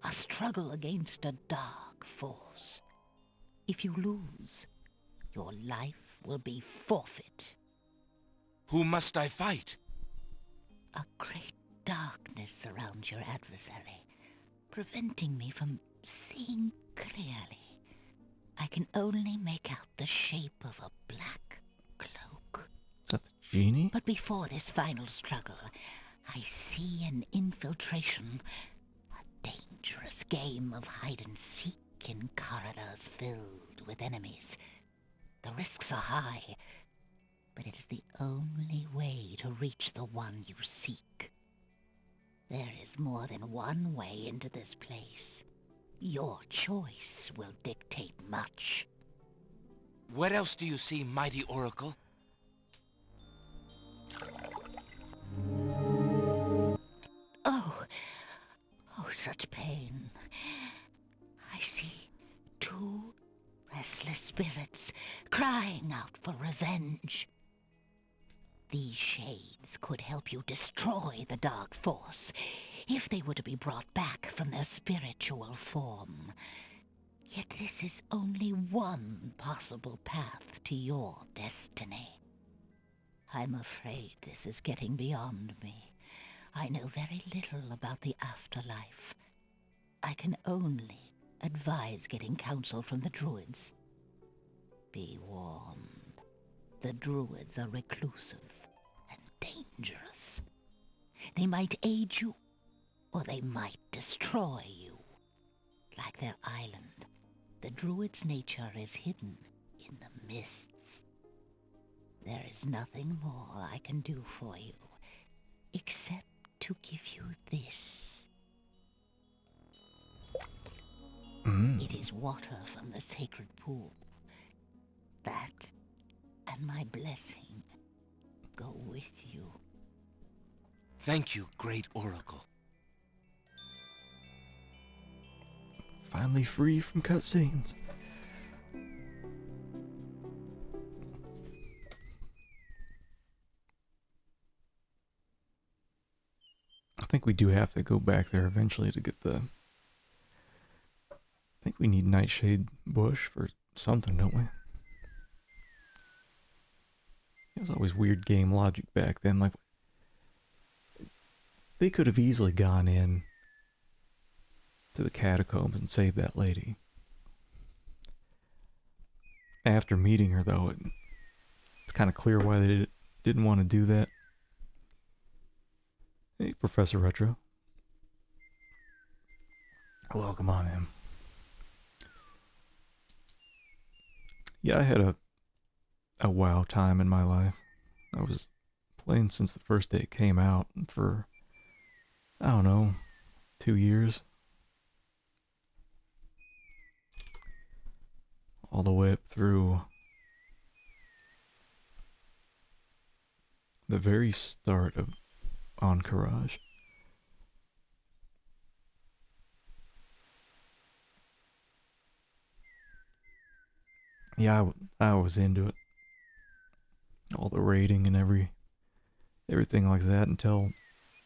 a struggle against a dark force. If you lose, your life will be forfeit. Who must I fight? A great darkness surrounds your adversary, preventing me from seeing clearly. I can only make out the shape of a black cloak. Is that the genie? But before this final struggle, I see an infiltration, a dangerous game of hide-and-seek in corridors filled with enemies. The risks are high, but it is the only way to reach the one you seek. There is more than one way into this place. Your choice will dictate much. What else do you see, mighty oracle? Oh, such pain. I see two restless spirits crying out for revenge. These shades could help you destroy the dark force if they were to be brought back from their spiritual form. Yet this is only one possible path to your destiny. I'm afraid this is getting beyond me. I know very little about the afterlife. I can only advise getting counsel from the druids. Be warned. The druids are reclusive and dangerous. They might aid you, or they might destroy you. Like their island, the druid's nature is hidden in the mists. There is nothing more I can do for you, except to give you this. It is water from the sacred pool. That and my blessing go with you. Thank you, great oracle. Finally free from cutscenes. I think we do have to go back there eventually to get the... I think we need Nightshade Bush for something, don't we? It was always weird game logic back then. Like, they could have easily gone in to the catacombs and saved that lady. After meeting her, though, it's kind of clear why they didn't want to do that. Hey, Professor Retro. Welcome on in. Yeah, I had a WoW time in my life. I was playing since the first day it came out for, I don't know, 2 years. All the way up through the very start of Encourage. Yeah, I was into it. All the raiding and everything like that until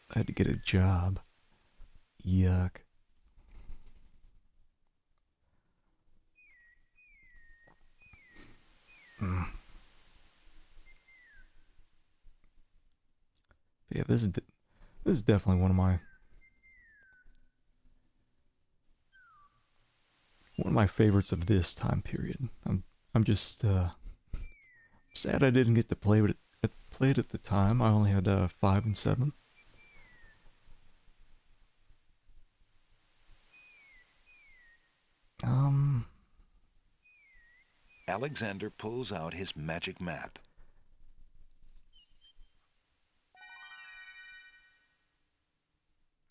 I had to get a job. Yuck. Yeah, this is definitely one of my favorites of this time period. I'm just sad I didn't get to play it at the time. I only had 5 and 7. Alexander pulls out his magic map.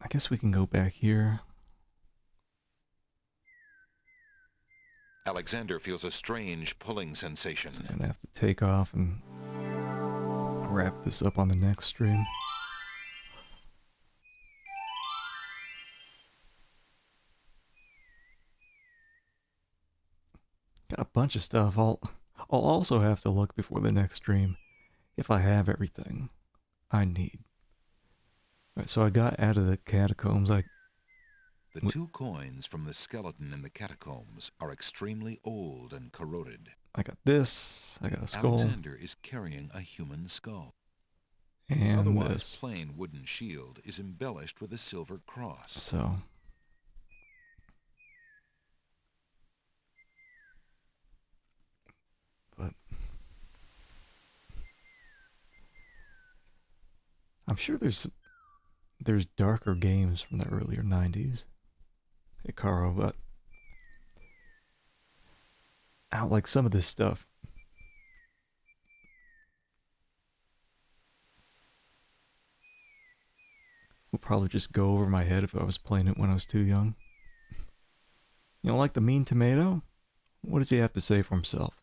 I guess we can go back here. Alexander feels a strange pulling sensation. So I'm gonna have to take off and wrap this up on the next stream. Got a bunch of stuff. I'll also have to look before the next stream if I have everything I need. Right, so I got out of the catacombs. The 2 coins from the skeleton in the catacombs are extremely old and corroded. I got this. I got a skull. Alexander is carrying a human skull. And otherwise this. Plain wooden shield is embellished with a silver cross. So. But I'm sure there's darker games from the earlier 90s. Hikaru, but out like some of this stuff. Would probably just go over my head if I was playing it when I was too young. You know, like the mean tomato? What does he have to say for himself?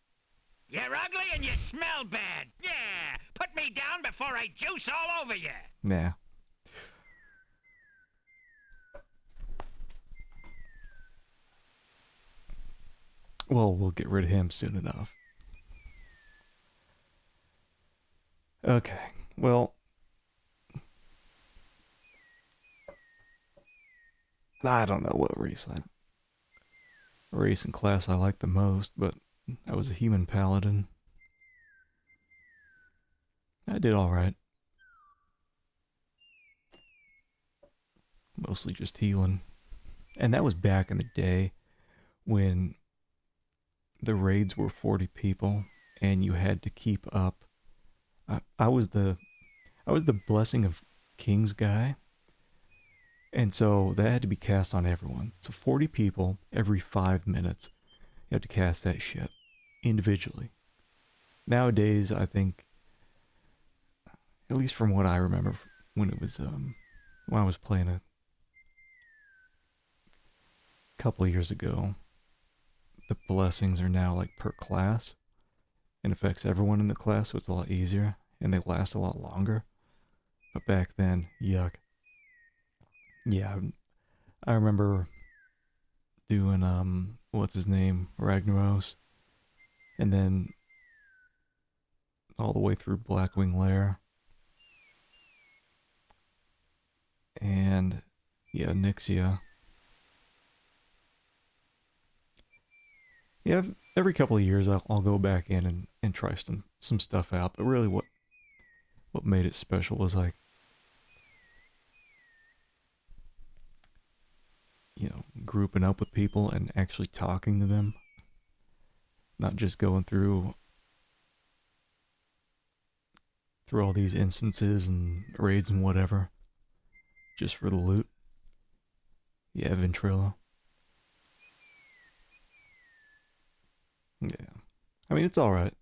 You're ugly and you smell bad. Yeah, put me down before I juice all over you. Nah. Well, we'll get rid of him soon enough. Okay, well. I don't know what race and class I like the most, but I was a human paladin. I did alright. Mostly just healing. And that was back in the day when the raids were 40 people and you had to keep up. I was the Blessing of Kings guy. And so that had to be cast on everyone. So 40 people every 5 minutes. You have to cast that shit individually. Nowadays, I think, at least from what I remember when it was when I was playing a couple of years ago, the blessings are now like per class and affects everyone in the class, so it's a lot easier and they last a lot longer. But back then, yuck. Yeah, I remember doing, what's his name? Ragnaros. And then all the way through Blackwing Lair. And, yeah, Nixia. Yeah, every couple of years I'll go back in and try some stuff out. But really what made it special was like, you know, grouping up with people and actually talking to them. Not just going through all these instances and raids and whatever. Just for the loot. Yeah, Ventrilo. Yeah. I mean, it's alright.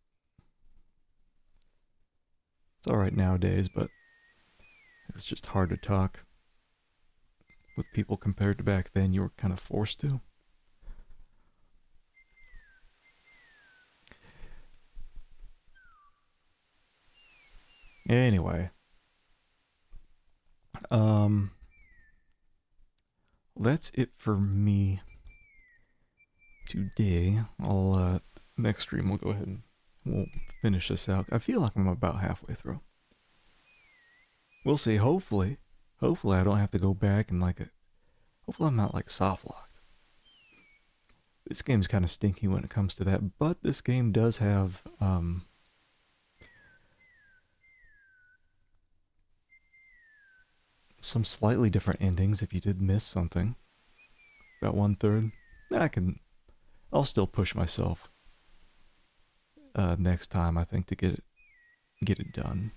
It's alright nowadays, but it's just hard to talk with people compared to back then. You were kind of forced to. Anyway. That's it for me today. Next stream we'll go ahead and we'll finish this out. I feel like I'm about halfway through. We'll see. Hopefully I don't have to go back and hopefully I'm not like soft locked. This game's kind of stinky when it comes to that, but this game does have some slightly different endings if you did miss something. About 1/3. I'll still push myself next time, I think, to get it done.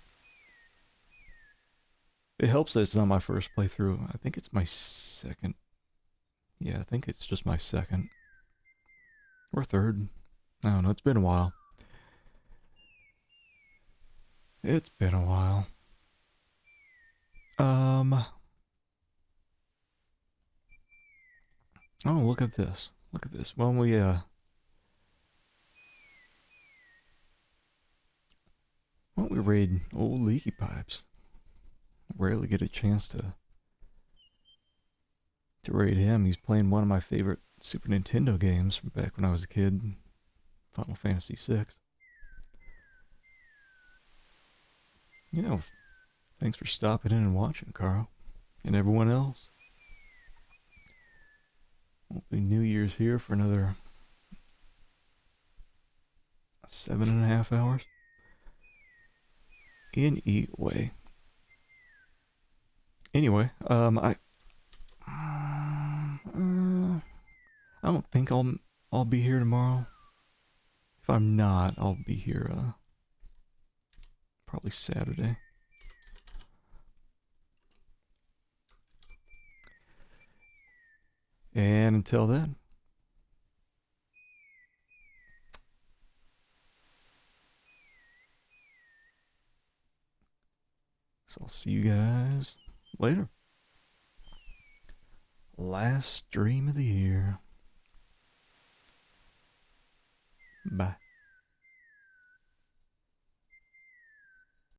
It helps that it's not my first playthrough. I think it's my second. Yeah, I think it's just my second. Or third. I don't know, it's been a while. It's been a while. Oh, look at this. Look at this. When we raid old Leaky Pipes. Rarely get a chance to raid him. He's playing one of my favorite Super Nintendo games from back when I was a kid, Final Fantasy VI. Yeah, well, thanks for stopping in and watching, Carl. And everyone else. Won't be New Year's here for another 7.5 hours. Anyway, I don't think I'll be here tomorrow. If I'm not, I'll be here probably Saturday. And until then, so I'll see you guys later. Last stream of the year. Bye.